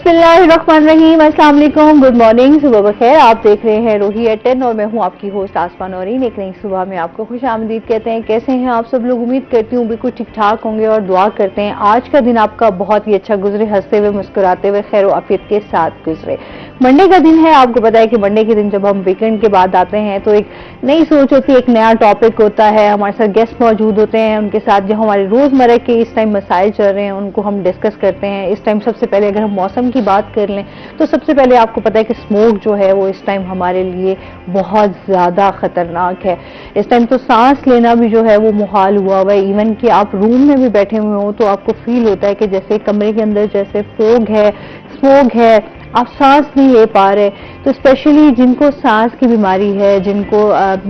बिस्मिल्लाहिर्रहमानिर्रहीम, अस्सलाम वालेकुम, गुड मॉर्निंग, सुबह बखैर। आप देख रहे हैं रूही एट 10 और मैं हूं आपकी होस्ट आसमा नौरीन। एक नई सुबह में आपको खुश आमदीद कहते हैं। कैसे हैं आप सब लोग? उम्मीद करती हूँ बिल्कुल ठीक ठाक होंगे और दुआ करते हैं आज का दिन आपका बहुत ही अच्छा गुजरे, हंसते हुए मुस्कुराते हुए खैर आफियत के साथ गुजरे। मंडे का दिन है, आपको पता है कि मंडे के दिन जब हम वीकेंड के बाद आते हैं तो एक नई सोच होती है, एक नया टॉपिक होता है, हमारे साथ गेस्ट मौजूद होते हैं, उनके साथ जो हमारे रोजमर्रा के इस टाइम मसाइल चल रहे हैं उनको हम डिस्कस करते हैं। इस टाइम सबसे पहले अगर हम मौसम की बात कर लें तो सबसे पहले आपको पता है कि स्मोक जो है वो इस टाइम हमारे लिए बहुत ज्यादा खतरनाक है। इस टाइम तो सांस लेना भी जो है वो मुहाल हुआ हुआ है। इवन कि आप रूम में भी बैठे हुए हो तो आपको फील होता है कि जैसे कमरे के अंदर जैसे फोग है, स्मोक है, आप सांस नहीं ले पा रहे। तो स्पेशली जिनको सांस की बीमारी है, जिनको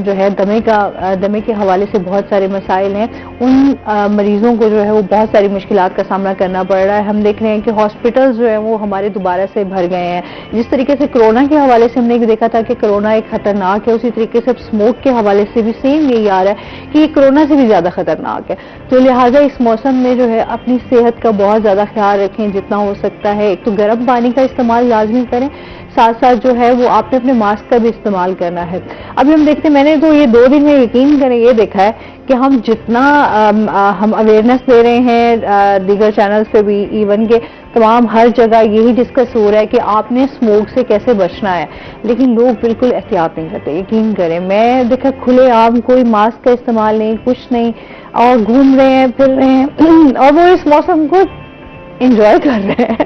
जो है दमे के हवाले से बहुत सारे मसाइल हैं, उन मरीजों को जो है वो बहुत सारी मुश्किलात का सामना करना पड़ रहा है। हम देख रहे हैं कि हॉस्पिटल्स जो है वो हमारे दोबारा से भर गए हैं। जिस तरीके से कोरोना के हवाले से हमने देखा था कि कोरोना एक खतरनाक है, उसी तरीके से स्मोक के हवाले से भी सेम यही आ रहा है कि ये कोरोना से भी ज्यादा खतरनाक है। तो लिहाजा इस मौसम में जो है अपनी सेहत का बहुत ज्यादा ख्याल रखें जितना हो सकता है। एक तो गर्म पानी का इस्तेमाल लाजमी करें, साथ साथ जो है वो आपने अपने मास्क का भी इस्तेमाल करना है। अभी हम देखते हैं, मैंने तो ये 2 दिन में यकीन करें ये देखा है कि हम जितना हम अवेयरनेस दे रहे हैं दीगर चैनल्स पे भी, इवन के तमाम हर जगह यही डिस्कस हो रहा है कि आपने स्मोक से कैसे बचना है, लेकिन लोग बिल्कुल एहतियात नहीं करते। यकीन करें, मैं देखा खुले आम कोई मास्क का इस्तेमाल नहीं, कुछ नहीं, और घूम रहे हैं, फिर रहे हैं और वो इस मौसम को एंजॉय कर रहे हैं।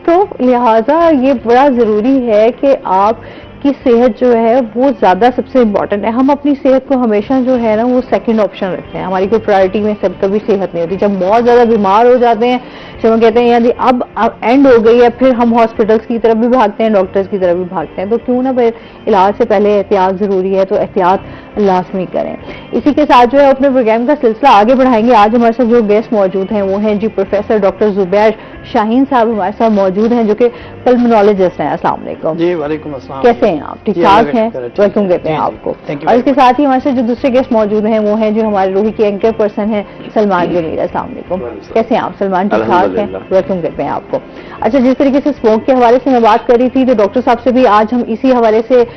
तो लिहाजा ये बड़ा जरूरी है कि आप की सेहत जो है वो ज्यादा सबसे इम्पोर्टेंट है। हम अपनी सेहत को हमेशा जो है ना वो सेकंड ऑप्शन रखते हैं, हमारी कोई प्रायोरिटी में सब कभी सेहत नहीं होती। जब बहुत ज्यादा बीमार हो जाते हैं, जब हम कहते हैं यानी अब एंड हो गई है, फिर हम हॉस्पिटल्स की तरफ भी भागते हैं, डॉक्टर्स की तरफ भी भागते हैं। तो क्यों ना फिर इलाज से पहले एहतियात जरूरी है, तो एहतियात लाजमी करें। इसी के साथ जो है अपने प्रोग्राम का सिलसिला आगे बढ़ाएंगे। आज हमारे साथ जो गेस्ट मौजूद हैं वो हैं जी प्रोफेसर डॉक्टर जुबैर शाहीन साहब हमारे साथ मौजूद हैं, जो कि पल्मोनोलॉजिस्ट हैं। अस्सलाम वालेकुम जी। वालेकुम अस्सलाम। कैसे हैं आप? ठीक ठाक हैं? वेलकम कहते हैं आपको। और इसके साथ ही हमारे साथ जो दूसरे गेस्ट मौजूद हैं वो हैं जो हमारे रूही के एंकर पर्सन हैं सलमान जमीर। अस्सलाम वालेकुम। कैसे हैं आप सलमान? ठीक ठाक हैं? वेलकम कहते हैं आपको। अच्छा, जिस तरीके से स्मोक के हवाले से मैं बात कर रही थी तो डॉक्टर साहब से भी आज हम इसी हवाले से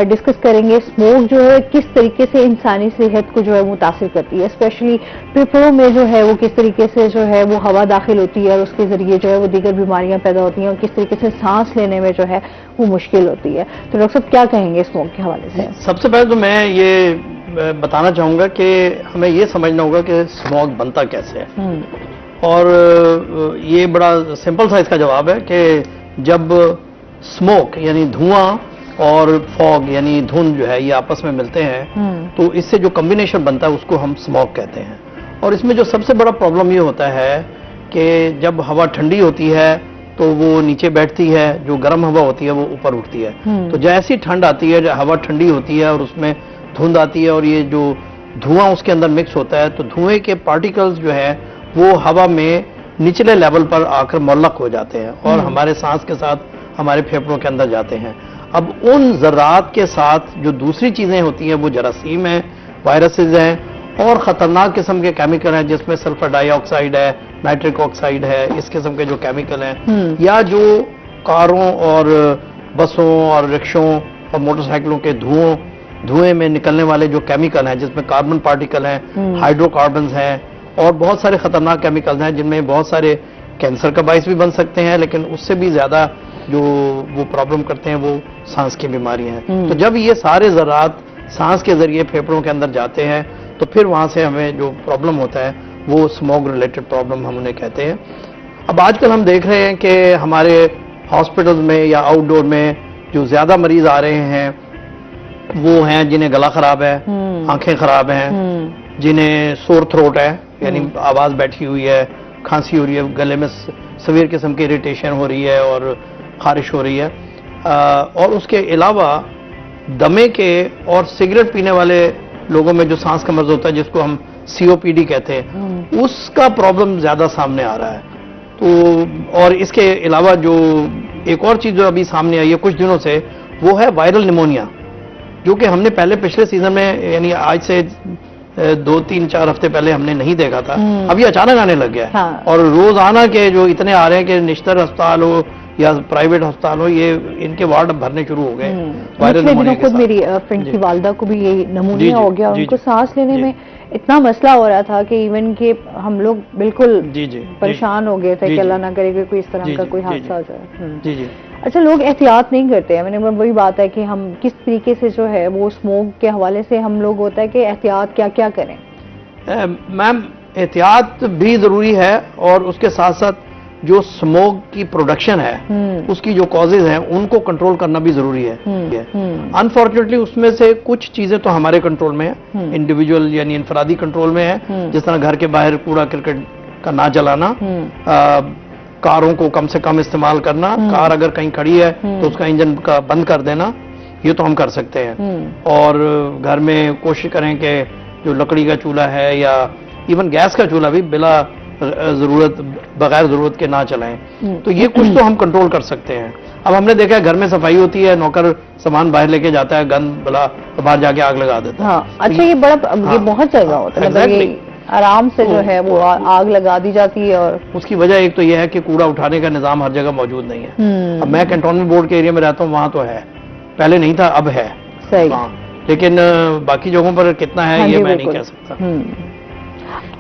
डिस्कस करेंगे। स्मोक जो है किस तरीके से इंसानी सेहत को जो है मुतासिर करती है, स्पेशली फेफड़ों में जो है वो किस तरीके से जो है वो हवा दाखिल होती है और उसके जरिए जो है वो दीगर बीमारियां पैदा होती हैं और किस तरीके से सांस लेने में जो है वो मुश्किल होती है। तो डॉक्टर साहब क्या कहेंगे स्मोक के हवाले से? सबसे पहले तो मैं ये बताना चाहूंगा कि हमें ये समझना होगा कि स्मोक बनता कैसे है। और ये बड़ा सिंपल सा इसका जवाब है कि जब स्मोक यानी धुआं और फॉग यानी धुंध जो है ये आपस में मिलते हैं तो इससे जो कॉम्बिनेशन बनता है उसको हम स्मोक कहते हैं। और इसमें जो सबसे बड़ा प्रॉब्लम ये होता है कि जब हवा ठंडी होती है तो वो नीचे बैठती है, जो गर्म हवा होती है वो ऊपर उठती है। तो जैसी ठंड आती है, हवा ठंडी होती है और उसमें धुंध आती है और ये जो धुआं उसके अंदर मिक्स होता है तो धुएं के पार्टिकल्स जो है वो हवा में निचले लेवल पर आकर मुअल्लक हो जाते हैं और हमारे सांस के साथ हमारे फेफड़ों के अंदर जाते हैं। अब उन ज़रात के साथ जो दूसरी चीजें होती हैं वो जरासीम है, वायरसेस हैं और खतरनाक किस्म के केमिकल हैं जिसमें सल्फर डाइऑक्साइड है, नाइट्रिक ऑक्साइड है, इस किस्म के जो केमिकल हैं, या जो कारों और बसों और रिक्शों और मोटरसाइकिलों के धुएं में निकलने वाले जो केमिकल हैं जिसमें कार्बन पार्टिकल हैं, हाइड्रोकार्बन हैं और बहुत सारे खतरनाक केमिकल्स हैं जिनमें बहुत सारे कैंसर का बाइस भी बन सकते हैं, लेकिन उससे भी ज्यादा जो वो प्रॉब्लम करते हैं वो सांस की बीमारियां हैं। तो जब ये सारे ज़रात सांस के जरिए फेफड़ों के अंदर जाते हैं तो फिर वहां से हमें जो प्रॉब्लम होता है वो स्मोक रिलेटेड प्रॉब्लम हम उन्हें कहते हैं। अब आजकल हम देख रहे हैं कि हमारे हॉस्पिटल्स में या आउटडोर में जो ज्यादा मरीज आ रहे हैं वो हैं जिन्हें गला खराब है, आंखें खराब हैं, जिन्हें सोर थ्रोट है यानी आवाज बैठी हुई है, खांसी हो रही है, गले में सवीर किस्म की इरिटेशन हो रही है और खारिश हो रही है। और उसके अलावा दमे के और सिगरेट पीने वाले लोगों में जो सांस का मर्ज होता है जिसको हम COPD कहते हैं उसका प्रॉब्लम ज्यादा सामने आ रहा है। तो और इसके अलावा जो एक और चीज जो अभी सामने आई है कुछ दिनों से वो है वायरल निमोनिया, जो कि हमने पहले पिछले सीजन में यानी आज से 2-3-4 हफ्ते पहले हमने नहीं देखा था, अब ये अचानक आने लग गया है। और रोजाना के जो इतने आ रहे हैं कि निश्तर अस्पताल हो या प्राइवेट अस्पताल हो, ये इनके वार्ड अब भरने शुरू हो गए वायरल पिछले निमोनिया दिनों के खुद साथ। मेरी फ्रेंड की वालदा को भी ये जी, नमूनिया जी, हो गया और जी, उनको जी, सांस लेने जी। में इतना मसला हो रहा था कि इवन के हम लोग बिल्कुल जी जी परेशान हो गए थे जी, कि जी। अल्लाह ना करे कि कोई इस तरह जी, का जी, कोई जी, हादसा जी। हो जाए। जी जी अच्छा, लोग एहतियात नहीं करते हैं। मैंने वही बात है कि हम किस तरीके से जो है वो स्मोक के हवाले से हम लोग होता है कि एहतियात क्या क्या करें। मैम, एहतियात भी जरूरी है और उसके साथ साथ जो स्मोक की प्रोडक्शन है उसकी जो कॉजेज हैं उनको कंट्रोल करना भी जरूरी है। अनफॉर्चुनेटली उसमें से कुछ चीजें तो हमारे कंट्रोल में है, इंडिविजुअल यानी इनफरादी कंट्रोल में है, जिस तरह घर के बाहर कूड़ा क्रिकेट का ना जलाना, कारों को कम से कम इस्तेमाल करना, कार अगर कहीं खड़ी है तो उसका इंजन का बंद कर देना, ये तो हम कर सकते हैं। और घर में कोशिश करें कि जो लकड़ी का चूल्हा है या इवन गैस का चूल्हा भी बिला जरूरत बगैर जरूरत के ना चलाएं। तो ये कुछ तो हम कंट्रोल कर सकते हैं। अब हमने देखा है घर में सफाई होती है, नौकर सामान बाहर लेके जाता है, गंद बला तो बाहर जाके आग लगा देता है। हाँ, अच्छा, ये बड़ा ये बहुत जगह होता है, मतलब ये आराम से जो है वो आग लगा दी जाती है। और उसकी वजह एक तो यह है कि कूड़ा उठाने का निजाम हर जगह मौजूद नहीं है। अब मैं कैंटोनमेंट बोर्ड के एरिया में रहता हूँ, वहां तो है, पहले नहीं था, अब है। सही। लेकिन बाकी जगहों पर कितना है ये मैं नहीं कह सकता।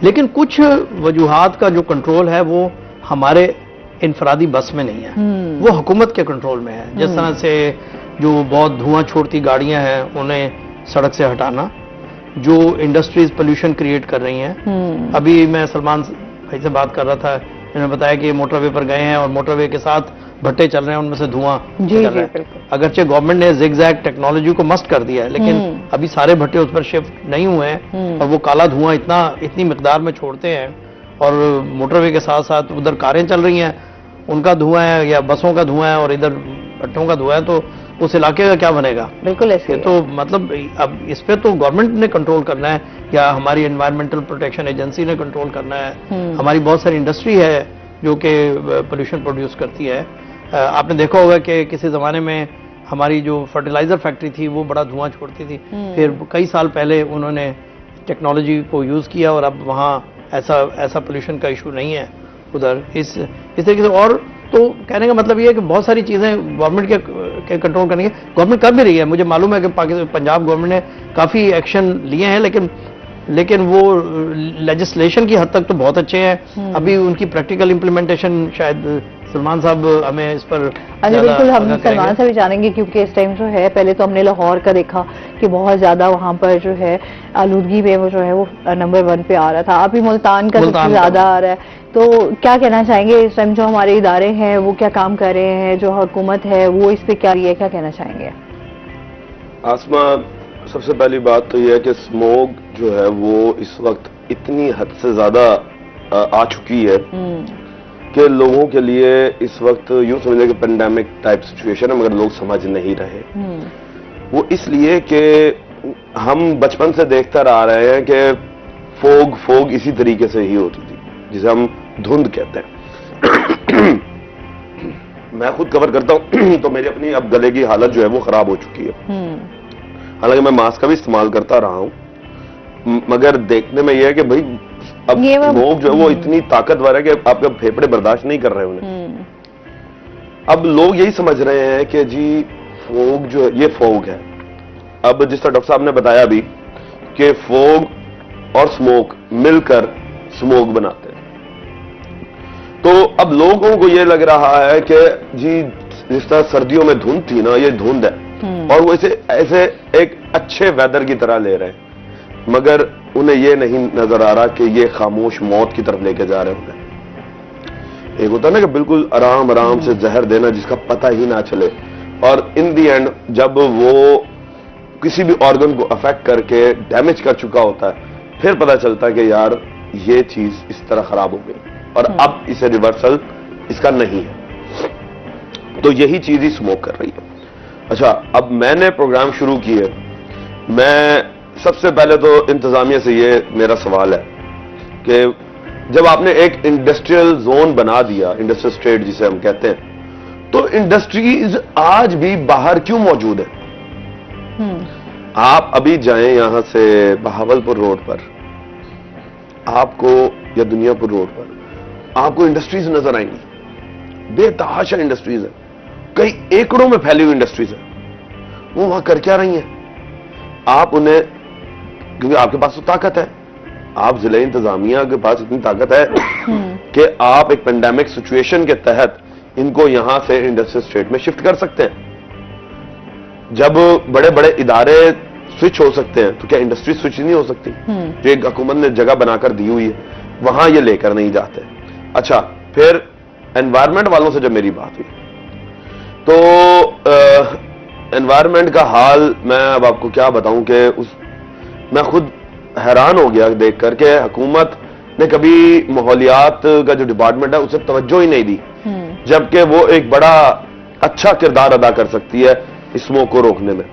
लेकिन कुछ वजूहात का जो कंट्रोल है वो हमारे इनफरादी बस में नहीं है, वो हुकूमत के कंट्रोल में है। जिस तरह से जो बहुत धुआं छोड़ती गाड़ियां हैं उन्हें सड़क से हटाना, जो इंडस्ट्रीज पोल्यूशन क्रिएट कर रही हैं। अभी मैं सलमान भाई से बात कर रहा था, इन्होंने बताया कि मोटरवे पर गए हैं और मोटरवे के साथ भट्टे चल रहे हैं, उनमें से धुआं निकल रहा है। अगरचे गवर्नमेंट ने जिगजैग टेक्नोलॉजी को मस्ट कर दिया है, लेकिन अभी सारे भट्टे उस पर शिफ्ट नहीं हुए हैं और वो काला धुआं इतनी मिकदार में छोड़ते हैं। और मोटरवे के साथ साथ उधर कारें चल रही हैं, उनका धुआं है या बसों का धुआं है और इधर भट्टों का धुआं है, तो उस इलाके का क्या बनेगा? बिल्कुल ऐसे। तो मतलब अब इस पे तो गवर्नमेंट ने कंट्रोल करना है या हमारी एनवायरमेंटल प्रोटेक्शन एजेंसी ने कंट्रोल करना है। हमारी बहुत सारी इंडस्ट्री है जो कि पोल्यूशन प्रोड्यूस करती है। आपने देखा होगा कि किसी जमाने में हमारी जो फर्टिलाइजर फैक्ट्री थी वो बड़ा धुआं छोड़ती थी, फिर कई साल पहले उन्होंने टेक्नोलॉजी को यूज किया और अब वहाँ ऐसा पोल्यूशन का इशू नहीं है उधर। इस तरीके से और तो कहने का मतलब ये है कि बहुत सारी चीजें गवर्नमेंट के कंट्रोल करनी है, गवर्नमेंट कर भी रही है। मुझे मालूम है कि पंजाब गवर्नमेंट ने काफी एक्शन लिए हैं, लेकिन वो लेजिस्लेशन की हद तक तो बहुत अच्छे हैं। अभी उनकी प्रैक्टिकल इम्प्लीमेंटेशन शायद सलमान साहब हमें इस पर अच्छा, बिल्कुल हम सलमान से भी जानेंगे, क्योंकि इस टाइम जो है, पहले तो हमने लाहौर का देखा कि बहुत ज्यादा वहाँ पर जो है आलूदगी पे वो जो है वो नंबर 1 पे आ रहा था, अभी मुल्तान का सबसे ज्यादा आ रहा है। तो क्या कहना चाहेंगे इस टाइम जो हमारे इदारे हैं वो क्या काम कर रहे हैं, जो हुकूमत है वो इस पे क्या कहना चाहेंगे? आसमा, सबसे पहली बात तो यह है कि स्मोक जो है वो इस वक्त इतनी हद से ज्यादा आ चुकी है कि लोगों के लिए इस वक्त यूं समझे कि पेंडेमिक टाइप सिचुएशन है, मगर लोग समझ नहीं रहे। वो इसलिए कि हम बचपन से देखते आ रहे हैं कि फोग इसी तरीके से ही होती थी, जिसे हम धुंध कहते हैं। मैं खुद कवर करता हूं तो मेरी अपनी अब गले की हालत जो है वो खराब हो चुकी है। हालांकि मैं मास्क का भी इस्तेमाल करता रहा हूं, मगर देखने में यह है कि भाई अब स्मोक जो है वो इतनी ताकतवर है कि आपके फेफड़े बर्दाश्त नहीं कर रहे उन्हें। अब लोग यही समझ रहे हैं कि जी फोग जो है ये फोग है। अब जिस तरह डॉक्टर साहब ने बताया भी कि फोग और स्मोक मिलकर स्मोक बनाते हैं, तो अब लोगों को ये लग रहा है कि जी जिस तरह सर्दियों में धुंध थी ना, ये धुंध है और वो ऐसे एक अच्छे वेदर की तरह ले रहे हैं, मगर उन्हें ये नहीं नजर आ रहा कि ये खामोश मौत की तरफ लेके जा रहे होंगे। एक होता है ना कि बिल्कुल आराम से जहर देना जिसका पता ही ना चले, और इन दी एंड जब वो किसी भी ऑर्गन को अफेक्ट करके डैमेज कर चुका होता है, फिर पता चलता है कि यार ये चीज इस तरह खराब हो गई और अब इसे रिवर्सल इसका नहीं है। तो यही चीज ही स्मोक कर रही है। अच्छा, अब मैंने प्रोग्राम शुरू किए, मैं सबसे पहले तो इंतजामिया से ये मेरा सवाल है कि जब आपने एक इंडस्ट्रियल जोन बना दिया, इंडस्ट्रियल स्टेट जिसे हम कहते हैं, तो इंडस्ट्रीज आज भी बाहर क्यों मौजूद है? आप अभी जाएं यहां से बहावलपुर रोड पर, आपको या दुनियापुर रोड पर आपको इंडस्ट्रीज नजर आएंगी बेतहाशा इंडस्ट्रीज है, कई एकड़ों में फैली हुई इंडस्ट्रीज है, वो वहां कर क्या रही हैं? आप उन्हें, क्योंकि आपके पास तो ताकत है, आप जिला इंतजामिया के पास इतनी ताकत है कि आप एक पेंडेमिक सिचुएशन के तहत इनको यहां से इंडस्ट्रियल स्टेट में शिफ्ट कर सकते हैं। जब बड़े बड़े इदारे स्विच हो सकते हैं तो क्या इंडस्ट्री स्विच नहीं हो सकती? जो एक हुकूमत ने जगह बनाकर दी हुई है, वहां ये लेकर नहीं जाते। अच्छा, फिर एनवायरमेंट वालों से जब मेरी बात हुई तो एनवायरमेंट का हाल मैं अब आपको क्या बताऊं कि मैं खुद हैरान हो गया देखकर के हुकूमत ने कभी माहौलियात का जो डिपार्टमेंट है उसे तवज्जो ही नहीं दी, जबकि वो एक बड़ा अच्छा किरदार अदा कर सकती है स्मोक को रोकने में।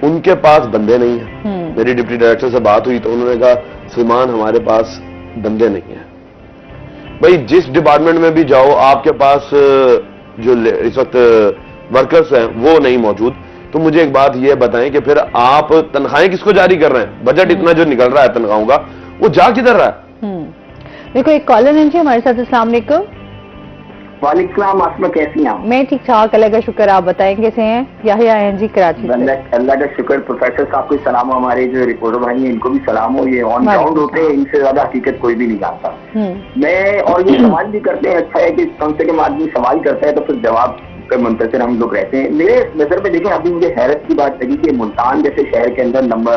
उनके पास बंदे नहीं है। मेरी डिप्टी डायरेक्टर से बात हुई तो उन्होंने कहा सलमान हमारे पास बंदे नहीं है। भाई जिस डिपार्टमेंट में भी जाओ आपके पास जो इस वक्त वर्कर्स हैं वो नहीं मौजूद। तो मुझे एक बात ये बताएं कि फिर आप तनख्वाहें किसको जारी कर रहे हैं? बजट इतना जो निकल रहा है तनख्वाहों का, वो जा किधर रहा है? देखो एक कॉलर है जी हमारे साथ। अस्सलाम वालेकुम। वालेकुम, आसमा कैसी हैं? मैं ठीक ठाक, अल्लाह का शुक्र। आप बताएं कैसे हैं? याहिया हैं जी कराची से। अल्लाह का शुक्र। प्रोफेसर साहब को सलाम हो, हमारे जो रिपोर्टर भाई हैं इनको भी सलाम हो। ये ऑन ग्राउंड होते हैं, इनसे ज्यादा हकीकत कोई भी नहीं जानता। मैं और ये सवाल भी करते हैं, अच्छा है कि कम से कम आदमी सवाल करता है तो फिर जवाब का मुंतजर हम लोग रहते हैं। मेरे नजर में देखें, अभी मुझे हैरत की बात लगी कि मुल्तान जैसे शहर के अंदर नंबर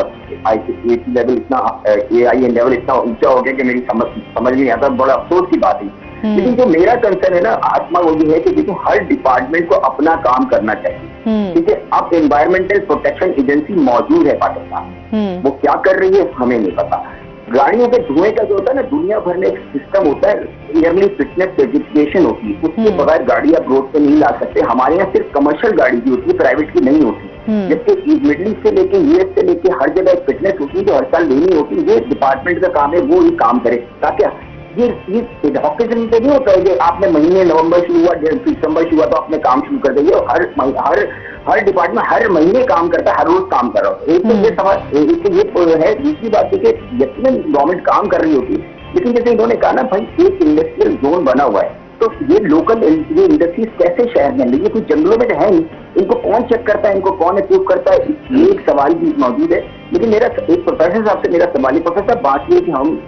लेवल इतना AI लेवल इतना ऊंचा हो गया कि मेरी समझ नहीं आता। बड़ा अफसोस की बात है। लेकिन जो मेरा कंसर्न है ना आसमा, वो ये है कि देखो हर डिपार्टमेंट को अपना काम करना चाहिए। ठीक है, अब एनवायरमेंटल प्रोटेक्शन एजेंसी मौजूद है पाकिस्तान, वो क्या कर रही है हमें नहीं पता। गाड़ियों के धुएं का जो होता है ना, दुनिया भर में एक सिस्टम होता है, ईयरली फिटनेस सर्टिफिकेशन होती है, उसके बगैर गाड़ी आप रोड पे नहीं ला सकते। हमारे यहाँ सिर्फ कमर्शियल गाड़ी की होती है, प्राइवेट की नहीं होती। जबकि मिडिल ईस्ट से लेके US से लेके हर जगह एक फिटनेस होती है जो हर साल लेनी होती है। ये डिपार्टमेंट का काम है, वो ये काम करे ताकि ये ऑक्सीजन पे नहीं होता है कि आपने महीने नवंबर शुरू हुआ, दिसंबर शुरू हुआ तो आपने काम शुरू कर देंगे। हर डिपार्टमेंट हर महीने काम करता है, हर रोज काम कर रहा होता है। एक तो ये सवाल ये है। दूसरी बात है कि यकीनन गवर्नमेंट काम कर रही होती है, लेकिन जैसे इन्होंने कहा ना भाई एक इंडस्ट्रियल जोन बना हुआ है, तो ये लोकल ये इंडस्ट्रीज कैसे शहर में ये कुछ जंगलों में तो है नहीं, इनको कौन चेक करता है, इनको कौन अप्रूव करता है? ये एक सवाल भी मौजूद है। लेकिन मेरा एक प्रोफेसर साहब से मेरा सवाल है, प्रोफेसर बात ये कि हम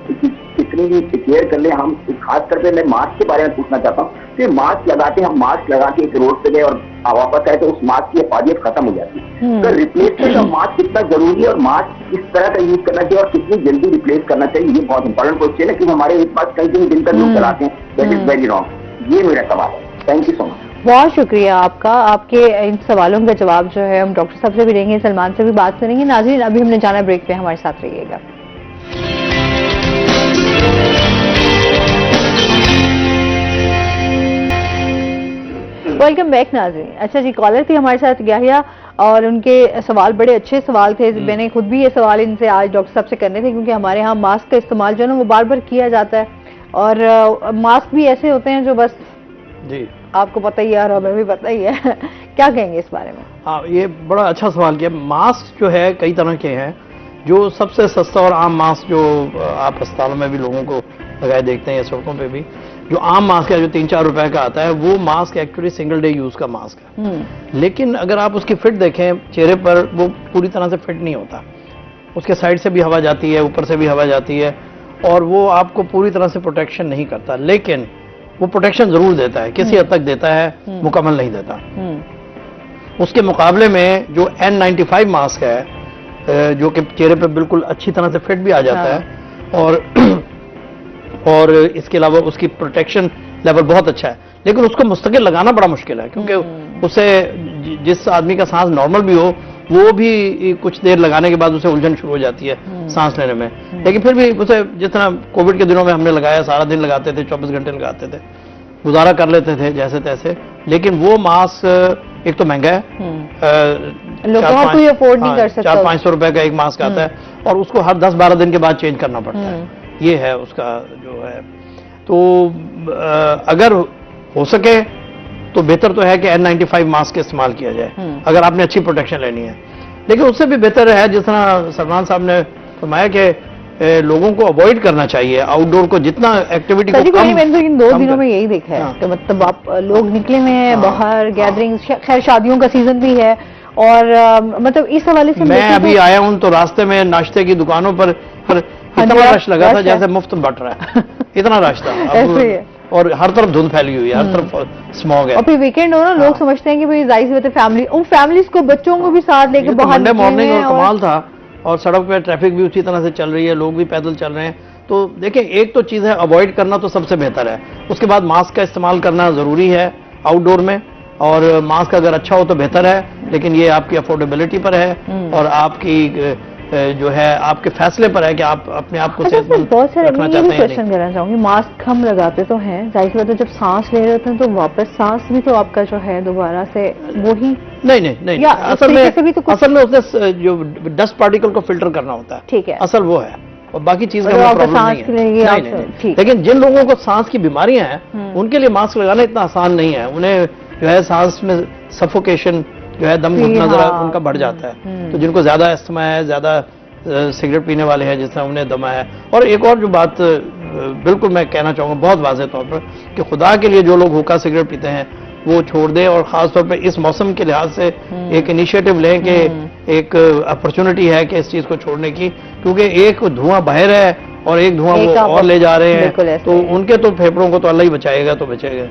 कितनी भी केयर कर ले, हम खास करके मैं मास्क के बारे में पूछना चाहता हूँ। तो मास्क लगाते हम मास्क लगा के एक रोड पे गए और वापस आए तो उस मास्क की हिफाजत खत्म हो जाती है। तो रिप्लेसमेंट ऑफ मास्क कितना जरूरी है और मास्क किस तरह का यूज करना चाहिए और कितनी जल्दी रिप्लेस करना चाहिए, ये बहुत इंपॉर्टेंट क्वेश्चन है। क्योंकि हमारे एक पास कई दिन तक लोग चलाते हैं, दैट इज वेरी रॉन्ग। ये मेरा सवाल है। Thank you so much. बहुत शुक्रिया आपका। आपके इन सवालों का जवाब जो है हम डॉक्टर साहब से भी देंगे, सलमान से भी बात करेंगे। नाज़रीन अभी हमने जाना ब्रेक पे, हमारे साथ रहिएगा। वेलकम बैक नाज़रीन। अच्छा जी, कॉलर थी हमारे साथ याहिया और उनके सवाल बड़े अच्छे सवाल थे। मैंने खुद भी ये सवाल इनसे आज डॉक्टर साहब से करने थे, क्योंकि हमारे यहाँ मास्क का इस्तेमाल जो है ना वो बार बार किया जाता है और मास्क भी ऐसे होते हैं जो बस जी आपको पता ही है और हमें भी पता ही है। क्या कहेंगे इस बारे में? हाँ, ये बड़ा अच्छा सवाल किया। मास्क जो है कई तरह के हैं। जो सबसे सस्ता और आम मास्क जो आप अस्पतालों में भी लोगों को लगाए देखते हैं या सड़कों पे भी, जो आम मास्क है जो 3-4 रुपए का आता है, वो mask actually single day use का मास्क है। लेकिन अगर आप उसकी फिट देखें चेहरे पर, वो पूरी तरह से फिट नहीं होता। उसके साइड से भी हवा जाती है, ऊपर से भी हवा जाती है और वो आपको पूरी तरह से प्रोटेक्शन नहीं करता। लेकिन वो प्रोटेक्शन जरूर देता है, किसी हद तक देता है, मुकम्मल नहीं देता। उसके मुकाबले में जो N95 मास्क है जो कि चेहरे पे बिल्कुल अच्छी तरह से फिट भी आ जाता है और इसके अलावा उसकी प्रोटेक्शन लेवल बहुत अच्छा है। लेकिन उसको मुस्तकिल लगाना बड़ा मुश्किल है, क्योंकि उसे जिस आदमी का सांस नॉर्मल भी हो वो भी कुछ देर लगाने के बाद उसे उलझन शुरू हो जाती है सांस लेने में। लेकिन फिर भी उसे जितना कोविड के दिनों में हमने लगाया, सारा दिन लगाते थे, 24 घंटे लगाते थे, गुजारा कर लेते थे जैसे तैसे। लेकिन वो मास्क एक तो महंगा है, कोई अफोर्ड नहीं कर सकता। 400-500 रुपए का एक मास्क आता है और उसको हर 10-12 दिन के बाद चेंज करना पड़ता है। ये है उसका जो है। तो अगर हो सके तो बेहतर तो है कि N95 मास्क इस्तेमाल किया जाए अगर आपने अच्छी प्रोटेक्शन लेनी है। लेकिन उससे भी बेहतर है, जिस तरह सलमान साहब ने फरमाया कि लोगों को अवॉइड करना चाहिए आउटडोर को, जितना एक्टिविटी को कम। मैंने तो इन 2 दिनों कर। में यही देखा है हाँ। कि मतलब आप लोग निकले हुए हैं हाँ। बाहर, गैदरिंग्स, खैर शादियों का सीजन भी है, और मतलब इस हवाले से मैं अभी आया हूं तो रास्ते में नाश्ते की दुकानों पर इतना रश लगा था जैसे मुफ्त बट रहा है, इतना रश था। ऐसे ही है। और हर तरफ धुंध फैली हुई है, हर तरफ स्मॉग है। और फिर वीकेंड हो ना, लोग समझते हैं कि भाई जाहिर सी बात है फैमिली, उन फैमिलीज को, बच्चों को भी साथ लेके बाहर मंडे मॉर्निंग और और कमाल था, और सड़क पे ट्रैफिक भी उसी तरह से चल रही है, लोग भी पैदल चल रहे हैं। तो देखिए, एक तो चीज है अवॉइड करना तो सबसे बेहतर है, उसके बाद मास्क का इस्तेमाल करना जरूरी है आउटडोर में, और मास्क अगर अच्छा हो तो बेहतर है, लेकिन ये आपकी अफोर्डेबिलिटी पर है और आपकी जो है आपके फैसले पर है कि आप अपने आप को सेहतमंद बहुत सारे रखना मैं ये चाहते भी हैं या क्वेश्चन नहीं। करना चाहूंगी, मास्क हम लगाते तो हैं, जाहिर सी बात है जब सांस ले रहे होते हैं तो वापस सांस भी तो आपका जो है दोबारा से वही नहीं या इस असल तरीके से भी तो में कुछ- असल में उसने जो डस्ट पार्टिकल को फिल्टर करना होता है, ठीक है। असल वो है, और बाकी चीज का मतलब आपका प्रॉब्लम सांस नहीं के है। लिए नहीं, आप- नहीं। ठीक। लेकिन जिन लोगों को सांस की बीमारियां हैं उनके लिए मास्क लगाना इतना आसान नहीं है, उन्हें जो है सांस में सफोकेशन जो है, दम घुटना जरा हाँ। उनका बढ़ जाता है। तो जिनको ज्यादा अस्थमा है, ज्यादा सिगरेट पीने वाले हैं जिससे उन्हें दमा है। और एक और जो बात बिल्कुल मैं कहना चाहूंगा बहुत वाज़ेह तौर पर, कि खुदा के लिए जो लोग हुक्का सिगरेट पीते हैं वो छोड़ दें, और खासतौर पर इस मौसम के लिहाज से एक इनिशिएटिव लें कि एक अपॉर्चुनिटी है कि इस चीज को छोड़ने की, क्योंकि एक धुआं बाहर है और एक धुआं एक वो आप- और ले जा रहे बिल्कुल हैं, ऐसे तो ही। उनके तो फेफड़ों को तो अल्लाह ही बचाएगा तो बचेगा,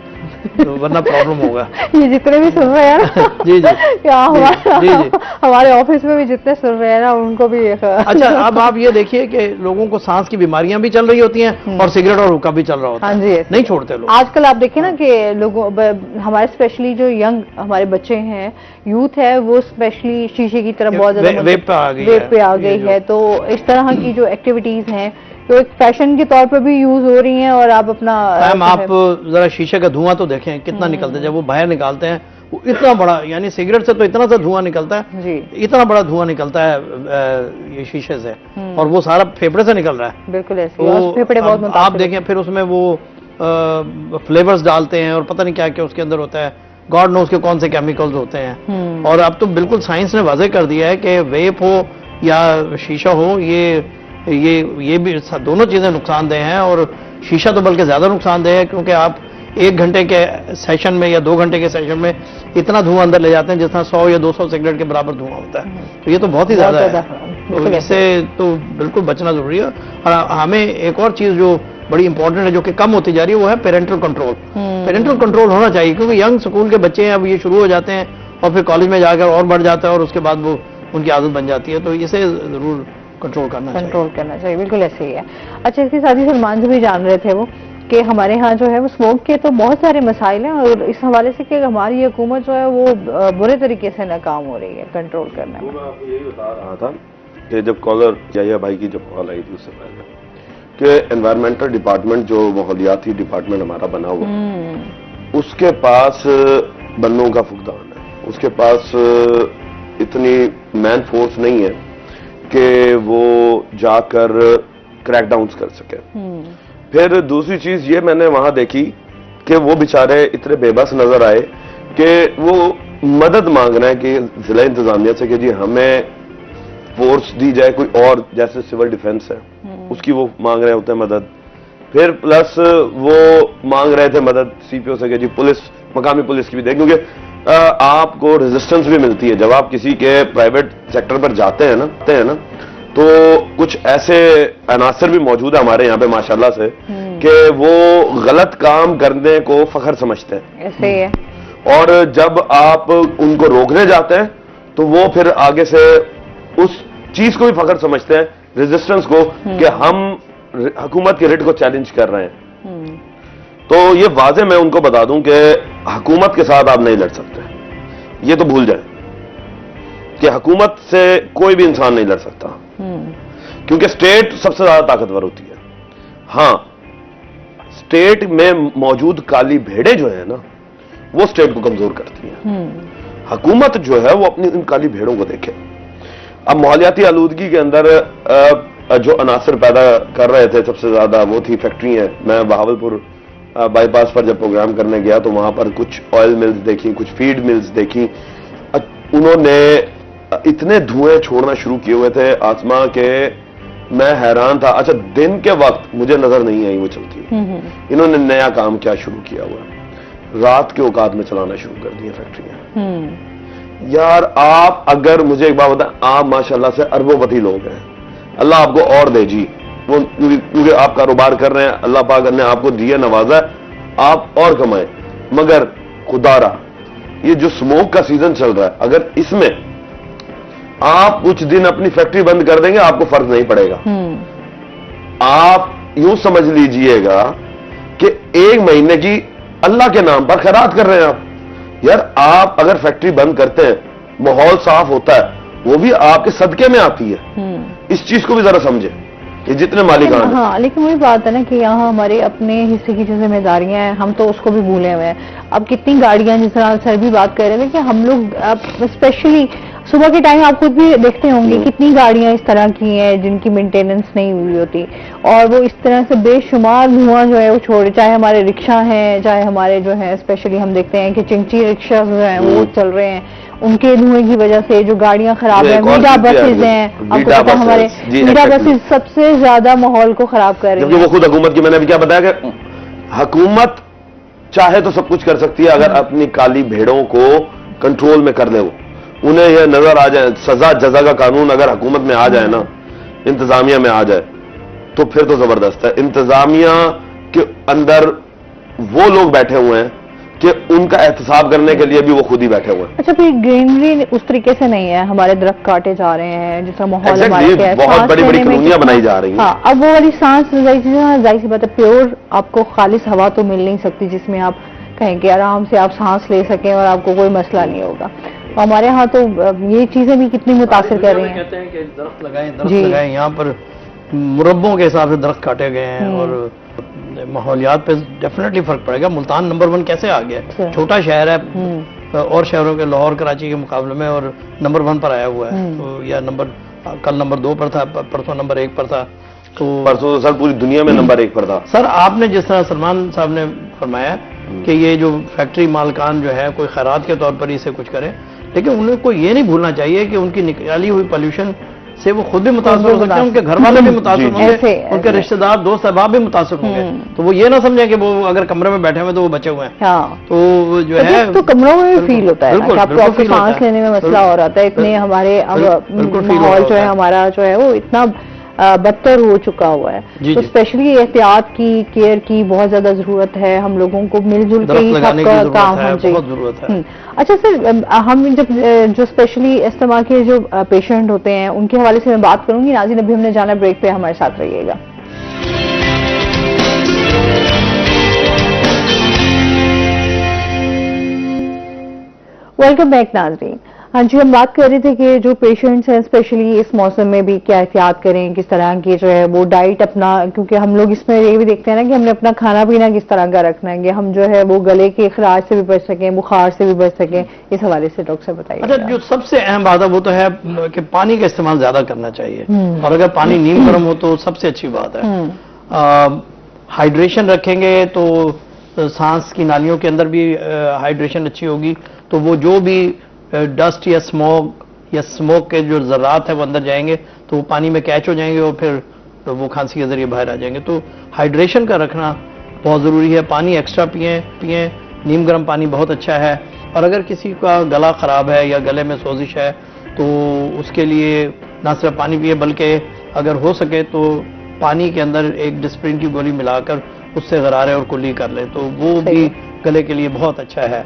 तो वरना प्रॉब्लम होगा। ये जितने भी सुन रहे हैं ना जी, जी। या हमारा जी, जी। हमारे ऑफिस में भी जितने सुन रहे हैं ना उनको भी अच्छा, अब आप ये देखिए कि लोगों को सांस की बीमारियां भी चल रही होती हैं और सिगरेट और हुक्का भी चल रहा होता हाँ है, जी, ऐसे नहीं छोड़ते लोग। आजकल आप देखिए ना कि लोगों हमारे स्पेशली जो यंग हमारे बच्चे हैं, यूथ है, वो स्पेशली शीशे की तरफ बहुत ज्यादा वेप पे आ गई वेप है। पे आ ये गई जो- है। तो इस तरह की जो एक्टिविटीज हैं तो एक फैशन के तौर पर भी यूज हो रही हैं, और आप अपना मैम जो आप है- जरा शीशे का धुआं तो देखें कितना निकलता है, जब वो बाहर निकालते हैं वो इतना बड़ा, यानी सिगरेट से तो इतना सा धुआं निकलता है, जी इतना बड़ा धुआं निकलता है ये शीशे से, और वो सारा फेफड़े से निकल रहा है। बिल्कुल ऐसे ही, तो और फेफड़े बहुत आप मुतासिर देखें फिर उसमें वो फ्लेवर्स डालते हैं और पता नहीं क्या क्या उसके अंदर होता है, गॉड नोज के कौन से केमिकल्स होते हैं। और अब तो बिल्कुल साइंस ने वाजे कर दिया है कि वेप हो या शीशा हो, ये भी दोनों चीजें नुकसानदेह हैं, और शीशा तो बल्कि ज्यादा नुकसानदेह है, क्योंकि आप 1 घंटे के सेशन में या 2 घंटे के सेशन में इतना धुआं अंदर ले जाते हैं जितना 100 या 200 सिगरेट के बराबर धुआं होता है। तो ये तो बहुत ही ज्यादा है, तो इससे तो बिल्कुल बचना जरूरी है। और हमें एक और चीज जो बड़ी इंपॉर्टेंट है जो कि कम होती जा रही है वो है पेरेंटल कंट्रोल। पेरेंटल कंट्रोल होना चाहिए, क्योंकि यंग स्कूल के बच्चे हैं, अब ये शुरू हो जाते हैं और फिर कॉलेज में जाकर और बढ़ जाता है, और उसके बाद वो उनकी आदत बन जाती है, तो इसे जरूर कंट्रोल करना चाहिए। बिल्कुल ऐसे ही है। अच्छा, इसके साथ ही सलमान जी भी जान रहे थे वो कि हमारे यहाँ जो है वो स्मोक के तो बहुत सारे मसाइल हैं, और इस हवाले से कि हमारी हुकूमत जो है वो बुरे तरीके से नाकाम हो रही है कंट्रोल करने में। मैं आपको यही बता रहा था कि जब कॉलर याहिया भाई की जब कॉल आई थी उससे पहले कि एनवायरमेंटल डिपार्टमेंट जो माहौलियाती डिपार्टमेंट हमारा बना हुआ उसके पास बन्नों का फुकदान है, उसके पास इतनी मैन फोर्स नहीं है कि वो जाकर क्रैकडाउन्स कर सके। फिर दूसरी चीज ये मैंने वहां देखी कि वो बेचारे इतने बेबस नजर आए कि वो मदद मांग रहे हैं कि जिला इंतजामिया से कि जी हमें फोर्स दी जाए कोई और, जैसे सिविल डिफेंस है उसकी वो मांग रहे होते हैं मदद। फिर प्लस वो मांग रहे थे मदद सीपीओ से कि जी पुलिस, मकामी पुलिस की भी दें, क्योंकि आपको रेजिस्टेंस भी मिलती है जब आप किसी के प्राइवेट सेक्टर पर जाते हैं ना, तो कुछ ऐसे अनासर भी मौजूद है हमारे यहाँ पे माशाल्लाह से कि वो गलत काम करने को फखर समझते हैं। ऐसे ही है। और जब आप उनको रोकने जाते हैं तो वो फिर आगे से उस चीज को भी फखर समझते हैं, रेजिस्टेंस को, कि हम हुकूमत के रिट को चैलेंज कर रहे हैं। तो ये वाजे मैं उनको बता दूं कि हुकूमत के साथ आप नहीं लड़ सकते, ये तो भूल जाए कि हुकूमत से कोई भी इंसान नहीं लड़ सकता, क्योंकि स्टेट सबसे ज्यादा ताकतवर होती है। हां, स्टेट में मौजूद काली भेड़ें जो है ना वो स्टेट को कमजोर करती हैं। हुकूमत जो है वो अपनी इन काली भेड़ों को देखे। अब माहौलियाती आलूदगी के अंदर जो अनासर पैदा कर रहे थे सबसे ज्यादा वो थी फैक्ट्री है। मैं बहावलपुर बाईपास पर जब प्रोग्राम करने गया तो वहां पर कुछ ऑयल मिल्स देखी, कुछ फीड मिल्स देखी। उन्होंने इतने धुएं छोड़ना शुरू किए हुए थे आसमां के मैं हैरान था। अच्छा, दिन के वक्त मुझे नजर नहीं आई वो चलती हुई। इन्होंने नया काम क्या शुरू किया हुआ है, रात के औकात में चलाना शुरू कर दी फैक्ट्रियां। यार आप अगर मुझे एक बात बताएं, आप माशाल्लाह से अरबोपति लोग हैं, अल्लाह आपको और दे जी, वो क्योंकि आप कारोबार कर रहे हैं, अल्लाह पाक ने आपको दिया नवाजा है, आप और कमाएं। मगर खुदारा ये जो स्मोक का सीजन चल रहा है, अगर इसमें आप कुछ दिन अपनी फैक्ट्री बंद कर देंगे आपको फर्क नहीं पड़ेगा। आप यूं समझ लीजिएगा कि 1 महीने की अल्लाह के नाम पर खैरात कर रहे हैं आप। यार आप अगर फैक्ट्री बंद करते हैं, माहौल साफ होता है, वो भी आपके सदके में आती है। इस चीज को भी जरा समझे, ये जितने मालिकान हैं। हाँ, लेकिन वही बात है ना कि यहाँ हमारे अपने हिस्से की जो जिम्मेदारियां हैं हम तो उसको भी भूले हुए हैं। अब कितनी गाड़ियां, जिस तरह सर भी बात कर रहे थे कि हम लोग स्पेशली सुबह के टाइम आप खुद भी देखते होंगे कितनी गाड़ियां इस तरह की हैं जिनकी मेंटेनेंस नहीं हुई होती, और वो इस तरह से बेशुमार धुआं जो है वो छोड़े, चाहे हमारे रिक्शा हैं, चाहे हमारे जो है स्पेशली हम देखते हैं कि चिंची रिक्शा जो है वो चल रहे हैं, उनके धुएं की वजह से जो गाड़ियां खराब है। वीडा बसेज हैं, आपको पता है हमारे वीडा बसेज सबसे ज्यादा माहौल को खराब कर रही है। वो खुद हुकूमत की, मैंने अभी क्या बताया कि हुकूमत चाहे तो सब कुछ कर सकती है अगर अपनी काली भेड़ों को कंट्रोल में कर ले। वो उन्हें यह नजर आ जाए, सजा जजा का कानून अगर हुकूमत में आ जाए ना, इंतजामिया में आ जाए, तो फिर तो जबरदस्त है। इंतजामिया के अंदर वो लोग बैठे हुए हैं कि उनका एहतसाब करने के लिए भी वो खुद ही बैठे हुए हैं। अच्छा, फिर ग्रीनरी उस तरीके से नहीं है, हमारे दरख्त काटे जा रहे हैं, जिसका माहौल हमारे क्या है, बहुत बड़ी बड़ी कॉलोनियां बनाई जा रही हैं। हाँ, अब वो वाली सांस जाहिर सी बात है, प्योर आपको खालिश हवा तो मिल नहीं सकती जिसमें आप कहें कि आराम से आप सांस ले सकें और आपको कोई मसला नहीं होगा। हमारे यहाँ तो ये चीजें भी कितनी मुतासिर कर रही हैं। कहते हैं कि दरख्त लगाएं, यहाँ पर मुरब्बों के हिसाब से दरख्त काटे गए हैं और माहौलियात पे डेफिनेटली फर्क पड़ेगा। मुल्तान नंबर 1 कैसे आ गया, छोटा शहर है और शहरों के लाहौर कराची के मुकाबले में, और नंबर 1 पर आया हुआ है। तो या कल नंबर 2 पर था, परसों नंबर 1 पर था, तो परसों सर पूरी दुनिया में नंबर 1 पर था। सर आपने जिस तरह सलमान साहब ने फरमाया कि ये जो फैक्ट्री मालकान जो है कोई खैरात के तौर पर इसे कुछ करें, लेकिन उनको ये नहीं भूलना चाहिए कि उनकी निकाली हुई पॉल्यूशन से वो खुद भी मुतासर हो सकते हैं, उनके घर वाले भी मुतासर होंगे, उनके रिश्तेदार दोस्त अहबाब भी मुतासर होंगे। तो वो ये ना समझे कि वो अगर कमरे में बैठे हुए तो वो बचे हुए हैं। तो जो है तो कमरों में भी फील होता है, आपको सांस लेने में मसला हो रहा है, इतने हमारे माहौल जो है हमारा जो है वो इतना बदतर हो चुका हुआ है। तो स्पेशली एहतियात की, केयर की बहुत ज्यादा जरूरत है। हम लोगों को मिलजुल के ही सबका काम होना चाहिए। अच्छा सर, हम जब जो स्पेशली अस्थमा के जो पेशेंट होते हैं उनके हवाले से मैं बात करूंगी। नाज़रीन, अभी हमने जाना ब्रेक पे, हमारे साथ रहिएगा। वेलकम बैक नाज़रीन। हाँ जी, हम बात कर रहे थे कि जो पेशेंट्स हैं स्पेशली इस मौसम में भी क्या एहतियात करें, किस तरह की जो है वो डाइट अपना, क्योंकि हम लोग इसमें ये भी देखते हैं ना कि हमने अपना खाना पीना किस तरह का रखना है कि हम जो है वो गले के खराश से भी बच सकें, बुखार से भी बच सकें। इस हवाले से डॉक्टर साहब बताइए। अच्छा, जो सबसे अहम बात है वो तो है कि पानी का इस्तेमाल ज्यादा करना चाहिए, और अगर पानी नीम गर्म हो तो सबसे अच्छी बात है। हाइड्रेशन रखेंगे तो सांस की नालियों के अंदर भी हाइड्रेशन अच्छी होगी, तो वो जो भी डस्ट या स्मोक के जो जर्रात है वो अंदर जाएंगे तो वो पानी में कैच हो जाएंगे और फिर तो वो खांसी के जरिए बाहर आ जाएंगे। तो हाइड्रेशन का रखना बहुत ज़रूरी है। पानी एक्स्ट्रा पिएं, नीम गर्म पानी बहुत अच्छा है। और अगर किसी का गला ख़राब है या गले में सोजिश है तो उसके लिए ना सिर्फ पानी पिए, बल्कि अगर हो सके तो पानी के अंदर एक डिस्प्रिन की गोली मिलाकर उससे गरारे और कुल्ली कर ले, तो वो भी गले के लिए बहुत अच्छा है।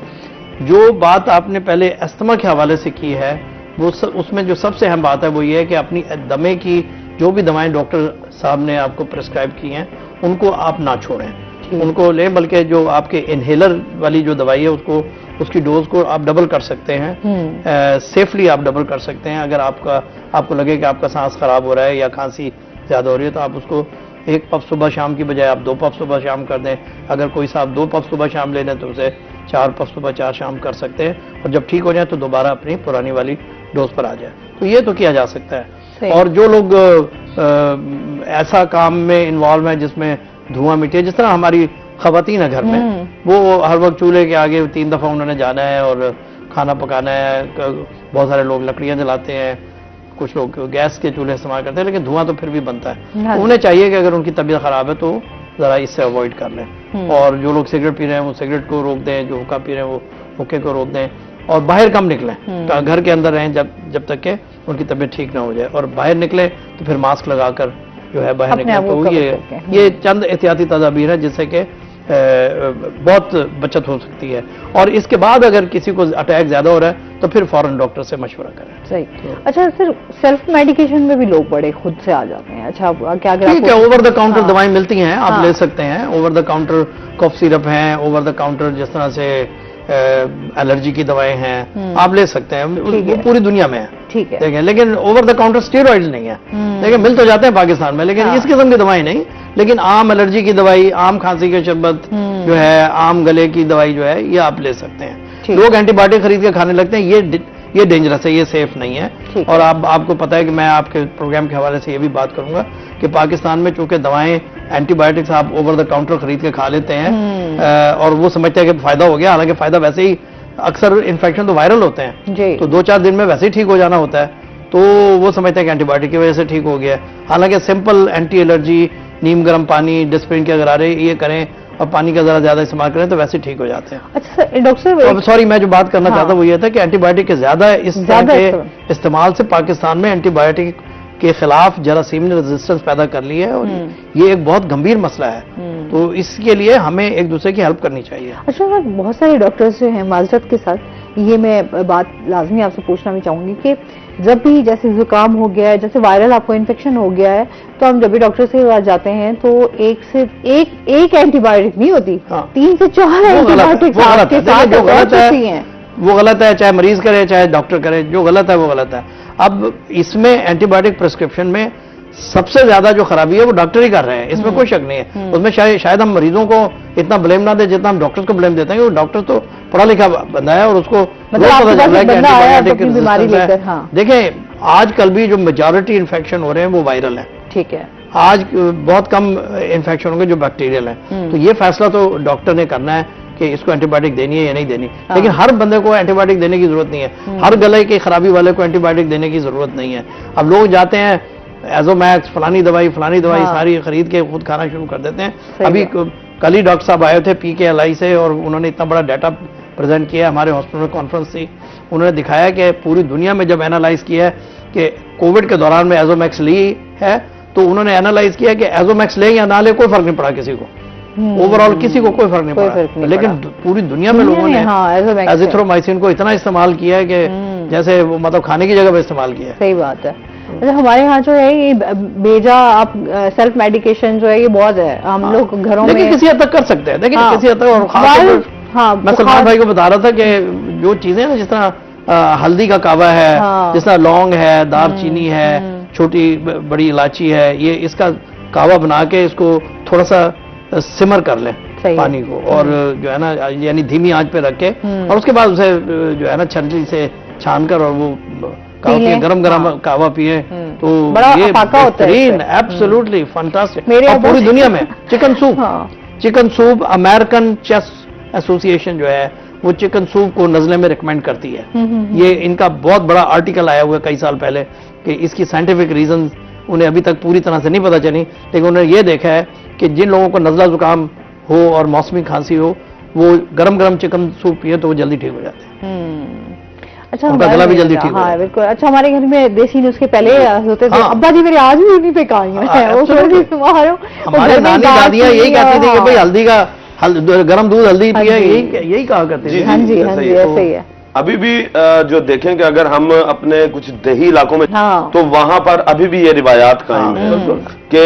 जो बात आपने पहले अस्थमा के हवाले से की है वो उसमें जो सबसे अहम बात है वो ये है कि अपनी दमे की जो भी दवाएं डॉक्टर साहब ने आपको प्रिस्क्राइब की हैं उनको आप ना छोड़ें, उनको लें, बल्कि जो आपके इनहेलर वाली जो दवाई है उसकी डोज को आप डबल कर सकते हैं, सेफली आप डबल कर सकते हैं। अगर आपको लगे कि आपका सांस खराब हो रहा है या खांसी ज्यादा हो रही है तो आप उसको 1 पफ सुबह शाम की बजाय आप 2 पफ सुबह शाम कर दें। अगर कोई साहब 2 पफ सुबह शाम ले लें तो उसे 4 पफ सुबह 4 शाम कर सकते हैं, और जब ठीक हो जाए तो दोबारा अपनी पुरानी वाली डोज पर आ जाए। तो ये तो किया जा सकता है। और जो लोग ऐसा काम में इन्वॉल्व हैं जिसमें धुआं मिट्टी है, जिस तरह हमारी खवातीन है घर में, वो हर वक्त चूल्हे के आगे 3 दफा उन्होंने जाना है और खाना पकाना है। बहुत सारे लोग लकड़ियां जलाते हैं, कुछ लोग गैस के चूल्हे इस्तेमाल करते हैं, लेकिन धुआं तो फिर भी बनता है। हाँ तो उन्हें चाहिए कि अगर उनकी तबीयत खराब है तो जरा इससे अवॉइड कर लें। और जो लोग सिगरेट पी रहे हैं वो सिगरेट को रोक दें, जो हुक्का पी रहे हैं वो हुक्के को रोक दें, और बाहर कम निकलें। तो घर के अंदर रहें जब तक के उनकी तबीयत ठीक ना हो जाए, और बाहर निकले तो फिर मास्क लगाकर जो है बाहर निकले। तो ये चंद एहतियाती तदाबीर है जिससे कि बहुत बचत हो सकती है। और इसके बाद अगर किसी को अटैक ज्यादा हो रहा है तो फिर फौरन डॉक्टर से मशवरा करें। सही। अच्छा सर, सेल्फ मेडिकेशन में भी लोग बड़े खुद से आ जाते हैं। अच्छा क्या ठीक है, ओवर द काउंटर दवाएं मिलती हैं, आप ले सकते हैं। Over the counter cough syrup हैं, ओवर द काउंटर जिस तरह से एलर्जी की दवाएं हैं, आप ले सकते हैं, वो पूरी दुनिया में है। ठीक है, देखें, लेकिन ओवर द काउंटर स्टेरॉइड्स नहीं है। लेकिन मिल तो जाते हैं पाकिस्तान में, लेकिन इस किस्म की दवाएं नहीं। लेकिन आम एलर्जी की दवाई, आम खांसी के शरबत जो है, आम गले की दवाई जो है, ये आप ले सकते हैं। लोग एंटीबायोटिक खरीद के खाने लगते हैं, ये डेंजरस है, ये सेफ नहीं है। और आपको पता है कि मैं आपके प्रोग्राम के हवाले से ये भी बात करूंगा कि पाकिस्तान में चूंकि दवाएं एंटीबायोटिक्स आप ओवर द काउंटर खरीद के खा लेते हैं और वो समझते हैं कि फायदा हो गया, हालांकि फायदा वैसे ही, अक्सर इन्फेक्शन तो वायरल होते हैं, तो 2-4 दिन में वैसे ही ठीक हो जाना होता है, तो वो समझते हैं कि एंटीबायोटिक की वजह से ठीक हो गया। हालांकि सिंपल एंटी एलर्जी, नीम गर्म पानी, डिस्प्रिन के गरारे ये करें और पानी का जरा ज्यादा इस्तेमाल करें तो वैसे ठीक हो जाते हैं। अच्छा डॉक्टर साहब, सॉरी, मैं जो बात करना चाहता हूँ वो ये था कि एंटीबायोटिक के ज्यादा इस तरह के इस्तेमाल से पाकिस्तान में एंटीबायोटिक के खिलाफ जरासीम ने रेजिस्टेंस पैदा कर ली है, और ये एक बहुत गंभीर मसला है। तो इसके लिए हमें एक दूसरे की हेल्प करनी चाहिए। अच्छा सर, बहुत सारे डॉक्टर्स जो हैं, माजरत के साथ ये मैं बात लाजमी आपसे पूछना भी चाहूंगी कि जब भी जैसे जुकाम हो गया है, जैसे वायरल आपको इन्फेक्शन हो गया है, तो हम जब भी डॉक्टर के पास जाते हैं तो एक एंटीबायोटिक नहीं होती, 3 से 4 एंटीबायोटिक आपके साथ हैं। वो गलत है, चाहे मरीज करे चाहे डॉक्टर करे, जो गलत है वो गलत है। अब इसमें एंटीबायोटिक प्रिस्क्रिप्शन में सबसे ज्यादा जो खराबी है वो डॉक्टर ही कर रहे हैं, इसमें कोई शक नहीं है। उसमें शायद हम मरीजों को इतना ब्लेम ना दें जितना हम डॉक्टर्स को ब्लेम देते हैं, क्योंकि डॉक्टर तो पढ़ा लिखा बंदा है और उसको बीमारी लेकर। देखें, आजकल भी जो मेजॉरिटी इन्फेक्शन हो रहे हैं वो वायरल है। ठीक है, आज बहुत कम इन्फेक्शन होंगे जो बैक्टीरियल है। तो ये फैसला तो डॉक्टर ने करना है कि इसको एंटीबायोटिक देनी है या नहीं देनी। लेकिन हर बंदे को एंटीबायोटिक देने की जरूरत नहीं है, हर गले की खराबी वाले को एंटीबायोटिक देने की जरूरत नहीं है। अब लोग जाते हैं एजोमैक्स, फलानी दवाई सारी खरीद के खुद खाना शुरू कर देते हैं। अभी कल ही डॉक्टर साहब आए थे PKLI से, और उन्होंने इतना बड़ा डाटा प्रेजेंट किया, हमारे हॉस्पिटल में कॉन्फ्रेंस थी, उन्होंने दिखाया कि पूरी दुनिया में जब एनालाइज किया है कि कोविड के दौरान में एजोमैक्स ली है, तो उन्होंने एनालाइज किया कि एजोमैक्स ले या ना ले कोई फर्क नहीं पड़ा किसी को, ओवरऑल किसी को कोई फर्क नहीं पड़ा। लेकिन पूरी दुनिया में लोगों ने एजिथ्रोमाइसिन को इतना इस्तेमाल किया है कि जैसे वो मतलब खाने की जगह पे इस्तेमाल किया है। सही बात है। अच्छा, हमारे यहाँ जो है ये बेजा आप सेल्फ मेडिकेशन जो है ये बहुत है, हम लोग घरों में किसी हद तक कर सकते हैं। देखिए किसी हद तक, और खास मैं सलमान भाई को बता रहा था कि जो चीजें ना, जिस तरह हल्दी का कावा है, जिस तरह लौंग है, दालचीनी है, छोटी बड़ी इलायची है, ये इसका कावा बना के इसको थोड़ा सा सिमर कर लें पानी को, और जो है ना यानी धीमी आंच पे रख के, और उसके बाद उसे जो है ना छन्नी से छान कर और वो गरम कावा पिए, तो ये बेहतरीन, एब्सोल्युटली फैंटास्टिक। पूरी दुनिया में chicken soup American chess association जो है वो चिकन सूप को नजले में रिकमेंड करती है। ये इनका बहुत बड़ा आर्टिकल आया हुआ है कई साल पहले कि इसकी साइंटिफिक रीजन उन्हें अभी तक पूरी तरह से नहीं पता चली, लेकिन उन्होंने ये देखा है कि जिन लोगों को नजला जुकाम हो और मौसमी खांसी हो, वो गरम गरम चिकन सूप पिए तो वो जल्दी ठीक हो जाते हैं। अच्छा, उनका गला भी जल्दी ठीक हो। हाँ बिल्कुल। अच्छा, हमारे घर में देसी नुस्खे पहले होते थे, अब्बा जी मेरे आज भी उन्हीं पे कायम है। हमारे नानी दादियां यही कहती थी कि भाई हल्दी का गरम दूध हल्दी पिए, यही कहा करते थे। हाँ जी, ऐसे ही है। अभी भी जो देखें कि अगर हम अपने कुछ देही इलाकों में, तो वहां पर अभी भी ये रिवायात कायम है कि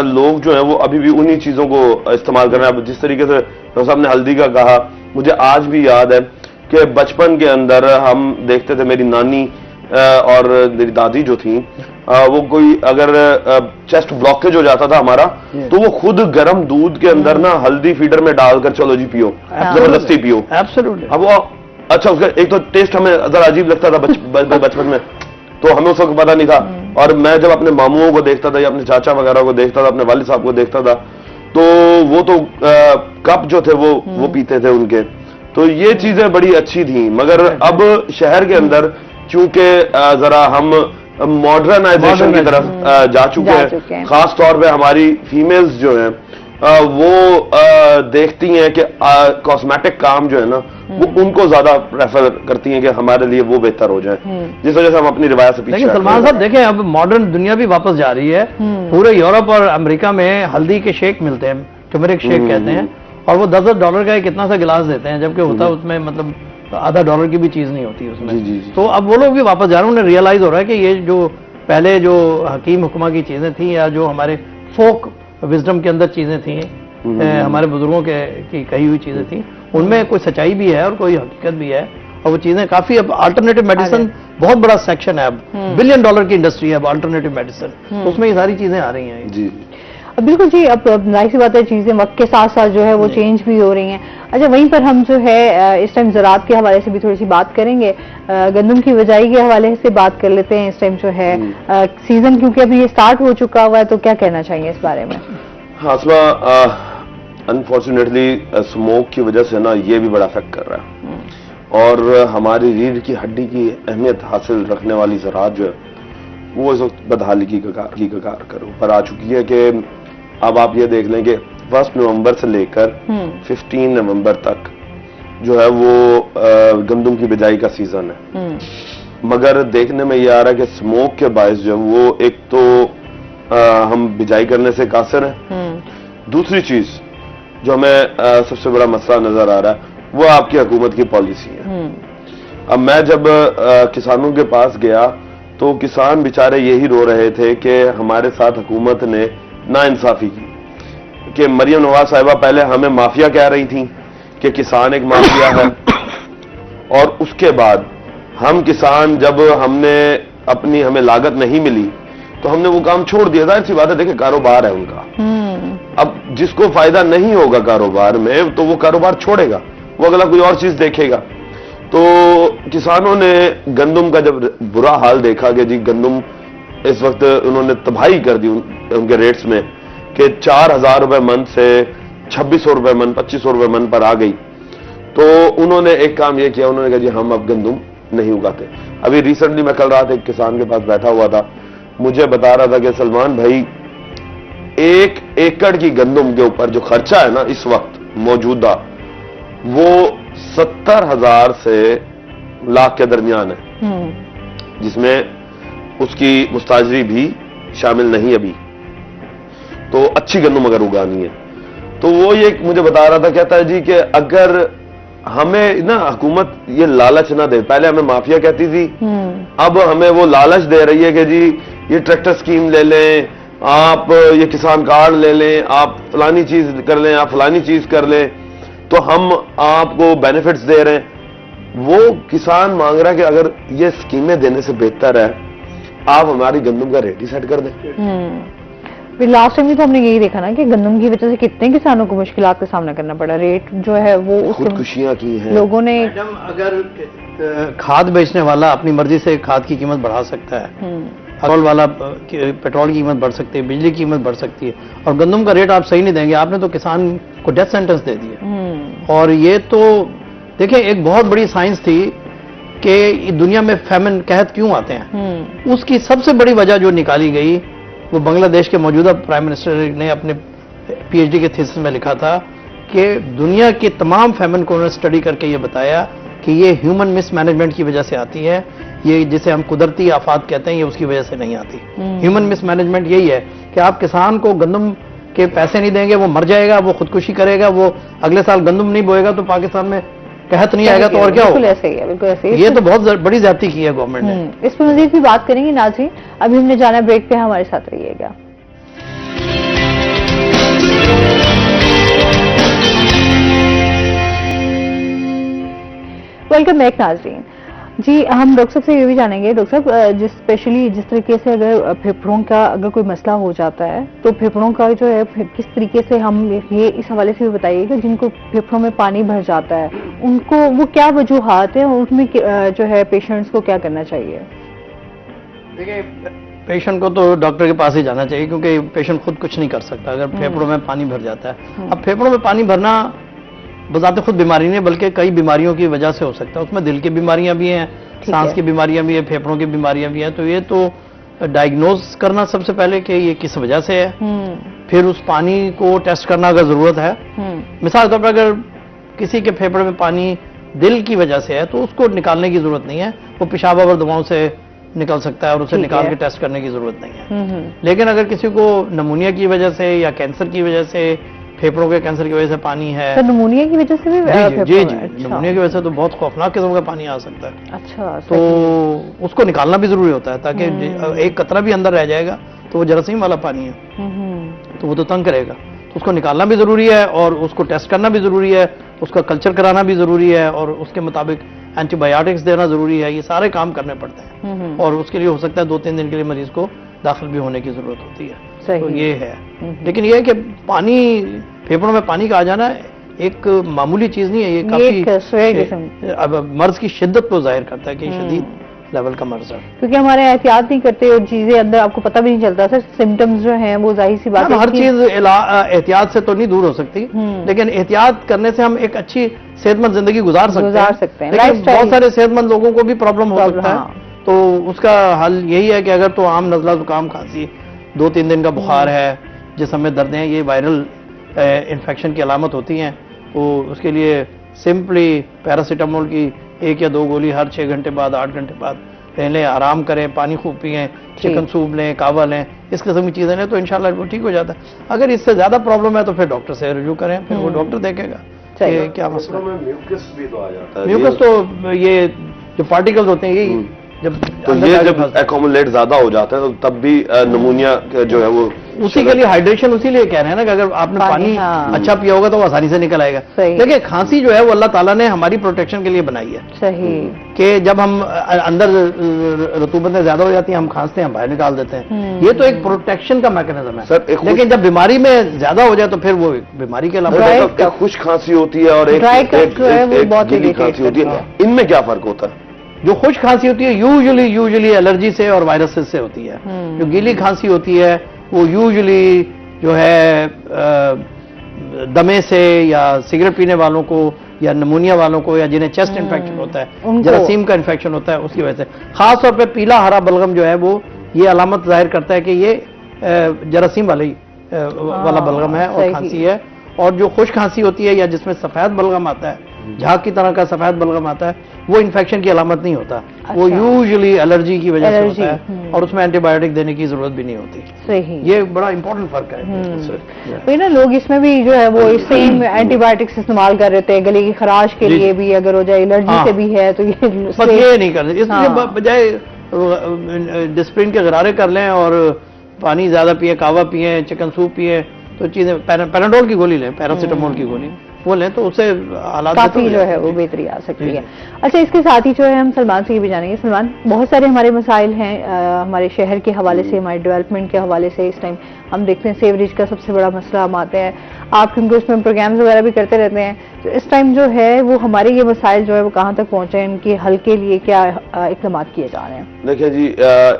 लोग जो है वो अभी भी उन्हीं चीजों को इस्तेमाल कर रहे हैं। जिस तरीके से डॉक्टर साहब ने हल्दी का कहा, मुझे आज भी याद है कि बचपन के अंदर हम देखते थे, मेरी नानी और मेरी दादी जो थी, वो कोई अगर चेस्ट ब्लॉकेज हो जाता था हमारा, तो वो खुद गर्म दूध के अंदर ना हल्दी फीडर में डालकर चलो जी पियो, जबरदस्ती पियो। अब वो अच्छा, उसका एक तो टेस्ट हमें जरा अजीब लगता था बचपन में, तो हमें उस वक्त पता नहीं था। और मैं जब अपने मामुओं को देखता था या अपने चाचा वगैरह को देखता था, अपने वालिद साहब को देखता था, तो वो तो कप जो थे वो पीते थे उनके, तो ये चीजें बड़ी अच्छी थी। मगर अब शहर के अंदर चूंकि जरा हम मॉडर्नाइजेशन की तरफ जा चुके हैं। खास तौर पे हमारी फीमेल्स जो हैं वो देखती हैं कि कॉस्मेटिक काम जो है ना वो उनको ज्यादा प्रेफर करती हैं कि हमारे लिए वो बेहतर हो जाए, जिस वजह से हम अपनी रिवायत से पीछे। लेकिन सलमान साहब देखें, अब मॉडर्न दुनिया भी वापस जा रही है। पूरे यूरोप और अमेरिका में हल्दी के शेक मिलते हैं, टर्मरिक शेक कहते हैं, और वो $10 का एक कितना सा गिलास देते हैं, जबकि होता उसमें मतलब $आधा की भी चीज नहीं होती उसमें। जी। तो अब वो लोग भी वापस जा रहे हैं, उन्हें रियलाइज हो रहा है कि ये जो पहले जो हकीम हुक्मा की चीजें थी या जो हमारे फोक विजडम के अंदर चीजें थी, हमारे बुजुर्गों के की कही हुई चीजें थी, उनमें कोई सच्चाई भी है और कोई हकीकत भी है, और वो चीजें काफी अब अल्टरनेटिव मेडिसिन बहुत बड़ा सेक्शन है, अब $1 बिलियन की इंडस्ट्री है अब अल्टरनेटिव मेडिसिन, उसमें ये सारी चीजें आ रही हैं। जी बिल्कुल जी। अब जाहिर सी बात है, चीजें वक्त के साथ साथ जो है वो चेंज भी हो रही हैं। अच्छा, वहीं पर हम जो है इस टाइम ज़राअत के हवाले से भी थोड़ी सी बात करेंगे, गंदम की बिजाई के हवाले से बात कर लेते हैं। इस टाइम जो है सीजन क्योंकि अभी ये स्टार्ट हो चुका हुआ है, तो क्या कहना चाहिए इस बारे में? हासमा, अनफॉर्चुनेटली स्मोक की वजह से ना ये भी बड़ा इफेक्ट कर रहा है, और हमारी रीढ़ की हड्डी की अहमियत हासिल रखने वाली ज़राअत जो है वो इस वक्त बदहाली की कगार कर ऊपर आ चुकी है कि अब आप ये देख लें कि 1 नवंबर से लेकर 15 नवंबर तक जो है वो गंदम की बिजाई का सीजन है। मगर देखने में ये आ रहा है कि स्मोक के बायस जो है वो एक तो हम बिजाई करने से कासिर हैं, दूसरी चीज जो हमें सबसे बड़ा मसला नजर आ रहा है वो आपकी हुकूमत की पॉलिसी है। अब मैं जब किसानों के पास गया तो किसान बेचारे यही रो रहे थे कि हमारे साथ हुकूमत ने नाइंसाफी की, कि मरियम नवाज साहिबा पहले हमें माफिया कह रही थी कि किसान एक माफिया है, और उसके बाद हम किसान जब हमें लागत नहीं मिली तो हमने वो काम छोड़ दिया। जाहिर सी बात है, देखिए कारोबार है उनका, अब जिसको फायदा नहीं होगा कारोबार में तो वो कारोबार छोड़ेगा, वो अगला कोई और चीज देखेगा। तो किसानों ने गंदम का जब बुरा हाल देखा कि जी गंदम इस वक्त उन्होंने तबाही कर दी उनके रेट्स में कि 4,000 रुपए मन से 2,600 रुपए मन, 2,500 रुपए मन पर आ गई, तो उन्होंने एक काम ये किया, उन्होंने कहा जी हम अब गंदम नहीं उगाते। अभी रिसेंटली मैं कल रात एक किसान के पास बैठा हुआ था, मुझे बता रहा था कि सलमान भाई 1 एकड़ की गंदम के ऊपर जो खर्चा है ना इस वक्त मौजूदा वो 70,000 से लाख के दरमियान है, जिसमें उसकी मुस्ताजरी भी शामिल नहीं अभी। तो अच्छी गंदम अगर उगानी है तो वो ये मुझे बता रहा था, कहता है जी कि अगर हमें ना हुकूमत ये लालच ना दे, पहले हमें माफिया कहती थी, अब हमें वो लालच दे रही है कि जी ये ट्रैक्टर स्कीम ले लें, आप ये किसान कार्ड ले लें, आप फलानी चीज कर लें, आप फलानी चीज कर लें, तो हम आपको बेनिफिट्स दे रहे हैं। वो किसान मांग रहा है कि अगर ये स्कीमें देने से बेहतर है आप हमारी गंदम का रेट ही सेट कर दें। फिर लास्ट टाइम भी तो हमने यही देखा ना कि गंदम की वजह से कितने किसानों को मुश्किलात का सामना करना पड़ा, रेट जो है वो खुदकुशियां की हैं लोगों ने। अगर खाद बेचने वाला अपनी मर्जी से खाद की कीमत बढ़ा सकता है, पेट्रोल वाला पेट्रोल की कीमत बढ़ सकती है, बिजली की कीमत बढ़ सकती है, और गंदम का रेट आप सही नहीं देंगे, आपने तो किसान को डेथ सेंटेंस दे दिया। और ये तो देखिए एक बहुत बड़ी साइंस थी कि दुनिया में फैमिन कहत क्यों आते हैं, उसकी सबसे बड़ी वजह जो निकाली गई वो बांग्लादेश के मौजूदा प्राइम मिनिस्टर ने अपने पीएचडी के थीसिस में लिखा था कि दुनिया के तमाम फैमिन को उन्होंने स्टडी करके ये बताया कि ये ह्यूमन मिसमैनेजमेंट की वजह से आती है, ये जिसे हम कुदरती आफात कहते हैं ये उसकी वजह से नहीं आती। ह्यूमन मिसमैनेजमेंट यही है कि आप किसान को गंदम के पैसे नहीं देंगे, वो मर जाएगा, वो खुदकुशी करेगा, वो अगले साल गंदम नहीं बोएगा तो पाकिस्तान में कहत नहीं आएगा, तो और क्या होगा? ऐसे ही है, बिल्कुल ऐसे ही। ये तो बहुत बड़ी ज्यादती की है गवर्नमेंट ने। इस पर मजीद भी बात करेंगे नाज़रीन, अभी हमने जाना ब्रेक पे, हमारे साथ रहिएगा। वेलकम बैक नाज़रीन। जी हम डॉक्टर साहब से ये भी जानेंगे, डॉक्टर साहब स्पेशली जिस तरीके से अगर फेफड़ों का अगर कोई मसला हो जाता है तो फेफड़ों का जो है किस तरीके से हम ये इस हवाले से भी बताइएगा, जिनको फेफड़ों में पानी भर जाता है उनको वो क्या वजूहात है और उसमें जो है पेशेंट्स को क्या करना चाहिए? देखिए पेशेंट को तो डॉक्टर के पास ही जाना चाहिए क्योंकि पेशेंट खुद कुछ नहीं कर सकता अगर फेफड़ों में पानी भर जाता है। अब फेफड़ों में पानी भरना बजाते खुद बीमारी नहीं बल्कि कई बीमारियों की वजह से हो सकता है, उसमें दिल की बीमारियां भी हैं, सांस की बीमारियां भी है, फेफड़ों की बीमारियां भी हैं, तो ये तो डायग्नोज करना सबसे पहले कि ये किस वजह से है, फिर उस पानी को टेस्ट करना अगर जरूरत है। मिसाल के तौर पर अगर किसी के फेफड़े में पानी दिल की वजह से है तो उसको निकालने की जरूरत नहीं है, वो पेशाब और दवाओं से निकल सकता है और उसे निकाल के टेस्ट करने की जरूरत नहीं है। लेकिन अगर किसी को नमूनिया की वजह से या कैंसर की वजह से, फेफड़ों के कैंसर की वजह से पानी है, तो नमूनिया की वजह से भी जी, नमूनिया की वजह से तो बहुत खौफनाक किस्म का पानी आ सकता है। अच्छा, तो उसको निकालना भी जरूरी होता है, ताकि एक कतरा भी अंदर रह जाएगा तो वो जरासीम वाला पानी है तो वो तो तंग करेगा, तो उसको निकालना भी जरूरी है और उसको टेस्ट करना भी जरूरी है, उसका कल्चर कराना भी जरूरी है और उसके मुताबिक एंटीबायोटिक्स देना जरूरी है। ये सारे काम करने पड़ते हैं और उसके लिए हो सकता है 2-3 दिन के लिए मरीज को दाखिल भी होने की जरूरत होती है। तो ये है, लेकिन ये है कि पानी, फेफड़ों में पानी का आ जाना एक मामूली चीज नहीं है, ये काफी अब मर्ज की शिद्दत को जाहिर करता है कि शदीद लेवल का मर्ज है, क्योंकि हमारे एहतियात नहीं करते और चीजें अंदर आपको पता भी नहीं चलता सर। सिम्टम्स जो हैं वो जाहिर सी बात है, हर चीज एहतियात से तो नहीं दूर हो सकती, लेकिन एहतियात करने से हम एक अच्छी सेहतमंद जिंदगी गुजार सकते हैं। लेकिन बहुत सारे सेहतमंद लोगों को भी प्रॉब्लम हो सकता है, तो उसका हल यही है कि अगर तो आम नजला जुकाम खांसी 2-3 दिन का बुखार है, जिसम में दर्द हैं, ये वायरल इन्फेक्शन की अलामत होती हैं, तो उसके लिए सिंपली पैरासीटामोल की 1 या 2 गोली हर 6 घंटे बाद, 8 घंटे बाद लें, आराम करें, पानी खूब पिएं, चिकन सूप लें, कावा लें, इस किस्म की चीजें लें तो इंशाल्लाह वो ठीक हो जाता है। अगर इससे ज्यादा प्रॉब्लम है तो फिर डॉक्टर से रिव्यू करें, फिर वो डॉक्टर देखेगा कि क्या मसला है। म्यूकस भी तो आ जाता है, म्यूकस तो ये जो पार्टिकल्स होते हैं यही जब एकोमुलेट ज्यादा हो जाता है तो तब भी निमोनिया जो है वो, उसी के लिए हाइड्रेशन उसी लिए कह रहे हैं ना कि अगर आपने पानी अच्छा पिया होगा तो वो आसानी से निकल आएगा। देखिए खांसी जो है वो अल्लाह ताला ने हमारी प्रोटेक्शन के लिए बनाई है। सही कि जब हम अंदर रतूबतें ज्यादा हो जाती हैं, हम खांसते हैं, हम बाहर निकाल देते हैं, ये तो एक प्रोटेक्शन का मैकेनिज्म है सर। लेकिन जब बीमारी में ज्यादा हो जाए तो फिर वो बीमारी के अलावा खुश खांसी होती है और एक गीली खांसी होती है, इनमें क्या फर्क होता है? जो खुश खांसी होती है यूजुअली एलर्जी से और वायरसेस से होती है। जो गीली खांसी होती है वो यूजुअली जो है दमे से या सिगरेट पीने वालों को या निमोनिया वालों को या जिन्हें चेस्ट इन्फेक्शन होता है, जरासीम का इन्फेक्शन होता है, उसकी वजह से। खास तौर पे पीला हरा बलगम जो है वो ये अलामत जाहिर करता है कि ये जरासीम वाला बलगम है और खांसी है। और जो खुश खांसी होती है या जिसमें सफेद बलगम आता है, झाग की तरह का सफेद बलगम आता है, वो इन्फेक्शन की अलामत नहीं होता। अच्छा। वो यूजुअली एलर्जी की वजह से होता है और उसमें एंटीबायोटिक देने की जरूरत भी नहीं होती। सही, ये बड़ा इंपॉर्टेंट फर्क है। तो ना लोग इसमें भी जो है वो सेम एंटीबायोटिक्स इस्तेमाल कर रहे थे, गले की खराश के लिए भी अगर हो जाए, एलर्जी से भी है तो ये बस ये नहीं कर रहे, इसलिए बजाय डिस्प्रिन के गरारे कर लें और पानी ज्यादा पिए, कावा पिए, चिकन सूप पिए, तो चीजें पैराडोल की गोली लें, पैरासीटामोल की गोली वो लें तो उससे हालात काफी जो है वो बेहतरी आ सकती है। अच्छा, इसके साथ ही जो है हम सलमान से ये भी जानेंगे। सलमान, बहुत सारे हमारे मसाइल हैं हमारे शहर के हवाले से, हमारे डेवलपमेंट के हवाले से। इस टाइम हम देखते हैं सेवरेज का सबसे बड़ा मसला हम आते हैं, आप क्योंकि उसमें प्रोग्राम्स वगैरह भी करते रहते हैं, तो इस टाइम जो है वो हमारे ये मसाइल जो है वो कहाँ तक पहुंचे, इनके हल के लिए क्या इक़दाम किए जा रहे हैं? देखिए जी,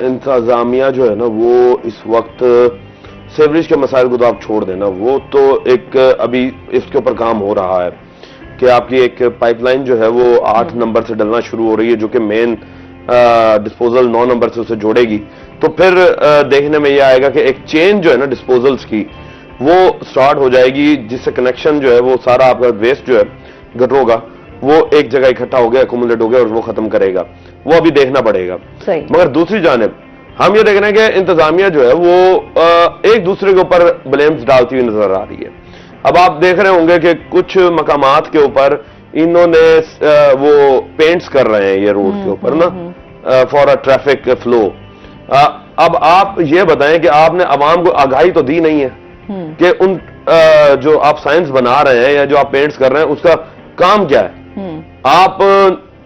इंतजामिया जो है ना वो इस वक्त सेवरेज के मसाइल को तो आप छोड़ देना, वो तो एक अभी इसके ऊपर काम हो रहा है कि आपकी एक पाइपलाइन जो है वो 8 नंबर से डलना शुरू हो रही है, जो कि मेन डिस्पोजल 9 नंबर से उसे जोड़ेगी। तो फिर देखने में ये आएगा कि एक चेन जो है ना डिस्पोजल्स की वो स्टार्ट हो जाएगी, जिससे कनेक्शन जो है वो सारा आपका वेस्ट जो है गटरों का वो एक जगह इकट्ठा हो गया, अकोमुलेट हो गया और वो खत्म करेगा। वो अभी देखना पड़ेगा। मगर दूसरी जानिब हम ये देख रहे हैं कि इंतजामिया जो है वो एक दूसरे के ऊपर ब्लेम्स डालती हुई नजर आ रही है। अब आप देख रहे होंगे कि कुछ मकामात के ऊपर इन्होंने वो पेंट्स कर रहे हैं ये रोड के ऊपर ना फॉर अ ट्रैफिक फ्लो। अब आप ये बताएं कि आपने अवाम को आगाही तो दी नहीं है कि उन जो आप साइंस बना रहे हैं या जो आप पेंट्स कर रहे हैं उसका काम क्या है। आप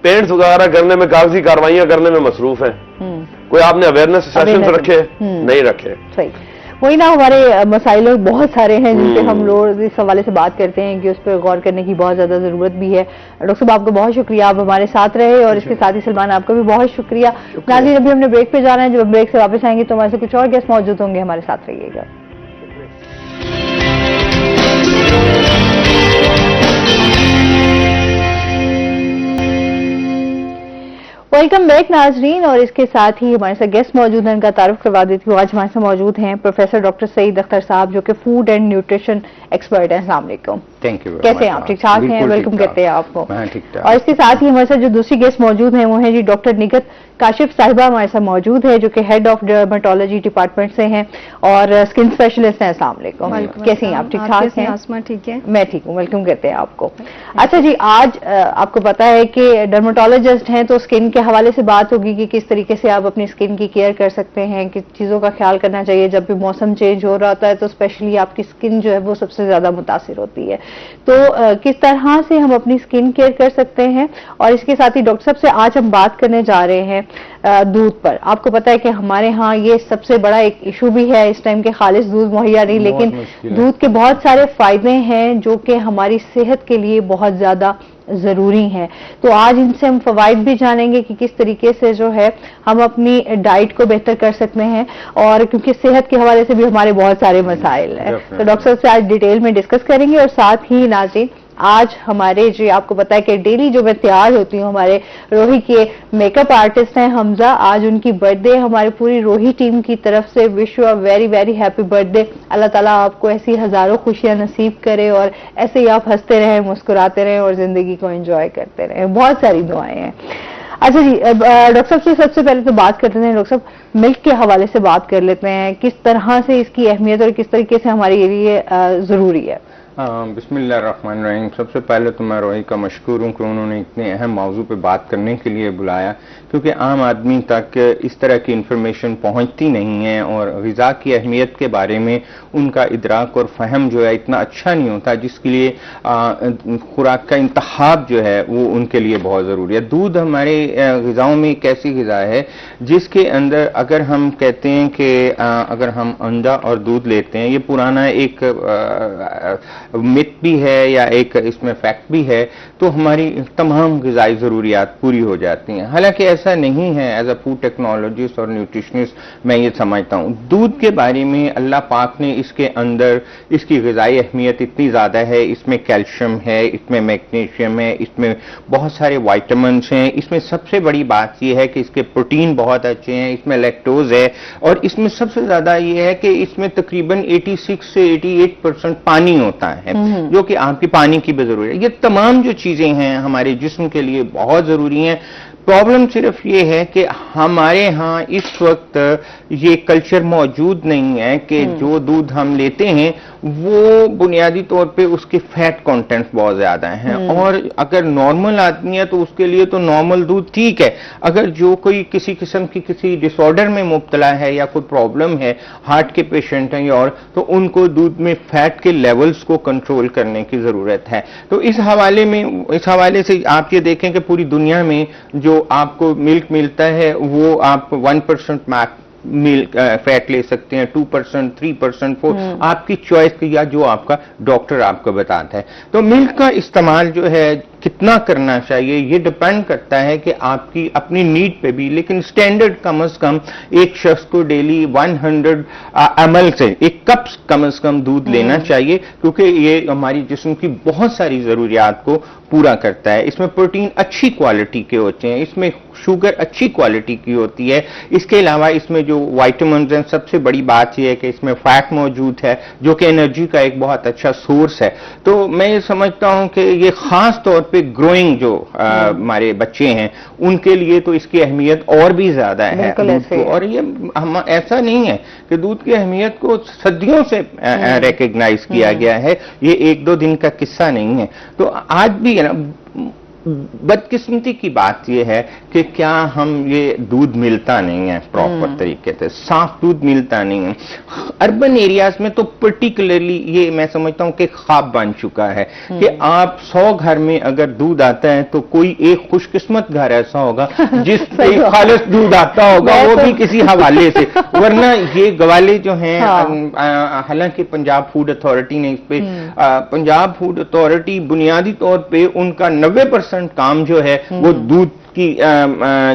पेंट्स वगैरह करने में, कागजी कार्रवाइयां करने में मसरूफ हैं, कोई आपने अवेयरनेस सेशन रखे नहीं रखे। सही, वही ना, हमारे मसाइल बहुत सारे हैं जिन पे हम लोग इस हवाले से बात करते हैं कि उस पर गौर करने की बहुत ज्यादा जरूरत भी है। डॉक्टर साहब आपका बहुत शुक्रिया, आप हमारे साथ रहे, और इसके साथ ही सलमान आपका भी बहुत शुक्रिया। नाज़रीन, अभी हमने ब्रेक पे जाना है, जब ब्रेक से वापस आएंगे तो हमारे से कुछ और गेस्ट मौजूद होंगे, हमारे साथ रहिएगा। वेलकम बैक नाजरीन, और इसके साथ ही हमारे साथ गेस्ट मौजूद हैं, उनका तारुफ करवा देती हूँ। आज हमारे साथ मौजूद हैं प्रोफेसर डॉक्टर सईद अख्तर साहब, जो कि फूड एंड न्यूट्रिशन एक्सपर्ट हैं। अस्सलाम वालेकुम। Thank you. कैसे हैं आप? ठीक ठाक हैं? वेलकम करते हैं आपको। ठीक ठाक। और इसके साथ ही हमारे साथ जो दूसरी गेस्ट मौजूद हैं वो हैं जी डॉक्टर निगत काशिफ साहिबा, हमारे साथ मौजूद है, जो कि हेड ऑफ डर्मेटोलॉजी डिपार्टमेंट से हैं और स्किन स्पेशलिस्ट हैं। अस्सलाम वालेकुम। कैसे हैं आप? ठीक ठाक हैं? आसमा ठीक है? मैं ठीक हूँ, वेलकम करते हैं आपको। अच्छा जी, आज आपको पता है कि डर्मेटोलॉजिस्ट हैं, तो स्किन के हवाले से बात होगी कि किस तरीके से आप अपनी स्किन की केयर कर सकते हैं, किस चीज़ों का ख्याल करना चाहिए। जब भी मौसम चेंज हो रहा होता है तो स्पेशली आपकी स्किन जो है वो सबसे ज्यादा मुतासिर होती है। तो किस तरह से हम अपनी स्किन केयर कर सकते हैं। और इसके साथ ही डॉक्टर साहब से आज हम बात करने जा रहे हैं दूध पर। आपको पता है कि हमारे यहाँ ये सबसे बड़ा एक इशू भी है इस टाइम के खालिश दूध मुहैया नहीं, लेकिन दूध के बहुत सारे फायदे हैं जो कि हमारी सेहत के लिए बहुत ज्यादा जरूरी हैं। तो आज इनसे हम फवाइद भी जानेंगे कि किस तरीके से जो है हम अपनी डाइट को बेहतर कर सकते हैं, और क्योंकि सेहत के हवाले से भी हमारे बहुत सारे मसाइल हैं। तो डॉक्टर साहब से आज डिटेल में डिस्कस करेंगे। और साथ ही नाज़रीन, आज हमारे जो आपको पता है कि डेली जो मैं तैयार होती हूँ, हमारे रोही के मेकअप आर्टिस्ट हैं हमजा, आज उनकी बर्थडे। हमारी पूरी रोही टीम की तरफ से wish you a very very happy birthday. अल्लाह ताला आपको ऐसी हजारों खुशियां नसीब करे और ऐसे ही आप हंसते रहें, मुस्कुराते रहें और जिंदगी को एंजॉय करते रहें। बहुत सारी दुआएं हैं। अच्छा जी, डॉक्टर साहब से सबसे पहले तो बात करते हैं। डॉक्टर साहब, मिल्क के हवाले से बात कर लेते हैं, किस तरह से इसकी अहमियत और किस तरीके से हमारे लिए जरूरी है। बिस्मिल्लाहिर्रहमानिर्रहीम। सबसे पहले तो मैं रोही का मशकूर हूँ कि उन्होंने इतने अहम मौजू पे बात करने के लिए बुलाया, क्योंकि आम आदमी तक इस तरह की इंफॉर्मेशन पहुँचती नहीं है और ग़िज़ा की अहमियत के बारे में उनका इदराक और फ़हम जो है इतना अच्छा नहीं होता, जिसके लिए खुराक का इंतखाब जो है वो उनके लिए बहुत ज़रूरी है। दूध हमारे ग़िज़ाओं में एक ऐसी ग़िज़ा है जिसके अंदर अगर हम कहते हैं कि अगर हम अंडा और दूध लेते हैं, ये पुराना एक मिथ भी है या एक इसमें फैक्ट भी है, तो हमारी तमाम ग़िज़ाई ज़रूरियात पूरी हो जाती हैं। हालांकि ऐसा नहीं है। एज अ फूड टेक्नोलॉजिस्ट और न्यूट्रिशनिस्ट मैं ये समझता हूँ, दूध के बारे में अल्लाह पाक ने इसके अंदर इसकी ग़िज़ाई अहमियत इतनी ज़्यादा है। इसमें कैल्शियम है, इसमें मैग्नीशियम है, इसमें बहुत सारे वाइटामिन्स हैं। इसमें सबसे बड़ी बात यह है कि इसके प्रोटीन बहुत अच्छे हैं, इसमें लैक्टोज है, और इसमें सबसे ज़्यादा ये है कि इसमें तकरीबन 86 से 88% पानी होता है, जो कि आपकी पानी की भी जरूरी है। ये तमाम जो चीजें हैं हमारे जिस्म के लिए बहुत जरूरी हैं। प्रॉब्लम सिर्फ ये है कि हमारे यहाँ इस वक्त ये कल्चर मौजूद नहीं है कि जो दूध हम लेते हैं वो बुनियादी तौर पे उसके फैट कंटेंट बहुत ज्यादा हैं, और अगर नॉर्मल आदमी है तो उसके लिए तो नॉर्मल दूध ठीक है। अगर जो कोई किसी किस्म की किसी डिसऑर्डर में मुब्तला है या कोई प्रॉब्लम है, हार्ट के पेशेंट हैं और, तो उनको दूध में फैट के लेवल्स को कंट्रोल करने की जरूरत है। तो इस हवाले से आप ये देखें कि पूरी दुनिया में जो आपको मिल्क मिलता है वो आप 1% मिल्क फैट ले सकते हैं, 2%, 3%, 4%, आपकी चॉइस की, या जो आपका डॉक्टर आपको बताता है। तो मिल्क का इस्तेमाल जो है कितना करना चाहिए ये डिपेंड करता है कि आपकी अपनी नीड पे भी, लेकिन स्टैंडर्ड कम से कम एक शख्स को डेली 100 ml से एक कप कम से कम दूध लेना चाहिए, क्योंकि ये हमारी जिस्म की बहुत सारी जरूरियात को पूरा करता है। इसमें प्रोटीन अच्छी क्वालिटी के होते हैं, इसमें शुगर अच्छी क्वालिटी की होती है। इसके अलावा इसमें जो वाइटामिन हैं, सबसे बड़ी बात यह है कि इसमें फैट मौजूद है जो कि एनर्जी का एक बहुत अच्छा सोर्स है। तो मैं ये समझता हूं कि ये खास तौर पे ग्रोइंग जो हमारे बच्चे हैं उनके लिए तो इसकी अहमियत और भी ज्यादा है दूध को। और ये हम ऐसा नहीं है कि दूध की अहमियत को सदियों से रिकग्नाइज किया गया है, ये एक दो दिन का किस्सा नहीं है। तो आज भी है ना, बदकिस्मती की बात यह है कि क्या हम ये दूध मिलता नहीं है प्रॉपर तरीके से, साफ दूध मिलता नहीं है। अर्बन एरियाज में तो पर्टिकुलरली ये मैं समझता हूं कि ख्वाब बन चुका है कि आप 100 घर में अगर दूध आता है तो कोई एक खुशकिस्मत घर ऐसा होगा जिससे खालिस दूध आता होगा, वो भी किसी हवाले से। वरना ये गवाले जो हैं, हालांकि पंजाब फूड अथॉरिटी ने इस पे, पंजाब फूड अथॉरिटी बुनियादी तौर पे उनका 90% 90% काम जो है वो दूध की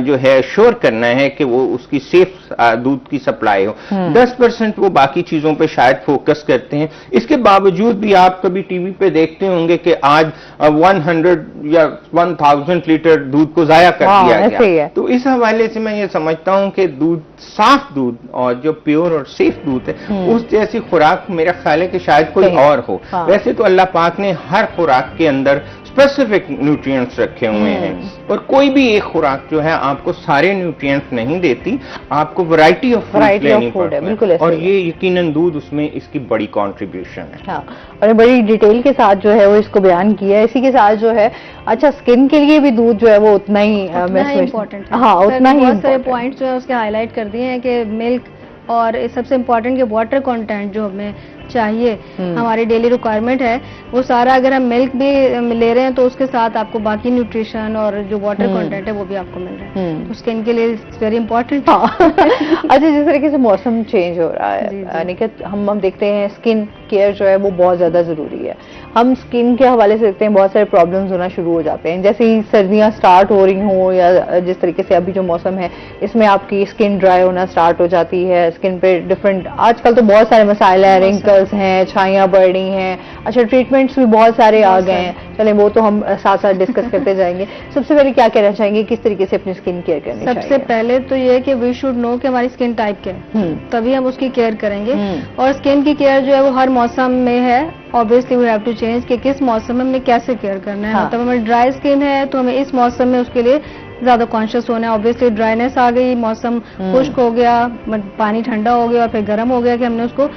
जो है श्योर करना है कि वो उसकी सेफ दूध की सप्लाई हो। 10% वो बाकी चीजों पे शायद फोकस करते हैं। इसके बावजूद भी आप कभी टीवी पे देखते होंगे कि आज 100 या 1000 लीटर दूध को जाया कर दिया गया। तो इस हवाले से मैं ये समझता हूं कि दूध, साफ दूध और जो प्योर और सेफ दूध है, उस जैसी खुराक मेरा ख्याल है कि शायद कोई और हो। वैसे तो अल्लाह पाक ने हर खुराक के अंदर स्पेसिफिक न्यूट्रिएंट्स रखे हुए हैं, और कोई भी एक खुराक जो है आपको सारे न्यूट्रिएंट्स नहीं देती, आपको वैरायटी ऑफ फूड लेनी पड़ती है, और ये यकीनन दूध उसमें इसकी बड़ी कंट्रीब्यूशन है। हाँ, और बड़ी डिटेल के साथ जो है वो इसको बयान किया है। इसी के साथ जो है अच्छा स्किन के लिए भी दूध जो है वो उतना ही इम्पोर्टेंट है। हाँ, उतना ही बहुत सारे पॉइंट्स जो है उसके हाईलाइट कर दिए हैं कि मिल्क और सबसे इम्पोर्टेंट कि वाटर कंटेंट जो हमें चाहिए, हमारी डेली रिक्वायरमेंट है, वो सारा अगर हम मिल्क भी ले रहे हैं तो उसके साथ आपको बाकी न्यूट्रिशन और जो वाटर कंटेंट है वो भी आपको मिल रहा है। तो स्किन के लिए इट्स वेरी इंपॉर्टेंट। अच्छा, जिस तरीके से मौसम चेंज हो रहा है, यानी कि हम देखते हैं स्किन केयर जो है वो बहुत ज्यादा जरूरी है। हम स्किन के हवाले से देखते हैं बहुत सारे प्रॉब्लम्स होना शुरू हो जाते हैं, जैसे ही सर्दियां स्टार्ट हो रही हों या जिस तरीके से अभी जो मौसम है इसमें आपकी स्किन ड्राई होना स्टार्ट हो जाती है, स्किन पे डिफरेंट आजकल तो बहुत सारे मसाइल हैं, रिंकल्स हैं, छाइयां बढ़ रही हैं। अच्छा, ट्रीटमेंट्स भी बहुत सारे आ गए हैं, चलें वो तो हम साथ साथ डिस्कस करते जाएंगे। सबसे पहले क्या कहना चाहेंगे, किस तरीके से अपनी स्किन केयर करनी चाहिए? सबसे पहले तो ये कि वी शुड नो कि हमारी स्किन टाइप क्या है, तभी हम उसकी केयर करेंगे। और स्किन की केयर जो है वो हर मौसम में है, obviously we have to change कि किस मौसम में हमें कैसे केयर करना है। मतलब हमें ड्राई स्किन है तो हमें इस मौसम में उसके लिए ज्यादा कॉन्शियस होना है। ऑब्वियसली ड्राइनेस आ गई, मौसम खुश्क हो गया, पानी ठंडा हो गया और फिर गर्म हो गया कि हमने उसको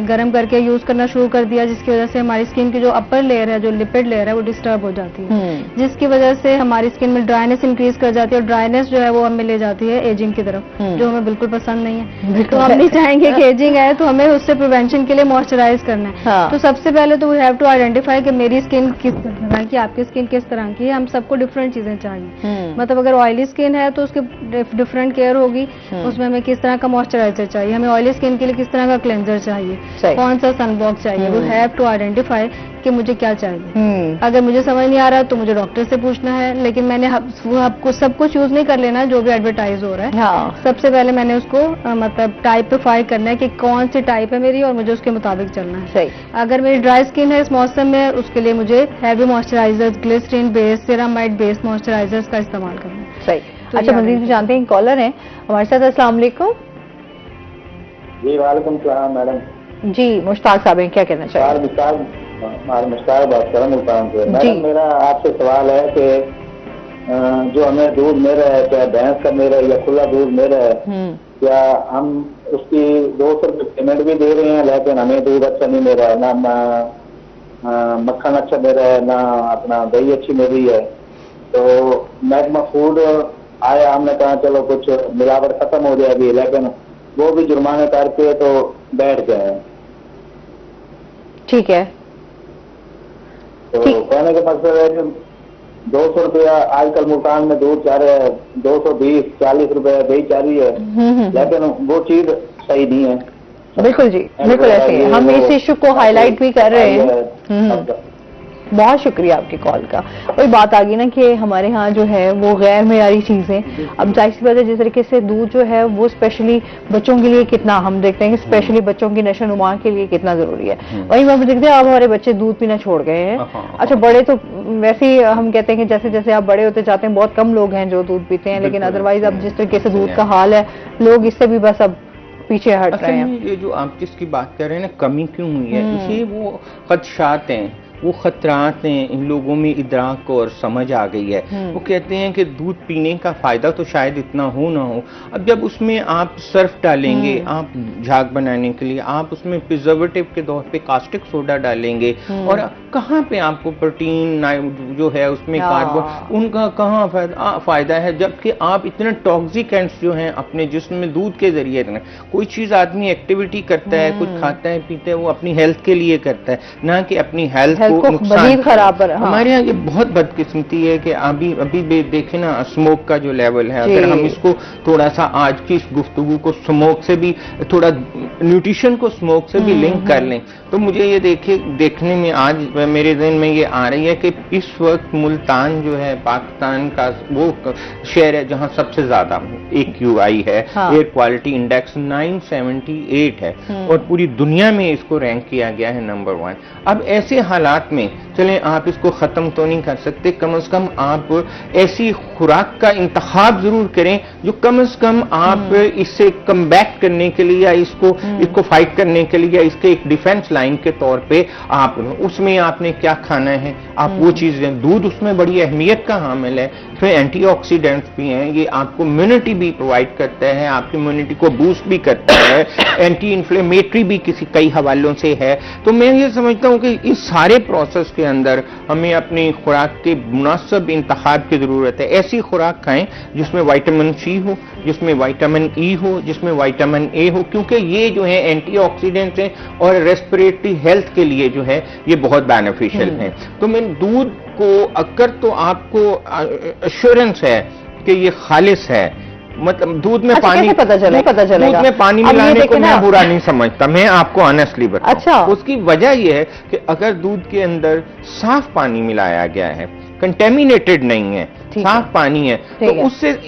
गर्म करके यूज करना शुरू कर दिया, जिसकी वजह से हमारी स्किन की जो अपर लेयर है, जो लिपिड लेयर है, वो डिस्टर्ब हो जाती है, जिसकी वजह से हमारी स्किन में ड्राइनेस इंक्रीज कर जाती है। और ड्राइनेस जो है वो हमें ले जाती है एजिंग की तरफ, जो हमें बिल्कुल पसंद नहीं है। तो हम नहीं चाहेंगे कि एजिंग आए, तो हमें उससे प्रिवेंशन के लिए मॉइस्चराइज करना है। तो सबसे पहले तो वी हैव टू आइडेंटिफाई कि मेरी स्किन किस तरह की, आपकी स्किन किस तरह की है। हम सबको डिफरेंट चीजें चाहिए। मतलब अगर ऑयली स्किन है तो उसकी डिफरेंट केयर होगी, उसमें हमें किस तरह का मॉइस्चराइजर चाहिए, हमें ऑयली स्किन के लिए किस तरह का क्लेंजर चाहिए, कौन सा सनब्लॉक चाहिए। वी हैव टू आइडेंटिफाई कि मुझे क्या चाहिए। अगर मुझे समझ नहीं आ रहा तो मुझे डॉक्टर से पूछना है, लेकिन मैंने आपको सब कुछ यूज नहीं कर लेना जो भी एडवर्टाइज हो रहा है। सबसे पहले मैंने उसको मतलब टाइपिफाई करना है कि कौन सी टाइप है मेरी और मुझे उसके मुताबिक चलना है। सही। अगर मेरी ड्राई स्किन है इस मौसम में, उसके लिए मुझे heavy moisturisers, glycerin based, ceramide based moisturisers का इस्तेमाल करना है। सही। तो अच्छा, मजीद जानते हैं कॉलर हैं हमारे साथ। अस्सलाम वालेकुम। जी वालेकुम सलाम मैडम। जी, मुश्ताक साहब हैं, क्या कहना चाहिए? मुश्ताक बात कर रहा हूँ मुल्तान से। मैडम, मेरा आपसे सवाल है कि जो हमें दूध मिल रहा है, क्या भैंस का मिल रहा है या खुला दूध मिल रहा है, क्या हम उसकी 200 रुपये पेमेंट भी दे रहे हैं, लेकिन हमें दूध अच्छा नहीं मिल रहा है, ना मक्खन अच्छा मिल रहा है, ना अपना दही अच्छी मिल रही है। तो मैग्मा फूड आया, हमने कहा चलो कुछ मिलावट खत्म हो जाएगी, लेकिन वो भी जुर्माने करके तो बैठ गए। ठीक है। तो कहने का मतलब है कि 200 रुपया आजकल मुल्तान में दूध चाह रहे हैं, 220-40 रुपए दही चाह रही है, लेकिन वो चीज सही नहीं है। बिल्कुल जी, बिल्कुल ऐसे ही हम इस इशू को हाईलाइट भी कर रहे हैं। बहुत शुक्रिया आपकी कॉल का। वही बात आ गई ना कि हमारे यहाँ जो है वो गैर मेयारी चीजें, अब जाहिर सी बात है जिस तरीके से दूध जो है वो स्पेशली बच्चों के लिए कितना, हम देखते हैं कि स्पेशली बच्चों की नशोनुमा के लिए कितना जरूरी है। वहीं हम देखते हैं अब हमारे बच्चे दूध पीना छोड़ गए हैं। अच्छा, बड़े तो वैसे ही हम कहते हैं कि जैसे जैसे आप बड़े होते जाते हैं बहुत कम लोग हैं जो दूध पीते हैं, लेकिन अदरवाइज अब जिस तरीके से दूध का हाल है, लोग इससे भी बस अब पीछे हट रहे हैं। ये जो आप जिसकी बात कर रहे हैं ना, कमी क्यों हुई है, इसे वो खदशात हैं, वो खतरात हैं, इन लोगों में इदराक और समझ आ गई है। वो कहते हैं कि दूध पीने का फायदा तो शायद इतना हो ना हो, अब जब उसमें आप सर्फ डालेंगे, आप झाग बनाने के लिए आप उसमें प्रिजर्वेटिव के तौर पे कास्टिक सोडा डालेंगे, और कहाँ पे आपको प्रोटीन जो है उसमें कार्बन, उनका कहाँ फायदा है, जबकि आप इतने टॉक्सिकेंट्स जो हैं अपने जिस्म में दूध के जरिए। कोई चीज आदमी एक्टिविटी करता है, कुछ खाता है पीता है, वो अपनी हेल्थ के लिए करता है, ना कि अपनी हेल्थ को नुकसान मजीद खराब है। हमारे यहाँ ये बहुत बदकिस्मती है कि अभी अभी देखे ना स्मोक का जो लेवल है, अगर हम इसको थोड़ा सा आज की इस गुफ्तगू को स्मोक से भी थोड़ा न्यूट्रिशन को स्मोक से भी लिंक कर लें तो मुझे ये देखने में आज मेरे ज़हन में ये आ रही है कि इस वक्त मुल्तान जो है पाकिस्तान का वो शहर है जहां सबसे ज्यादा AQI है, एयर क्वालिटी इंडेक्स 978 है और पूरी दुनिया में इसको रैंक किया गया है नंबर 1। अब ऐसे हालात में चलें आप इसको खत्म तो नहीं कर सकते, कम से कम आप ऐसी खुराक का इंतखाब जरूर करें जो कम से कम आप इससे कमबैक करने के लिए या इसको फाइट करने के लिए या इसके एक डिफेंस लाइन के तौर पे आप उसमें आपने क्या खाना है आप वो चीजें, दूध उसमें बड़ी अहमियत का हामिल है, इसमें एंटीऑक्सीडेंट्स भी हैं, ये आपको इम्यूनिटी भी प्रोवाइड करता है, आपकी इम्यूनिटी को बूस्ट भी करता है, एंटी इन्फ्लेमेटरी भी कई हवालों से है। तो मैं ये समझता हूँ कि इस सारे प्रोसेस के अंदर हमें अपनी खुराक के मुनासिब इंतखाब की जरूरत है। ऐसी खुराक खाएं जिसमें विटामिन C हो, जिसमें विटामिन E हो, जिसमें विटामिन A हो, क्योंकि ये जो है एंटीऑक्सीडेंट्स हैं और रेस्पिरेटरी हेल्थ के लिए जो है ये बहुत बेनिफिशियल हैं। तो मैं दूध को अगर तो आपको एश्योरेंस है कि ये खालिस है, मतलब दूध में पानी पता चलेगा? दूध में पानी मिलाने को मैं बुरा नहीं समझता, मैं आपको ऑनेस्टली बताऊं। अच्छा। उसकी वजह यह है कि अगर दूध के अंदर साफ पानी मिलाया गया है, कंटेमिनेटेड नहीं है, साफ पानी है, तो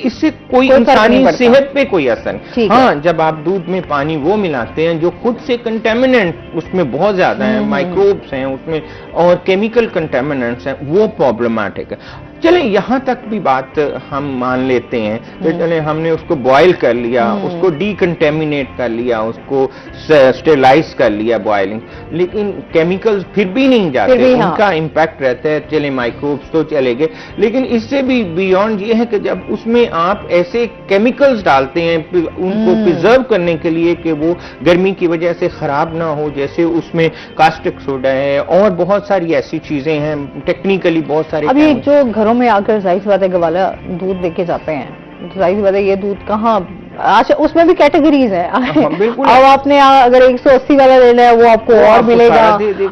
इससे कोई इंसानी सेहत पे कोई असर नहीं। हाँ, जब आप दूध में पानी वो मिलाते हैं जो खुद से कंटेमिनेंट उसमें बहुत ज्यादा है, माइक्रोब्स हैं उसमें और केमिकल कंटेमिनेंट्स हैं, वो प्रॉब्लमैटिक है। चले यहां तक भी बात हम मान लेते हैं कि चले हमने उसको बॉयल कर लिया, उसको डीकंटेमिनेट कर लिया, उसको स्टेरलाइज कर लिया बॉयलिंग, लेकिन केमिकल्स फिर भी नहीं जाते, उनका इम्पैक्ट रहता है। चले माइक्रोब्स तो चले गए, लेकिन इससे भी बियॉन्ड ये है कि जब उसमें आप ऐसे केमिकल्स डालते हैं उनको प्रिजर्व करने के लिए कि वो गर्मी की वजह से खराब ना हो, जैसे उसमें कास्टिक सोडा है और बहुत सारी ऐसी चीजें हैं, टेक्निकली बहुत सारे। अभी जो घरों में आकर जाहिर सी बात है गवाला दूध देके जाते हैं, तो जाहिर सी बात है ये दूध कहाँ, अच्छा उसमें भी कैटेगरीज है। बिल्कुल। अब आपने अगर 180 वाला लेना है वो आपको और मिलेगा,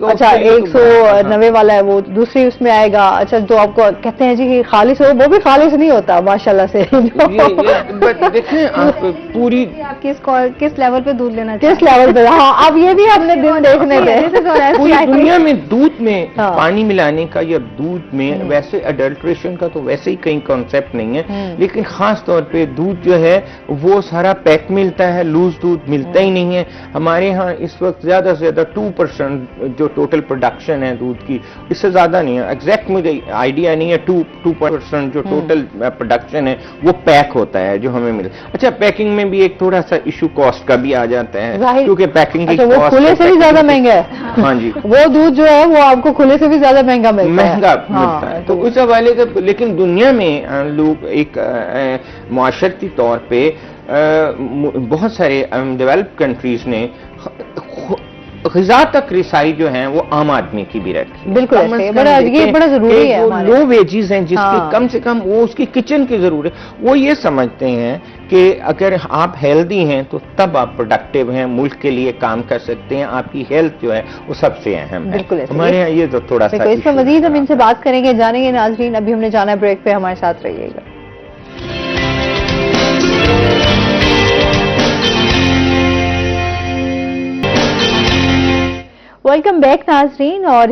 अच्छा 190 वाला है वो दूसरी उसमें आएगा। अच्छा जो आपको कहते हैं जी कि खालिस हो, वो भी खालिस नहीं होता माशाल्लाह से। देखें आप पूरी आप किस लेवल पे दूध लेना किस लेवल पे, हाँ अब ये भी हमने दिन देखने थे। पूरी दुनिया में दूध में पानी मिलाने का या दूध में वैसे अडल्ट्रेशन का तो वैसे ही कहीं कॉन्सेप्ट नहीं है, लेकिन खास तौर पे दूध जो है वो सारा पैक मिलता है, लूज दूध मिलता ही नहीं है। हमारे यहाँ इस वक्त ज्यादा से ज्यादा 2% जो टोटल प्रोडक्शन है दूध की, इससे ज्यादा नहीं है, एग्जैक्ट मुझे आइडिया नहीं है, 2% जो टोटल प्रोडक्शन है वो पैक होता है जो हमें मिले। अच्छा पैकिंग में भी एक थोड़ा सा इशू कॉस्ट का भी आ जाता है, क्योंकि पैकिंग की वो खुले से भी ज्यादा महंगा है। हाँ जी, वो दूध जो है वो आपको खुले से भी ज्यादा महंगा मिलता है। तो उस हवाले से लेकिन दुनिया में लोग एक मुआशरती तौर पे बहुत सारे डेवलप्ड कंट्रीज ने ग़िज़ा तक रिसाई जो है वो आम आदमी की भी रखी। बिल्कुल ये बड़ा जरूरी है। लो वेजेस हैं जिसकी कम से कम वो उसकी किचन की जरूरत है, वो ये समझते हैं कि अगर आप हेल्दी हैं तो तब आप प्रोडक्टिव हैं, मुल्क के लिए काम कर सकते हैं, आपकी हेल्थ जो है वो सबसे अहम है। बिल्कुल हमारे यहाँ ये तो थोड़ा सा इसमें मजीद हम इनसे बात करेंगे, जानेंगे। नाज़रीन अभी हमने जाना ब्रेक पे, हमारे साथ रहिएगा। वेलकम बैक नाज़रीन। और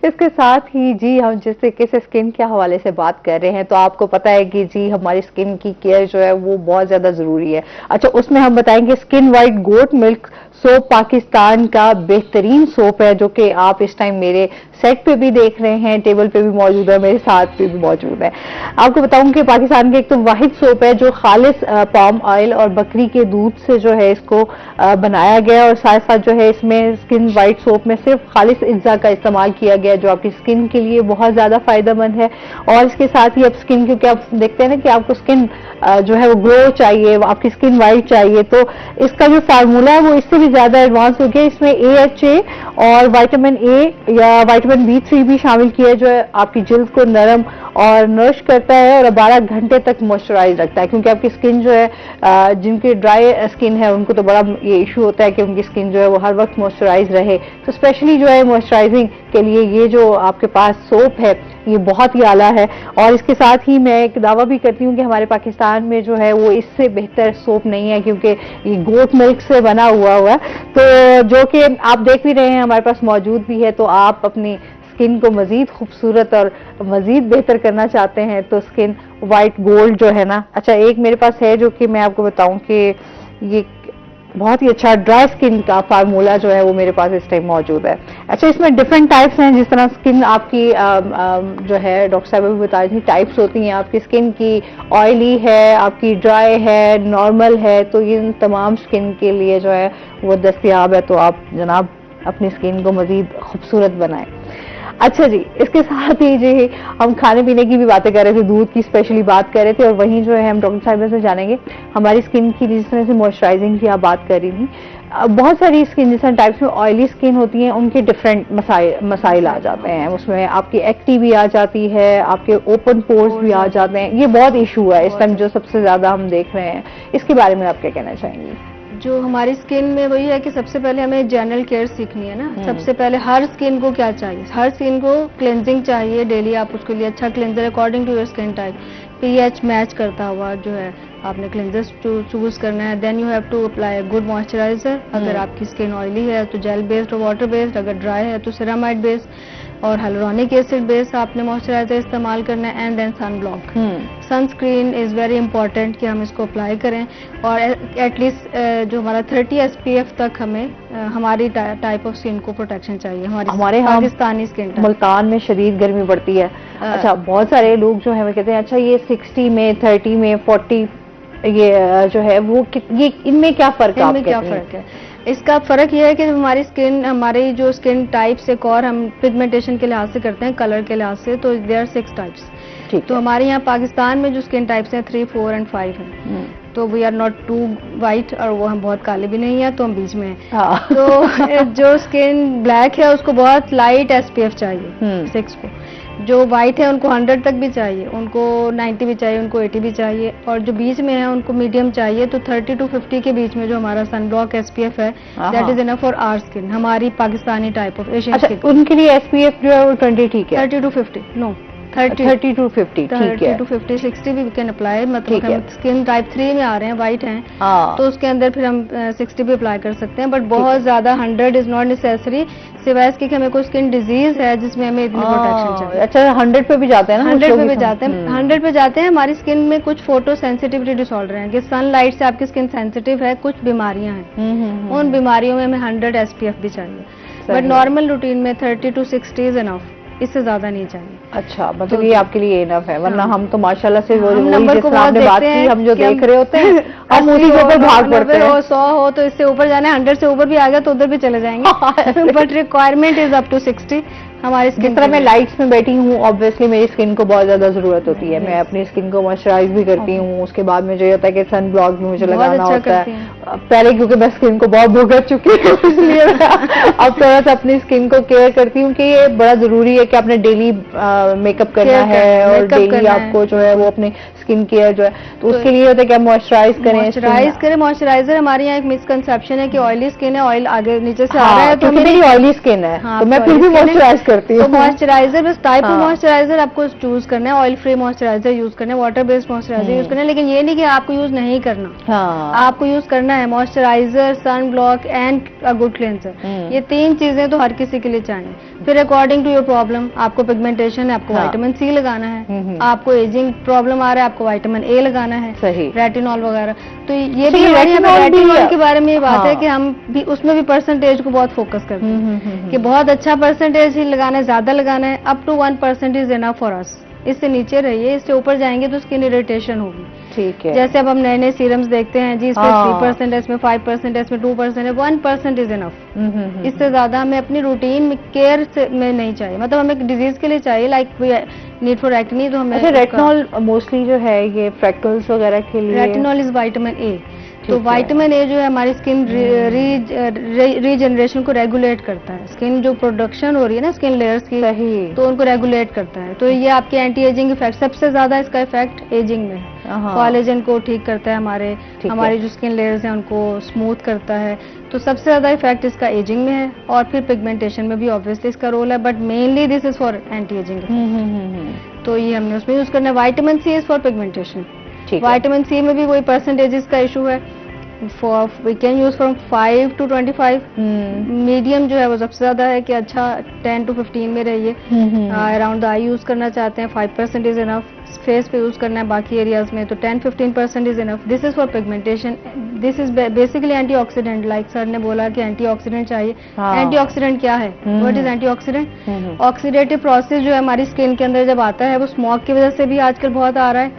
इसके साथ ही जी हम जिससे किस स्किन के हवाले से बात कर रहे हैं, तो आपको पता है कि जी हमारी स्किन की केयर जो है वो बहुत ज्यादा जरूरी है। अच्छा उसमें हम बताएंगे skin white goat milk soap Pakistan का बेहतरीन सोप है, जो कि आप इस टाइम मेरे सेट पे भी देख रहे हैं, टेबल पे भी मौजूद है, मेरे साथ पे भी मौजूद है। आपको बताऊं कि पाकिस्तान के एक तो वाहिद सोप है जो खालिस पाम ऑयल और बकरी के दूध से जो है इसको बनाया गया, और साथ साथ जो है इसमें स्किन वाइट सोप में सिर्फ खालिस अज्जा का इस्तेमाल किया गया जो आपकी स्किन के लिए बहुत ज्यादा फायदेमंद है। और इसके साथ ही अब स्किन, क्योंकि आप देखते हैं ना कि आपको स्किन जो है वो ग्लो चाहिए, आपकी स्किन वाइट चाहिए, तो इसका जो फार्मूला है वो इससे भी ज्यादा एडवांस हो गया। इसमें AHA और विटामिन A या विटामिन B3 भी शामिल किया है, जो है आपकी जिल्द को नरम और नरिश करता है और 12 घंटे तक मॉइस्चराइज रखता है। क्योंकि आपकी स्किन जो है, जिनकी ड्राई स्किन है उनको तो बड़ा ये इशू होता है कि उनकी स्किन जो है वो हर वक्त मॉइस्चराइज रहे। तो स्पेशली जो है मॉइस्चराइजिंग के लिए ये जो आपके पास सोप है ये बहुत ही आला है। और इसके साथ ही मैं एक दावा भी करती हूँ कि हमारे पाकिस्तान में जो है वो इससे बेहतर सोप नहीं है, क्योंकि ये गोट मिल्क से बना हुआ है, तो जो कि आप देख भी रहे हैं हमारे पास मौजूद भी है। तो आप अपनी स्किन को मजीद खूबसूरत और मजीद बेहतर करना चाहते हैं तो स्किन वाइट गोल्ड जो है ना, अच्छा एक मेरे पास है जो कि मैं आपको बताऊं कि ये बहुत ही अच्छा ड्राई स्किन का फार्मूला जो है वो मेरे पास इस टाइम मौजूद है। अच्छा, इसमें डिफरेंट टाइप्स हैं, जिस तरह स्किन आपकी जो है डॉक्टर साहब भी बता रही थी टाइप्स होती हैं आपकी स्किन की, ऑयली है, आपकी ड्राई है, नॉर्मल है, तो इन तमाम स्किन के लिए जो है वो दस्तयाब है। तो आप जनाब अपनी स्किन को मजीद खूबसूरत बनाएं। अच्छा जी, इसके साथ ही जी हम खाने पीने की भी बातें कर रहे थे, दूध की स्पेशली बात कर रहे थे, और वहीं जो है हम डॉक्टर साहिबा से जानेंगे हमारी स्किन की जिस तरह से मॉइस्चराइजिंग की आप बात कर रही थी। बहुत सारी स्किन जिस तरह टाइप्स में ऑयली स्किन होती है उनके डिफरेंट मसाइल आ जाते हैं, उसमें आपकी एक्टी भी आ जाती है, आपके ओपन पोर्स भी आ जाते हैं। ये बहुत इशू है इस टाइम जो सबसे ज्यादा हम देख रहे हैं, इसके बारे में आप क्या कहना चाहेंगे? जो हमारी स्किन में वही है कि सबसे पहले हमें जनरल केयर सीखनी है ना। सबसे पहले हर स्किन को क्या चाहिए, हर स्किन को क्लेंजिंग चाहिए डेली। आप उसके लिए अच्छा cleanser according to your skin type, pH match करता हुआ जो है आपने क्लेंजर चूज करना है। Then you have to apply good moisturiser. अगर आपकी स्किन ऑयली है तो जेल बेस्ड और वाटर बेस्ड, अगर ड्राई है तो सेरामाइड बेस्ड और हाइलुरोनिक एसिड बेस्ड आपने मॉइस्चराइजर इस्तेमाल करना है। And then sun block, sunscreen is very important कि हम इसको अप्लाई करें। और एटलीस्ट जो हमारा 30 SPF तक हमें हमारी टाइप ऑफ स्किन को प्रोटेक्शन चाहिए। हमारे पाकिस्तानी स्किन, मुल्तान में शदीद गर्मी पड़ती है। अच्छा, बहुत सारे लोग जो है वो कहते हैं अच्छा ये 60 में, 30 में, 40 ये जो है वो ये इनमें क्या फर्क है? इनमें क्या फर्क है? इसका फर्क ये है कि हमारी स्किन, हमारी जो स्किन टाइप्स एक और हम पिगमेंटेशन के लिहाज से करते हैं, कलर के लिहाज से, तो देयर 6 टाइप्स। तो हमारे यहाँ पाकिस्तान में जो स्किन टाइप्स हैं 3, 4 एंड 5 हैं। तो we are not too white और वो हम बहुत काले भी नहीं है, तो हम बीच में हैं। तो जो स्किन ब्लैक है उसको बहुत लाइट SPF चाहिए 6 को। जो वाइट है उनको 100 तक भी चाहिए, उनको 90 भी चाहिए, उनको 80 भी चाहिए, और जो बीच में है उनको मीडियम चाहिए। तो 30 to 50 के बीच में जो हमारा सन ब्लॉक SPF है that is enough for our skin, हमारी Pakistani type of Asian skin. उनके लिए SPF जो है वो 20 ठीक है? 30 to 50 नो 30 to 50 ठीक है। 30 to 50, 60 भी कैन अप्लाई। मतलब हम स्किन टाइप 3 में आ रहे हैं, वाइट हैं, तो उसके अंदर फिर हम 60 भी अप्लाई कर सकते हैं। बट बहुत ज्यादा 100 इज नॉट नेसेसरी, सिवाय इसके कि हमें कोई स्किन डिजीज है जिसमें हमें इतनी प्रोटेक्शन चाहिए। अच्छा, 100 पे भी जाते हैं ना? 100 पे भी जाते हैं, 100 पे जाते हैं। हमारी स्किन में कुछ फोटो सेंसिटिविटी डिसऑर्डर हैं कि सनलाइट से आपकी स्किन सेंसिटिव है, कुछ बीमारियां हैं, उन बीमारियों में हमें 100 SPF भी चाहिए। बट नॉर्मल रूटीन में 30 to 60 इज इनफ, इससे ज्यादा नहीं चाहिए। अच्छा, मतलब ये आपके लिए इनफ है, वरना हम तो माशाल्लाह से वो नंबर को बहुत बात की, हम जो देख रहे होते हैं हम उसी के ऊपर भाग पड़ते हैं। 100 हो तो इससे ऊपर जाना है, 100 से ऊपर भी आ गया तो उधर भी चले जाएंगे। But requirement is up to 60 हमारी स्किन। जिस तरह मैं लाइट्स में बैठी हूँ, ऑब्वियसली मेरी स्किन को बहुत ज्यादा जरूरत होती है। मैं अपनी स्किन को मॉइस्चराइज भी करती हूँ, उसके बाद मुझे ये होता है कि सन ब्लॉक भी मुझे लगाना होता है। पहले क्योंकि मैं स्किन को बहुत भुगत चुकी हूँ, इसलिए अब थोड़ा सा अपनी स्किन को केयर करती हूँ कि ये बड़ा जरूरी है कि आपने डेली मेकअप करना है और डेली आपको जो है वो अपनी स्किन केयर जो है, तो उसके लिए होता है कि आप मॉइस्चराइज करें। मॉइस्चराइजर हमारे यहाँ एक मिसकंसेप्शन है कि ऑयली स्किन है, ऑयल आगे नीचे से आ रहा है, तो मेरी ऑयली स्किन है तो मैं फिर भी मॉइस्चराइज करती हूँ। तो मॉइस्चराइजर बस टाइप ऑफ मॉइस्चराइजर आपको चूज करना है, ऑयल फ्री मॉइस्चराइजर यूज करना है, वाटर बेस्ड मॉइस्चराइजर यूज करना है, लेकिन ये नहीं कि आपको यूज नहीं करना। आपको यूज करना है moisturiser, sun block and a good cleanser. ये 3 चीजें तो हर किसी के लिए चाहिए। फिर अकॉर्डिंग टू योर प्रॉब्लम, आपको पिगमेंटेशन है, आपको विटामिन C लगाना है, आपको एजिंग प्रॉब्लम आ रहा है, आपको विटामिन A लगाना है, सही, रेटिनॉल वगैरह। तो ये भी रेटिनॉल के बारे में ये बात है कि हम भी उसमें भी परसेंटेज को बहुत फोकस करते हैं कि बहुत अच्छा परसेंटेज ही लगाना है, ज्यादा लगाना है। Up to 1% is enough for us. इससे नीचे रहिए, इससे ऊपर जाएंगे तो स्किन इरिटेशन होगी। ठीक है। जैसे अब हम नए नए सीरम्स देखते हैं जी, इसमें 3% है, इसमें 5% है, इसमें 2% है, 1% इज इनफ। इससे ज्यादा हमें अपनी रूटीन में केयर में नहीं चाहिए। मतलब हमें डिजीज के लिए चाहिए, लाइक नीड फॉर एक्ने, तो हमें रेटिनॉल मोस्टली जो है ये फ्रैक्टल्स वगैरह के लिए। रेटिनॉल इज विटामिन A, तो विटामिन ए जो है हमारी स्किन रीजनरेशन को रेगुलेट करता है, स्किन जो प्रोडक्शन हो रही है ना स्किन लेयर्स की, तो उनको रेगुलेट करता है। तो ये आपके एंटी एजिंग इफेक्ट, सबसे ज्यादा इसका इफेक्ट एजिंग में है। कोलेजन को ठीक करता है, हमारी जो स्किन लेयर्स हैं उनको स्मूथ करता है, तो सबसे ज्यादा इफेक्ट इसका एजिंग में है। और फिर पिगमेंटेशन में भी ऑब्वियसली इसका रोल है, but mainly this is for anti ageing. तो ये हमने उसमें यूज करना है। Vitamin C is for pigmentation. Vitamin C में भी वही परसेंटेजेस का इशू है, we can use from 5 to 25। Medium जो है वो सबसे ज्यादा है कि अच्छा 10 to 15 में रहिए। अराउंड द आई यूज करना चाहते हैं 5% इज इनफ। फेस पे यूज करना है बाकी एरियाज में तो 10-15% is enough. This is for pigmentation. This is basically antioxidant, like sir ने बोला कि एंटीऑक्सीडेंट चाहिए। एंटीऑक्सीडेंट क्या है, what is antioxidant? Oxidative process जो है हमारी स्किन के अंदर जब आता है वो स्मॉग की वजह से भी आजकल बहुत आ रहा है।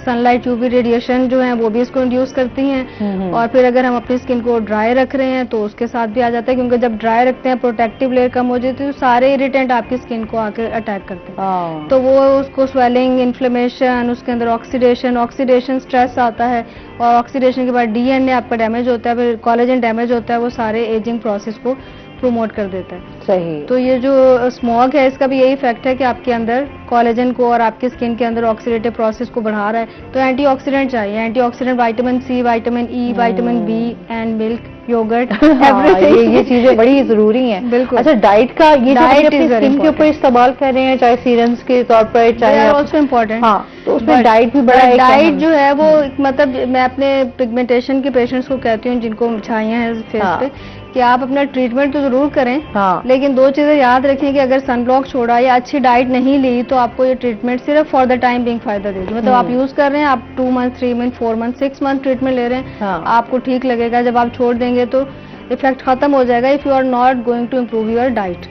सनलाइट, यूवी रेडिएशन जो है वो भी इसको इंड्यूस करती हैं। और फिर अगर हम अपनी स्किन को ड्राई रख रहे हैं तो उसके साथ भी आ जाता है, क्योंकि जब ड्राई रखते हैं प्रोटेक्टिव लेयर कम हो जाती है तो सारे इरिटेंट आपकी स्किन को आके अटैक करते हैं। तो वो उसको स्वेलिंग, इन्फ्लेमेशन, उसके अंदर ऑक्सीडेशन स्ट्रेस आता है, और ऑक्सीडेशन के बाद डीएनए आपका डैमेज होता है, फिर कोलेजन डैमेज होता है, वो सारे एजिंग प्रोसेस को प्रोमोट कर देता है। सही। तो ये जो स्मॉग है इसका भी यही इफेक्ट है कि आपके अंदर कोलेजन को और आपकी स्किन के अंदर ऑक्सीडेटिव प्रोसेस को बढ़ा रहा है। तो एंटीऑक्सीडेंट चाहिए। Antioxidant vitamin C, vitamin E, vitamin B and milk, yoghurt, everything. ये चीजें बड़ी जरूरी हैं। बिल्कुल। अच्छा, डाइट का ये डाइट अपनी स्किन के ऊपर इस्तेमाल कर रहे हैं, चाहे सीरम्स के तौर पर, चाहे ऑल्सो इम्पोर्टेंट। हाँ, तो उसमें डाइट भी बड़ा है। डाइट जो है वो मतलब मैं अपने पिगमेंटेशन के पेशेंट्स को कहती हूँ जिनको छाइयां हैं फेस पे, कि आप अपना ट्रीटमेंट तो जरूर करें, लेकिन दो चीजें याद रखें कि अगर सनब्लॉक छोड़ा या अच्छी डाइट नहीं ली तो आपको ये ट्रीटमेंट सिर्फ फॉर द टाइम बिंग फायदा देगी। मतलब आप यूज कर रहे हैं, आप 2 months, 3 months, 4 months, 6 months treatment ले रहे हैं, आपको ठीक लगेगा। जब आप छोड़ देंगे तो इफेक्ट खत्म हो जाएगा, if you are not going to improve your diet.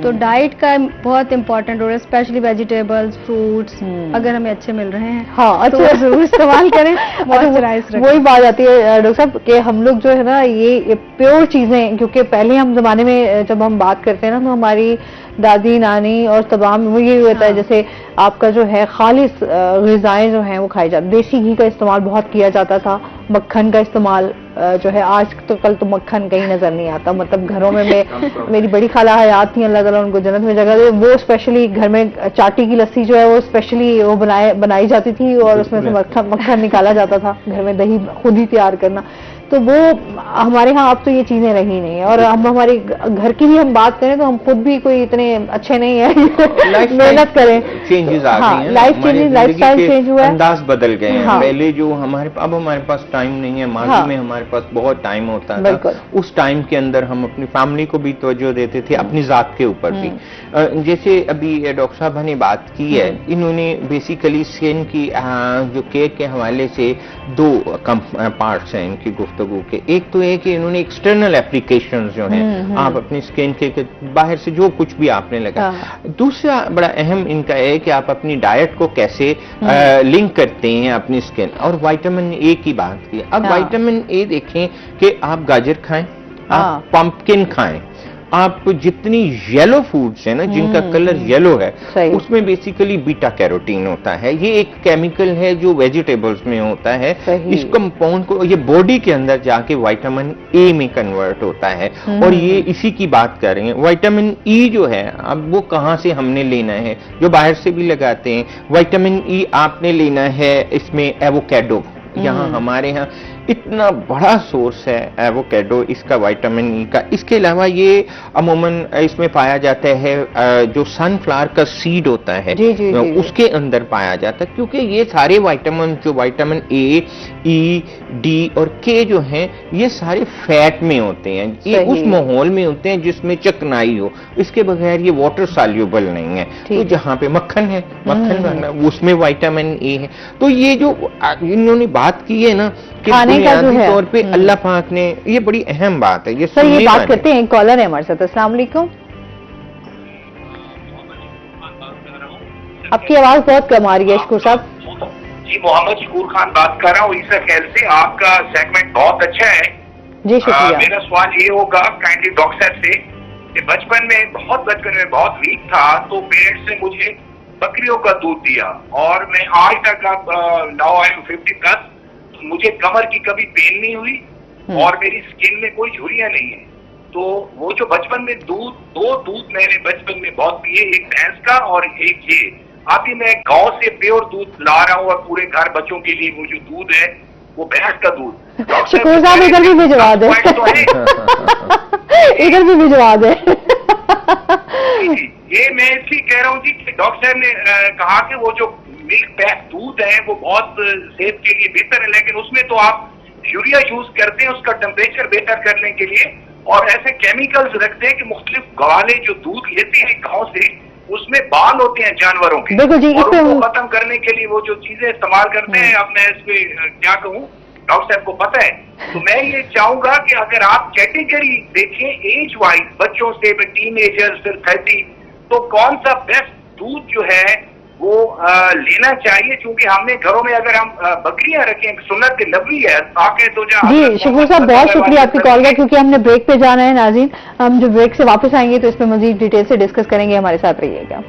तो डाइट का बहुत इंपॉर्टेंट रोल है, स्पेशली वेजिटेबल्स, फ्रूट्स अगर हमें अच्छे मिल रहे हैं तो वो जरूर इस्तेमाल करें। वही बात आती है डॉक्टर साहब कि हम लोग जो है ना ये प्योर चीजें, क्योंकि पहले हम जमाने में जब हम बात करते हैं ना तो हमारी दादी, नानी और तमाम वो ये होता है, जैसे आपका जो है खालिस ग़िज़ाएं जो हैं वो खाई जाती, देसी घी का इस्तेमाल बहुत किया जाता था, मक्खन का इस्तेमाल जो है आज तो कल तो मक्खन कहीं नजर नहीं आता। मतलब घरों में मेरी बड़ी खाला हयात थी, अल्लाह ताला उनको जन्नत में जगह दे, वो स्पेशली घर में चाटी की लस्सी जो है वो स्पेशली वो बनाई जाती थी और उसमें से मक्खन निकाला जाता था, घर में दही खुद ही तैयार करना। तो वो हमारे यहाँ अब तो ये चीजें रही नहीं है। और हम हमारे घर की भी हम बात करें तो हम खुद भी कोई इतने अच्छे नहीं है, मेहनत करें। चेंजेस आ गई हैं, लाइफस्टाइल चेंज हुआ है, अंदाज बदल गए हैं। पहले जो अब हमारे पास टाइम नहीं है, माजी में हमारे पास बहुत टाइम होता था, उस टाइम के अंदर हम अपनी फैमिली को भी तवज्जो देते थे, अपनी जात के ऊपर भी। जैसे अभी डॉक्टर साहब ने बात की है, इन्होंने बेसिकली स्किन की जो केयर के हवाले से 2 पार्ट्स हैं इनकी गुफ्तगू के। एक तो है कि इन्होंने एक्सटर्नल एप्लीकेशंस जो हैं आप अपनी स्किन के बाहर से जो कुछ भी आपने लगा। दूसरा बड़ा अहम इनका है कि आप अपनी डाइट को कैसे लिंक करते हैं अपनी स्किन। और विटामिन ए की बात की, अब विटामिन ए देखें कि आप गाजर खाएं, आप पंपकिन खाएं, आप जितनी येलो फूड्स है ना जिनका कलर येलो है उसमें बेसिकली बीटा कैरोटीन होता है। ये एक केमिकल है जो वेजिटेबल्स में होता है। इस कंपाउंड को ये बॉडी के अंदर जाके विटामिन ए में कन्वर्ट होता है और ये इसी की बात कर रहे हैं। विटामिन ई जो है अब वो कहाँ से हमने लेना है, जो बाहर से भी लगाते हैं। विटामिन ई आपने लेना है इसमें एवोकेडो, यहाँ हमारे यहाँ इतना बड़ा सोर्स है एवोकेडो इसका विटामिन ई का। इसके अलावा ये अमूमन इसमें पाया जाता है जो सनफ्लावर का सीड होता है उसके अंदर पाया जाता है, क्योंकि ये सारे विटामिन जो विटामिन ए, ई, डी और के जो हैं ये सारे फैट में होते हैं। ये उस माहौल में होते हैं जिसमें चिकनाई हो, इसके बगैर ये वाटर सॉल्युबल नहीं है। तो जहाँ पे मक्खन है, मक्खन उसमें विटामिन ए है। तो ये जो इन्होंने बात की है ना कि बुनियादी तौर पे अल्लाह पाक ने, ये बड़ी अहम बात है। ये सर ये बात करते हैं, कॉलर है हमारे साथ। अस्सलाम वालेकुम। आपकी आवाज बहुत कम आ रही है शकूर साहब। जी मोहम्मद शकूर खान बात कर रहा हूँ ईसा खैल से। आपका सेगमेंट बहुत अच्छा है जी, शुक्रिया। मेरा सवाल ये होगा काइंडली डॉक्टर साहब से कि बचपन में बहुत वीक था तो पेरेंट्स ने मुझे बकरियों का दूध दिया और मैं आज तक अब नाउ आई एम 50+, मुझे कमर की कभी पेन नहीं हुई और मेरी स्किन में कोई झुर्रियां नहीं है। तो वो जो बचपन में दो दूध मैंने बचपन में बहुत पिए, एक भैंस का और एक ये। अभी मैं गांव से प्योर दूध ला रहा हूँ और पूरे घर बच्चों के लिए वो जो दूध है वो भैंस का दूध। शकूर साहब इधर भी भिजवा दे, इधर भी भिजवा दे। ये मैं इसलिए कह रहा हूँ जी कि डॉक्टर ने कहा कि वो जो मिल्क पैक दूध है वो बहुत सेहत के लिए बेहतर है, लेकिन उसमें तो आप यूरिया यूज करते हैं उसका टेम्परेचर बेहतर करने के लिए, और ऐसे केमिकल्स रखते हैं कि मुख्तलिफ गवाले जो दूध लेते हैं गांव से उसमें बाल होते हैं जानवरों के, और उनको खत्म करने के लिए वो जो चीजें इस्तेमाल करते हैं। अब मैं इसमें क्या कहूँ, डॉक्टर साहब को पता है। तो मैं ये चाहूंगा कि अगर आप कैटेगरी देखें एज वाइज, बच्चों से टीनेजर्स फिर 30, तो कौन सा बेस्ट दूध जो है वो लेना चाहिए, क्योंकि हमने घरों में अगर हम बकरियां रखें, सुन्नत नबी है आके तो जी शकूर साहब बहुत शुक्रिया आपकी कॉल का, क्योंकि हमने ब्रेक पे जाना है नाज़रीन। हम जो ब्रेक से वापस आएंगे तो इसमें मजीद डिटेल से डिस्कस करेंगे, हमारे साथ रहिएगा।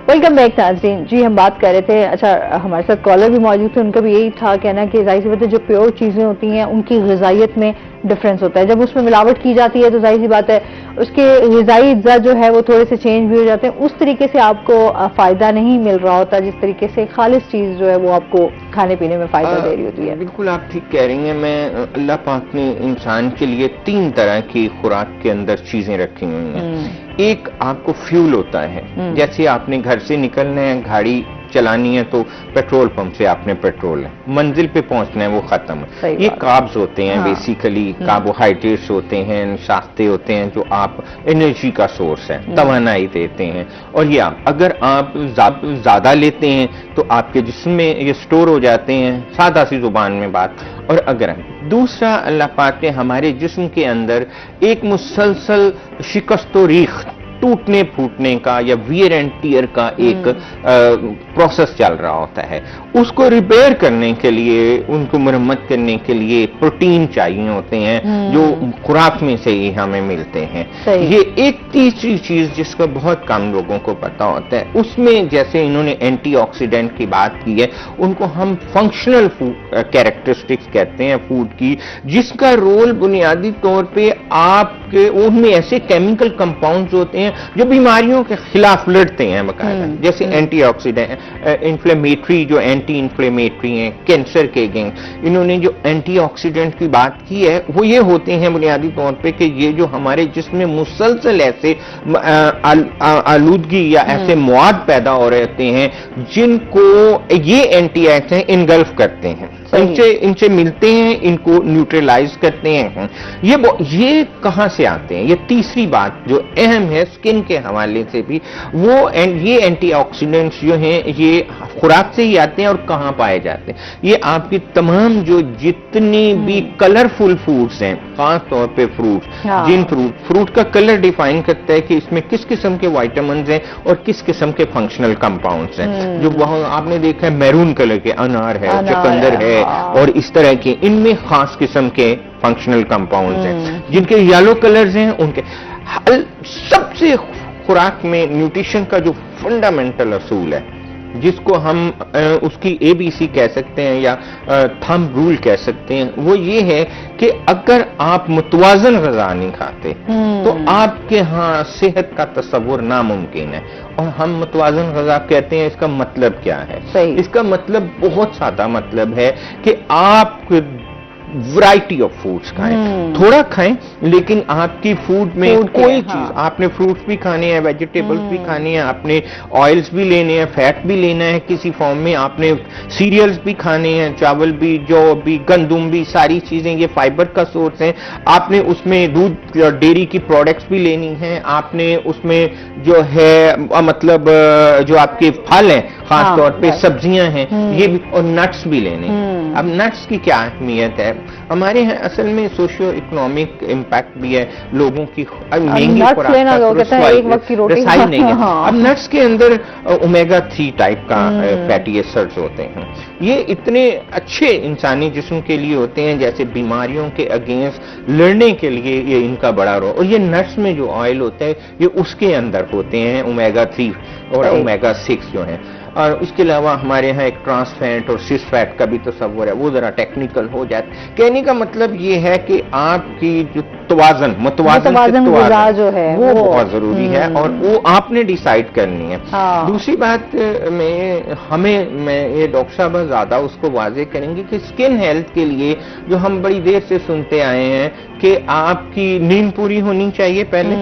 वेलकम बैक नाज़रीन। जी हम बात कर रहे थे, अच्छा हमारे साथ कॉलर भी मौजूद थे, उनका भी यही था कहना कि जाहिर सी बात है जो प्योर चीज़ें होती हैं उनकी ग़िज़ाइयत में डिफरेंस होता है। जब उसमें मिलावट की जाती है तो जाहिर सी बात है उसके ग़िज़ाई अज्जा जो है वो थोड़े से चेंज भी हो जाते हैं, उस तरीके से आपको फ़ायदा नहीं मिल रहा होता जिस तरीके से खालिस चीज़ जो है वो आपको खाने पीने में फ़ायदा दे रही होती है। बिल्कुल आप ठीक कह रही हैं। मैं अल्लाह पाक ने इंसान के लिए 3 तरह की खुराक के अंदर चीज़ें रखी हुई हैं। एक आपको फ्यूल होता है, जैसे आपने घर से निकलना है, गाड़ी चलानी है तो पेट्रोल पंप से आपने पेट्रोल है, मंजिल पे पहुंचना है वो खत्म है। ये कार्ब्स होते हैं, बेसिकली कार्बोहाइड्रेट्स होते हैं, नाश्ते होते हैं जो आप एनर्जी का सोर्स है, तवानाई देते हैं। और ये अगर आप ज्यादा लेते हैं तो आपके जिस्म में ये स्टोर हो जाते हैं, सादा सी जुबान में बात। और अगर दूसरा, अल्लाह पाक ने हमारे जिस्म के अंदर एक मुसलसल शिकस्तो रीख, टूटने फूटने का या वियर एंड टियर का एक प्रोसेस चल रहा होता है। उसको रिपेयर करने के लिए, उनको मरम्मत करने के लिए प्रोटीन चाहिए होते हैं जो खुराक में से ही हमें मिलते हैं। ये एक तीसरी चीज जिसका बहुत कम लोगों को पता होता है, उसमें जैसे इन्होंने एंटीऑक्सीडेंट की बात की है, उनको हम फंक्शनल कैरेक्टरिस्टिक्स कहते हैं फूड की, जिसका रोल बुनियादी तौर पे आपके उनमें ऐसे केमिकल कंपाउंड्स होते हैं जो बीमारियों के खिलाफ लड़ते हैं बकायदा, जैसे एंटीऑक्सीडेंट, इन्फ्लेमेटरी, जो एंटी इन्फ्लेमेटरी हैं, कैंसर के अगेंस्ट। इन्होंने जो एंटीऑक्सीडेंट की बात की है वो ये होते हैं बुनियादी तौर पे कि ये जो हमारे जिस्म में मुसलसल ऐसे आलूदगी या ऐसे मवाद पैदा हो रहते हैं जिनको ये एंटीएक्स हैं इनगल्फ करते हैं, इनसे मिलते हैं, इनको न्यूट्रलाइज करते हैं। ये कहां से आते हैं? ये तीसरी बात जो अहम है स्किन के हवाले से भी, ये एंटीऑक्सीडेंट्स जो हैं ये खुराक से ही आते हैं। और कहां पाए जाते हैं? ये आपकी तमाम जो जितनी भी कलरफुल फ्रूट्स हैं, खास तौर पे फ्रूट्स, जिन फ्रूट का कलर डिफाइन करता है कि इसमें किस किस्म के विटामिन हैं और किस किस्म के फंक्शनल कंपाउंड्स हैं। जो वहां आपने देखा है मैरून कलर के अनार है, चुकंदर है और इस तरह के, इनमें खास किस्म के फंक्शनल कंपाउंड्स हैं। जिनके येलो कलर्स हैं उनके सबसे खुराक में न्यूट्रिशन का जो फंडामेंटल असूल है, जिसको हम उसकी ABC कह सकते हैं या थंब रूल कह सकते हैं, वो ये है कि अगर आप मुतवाजन ग़िज़ा नहीं खाते तो आपके यहाँ सेहत का तस्वुर नामुमकिन है। और हम मुतवाजन ग़िज़ा कहते हैं, इसका मतलब क्या है? इसका मतलब बहुत सादा मतलब है कि आप वैरायटी ऑफ फूड्स खाएं, थोड़ा खाएं, लेकिन आपकी फूड में कोई चीज, आपने फ्रूट्स भी खाने हैं, वेजिटेबल्स भी खाने हैं, आपने ऑयल्स भी लेने हैं, फैट भी लेना है किसी फॉर्म में, आपने सीरियल्स भी खाने हैं, चावल भी, जौ भी, गंदुम भी, सारी चीजें ये फाइबर का सोर्स हैं। आपने उसमें दूध और डेयरी की प्रोडक्ट्स भी लेनी है, आपने उसमें जो है मतलब जो आपके फल हैं, खास तौर पे सब्जियां हैं, ये भी, और नट्स भी लेने। अब नट्स की क्या अहमियत है? हमारे यहाँ असल में सोशियो इकोनॉमिक इम्पैक्ट भी है, लोगों की महंगी nuts खुराक लेना का वो कहता है एक वक्त की रोटी रसाई नहीं है। हाँ। अब नट्स के अंदर ओमेगा 3 टाइप का फैटी एसिड्स होते हैं, ये इतने अच्छे इंसानी जिस्म के लिए होते हैं, जैसे बीमारियों के अगेंस्ट लड़ने के लिए ये इनका बड़ा रोल। और ये नट्स में जो ऑयल होता है ये उसके अंदर होते हैं ओमेगा 3 और ओमेगा 6 जो है। और इसके अलावा हमारे यहाँ एक ट्रांस फैट और सिस फैट का भी तस्वर है, वो जरा टेक्निकल हो जाता है। कहने का मतलब ये है कि आपकी जो मुतवाज़न ग़िज़ा जो है वो बहुत जरूरी है और वो आपने डिसाइड करनी है। हाँ। दूसरी बात मैं ये डॉक्टर साहब ज्यादा उसको वाजे करेंगे कि स्किन हेल्थ के लिए जो हम बड़ी देर से सुनते आए हैं कि आपकी नींद पूरी होनी चाहिए पहले,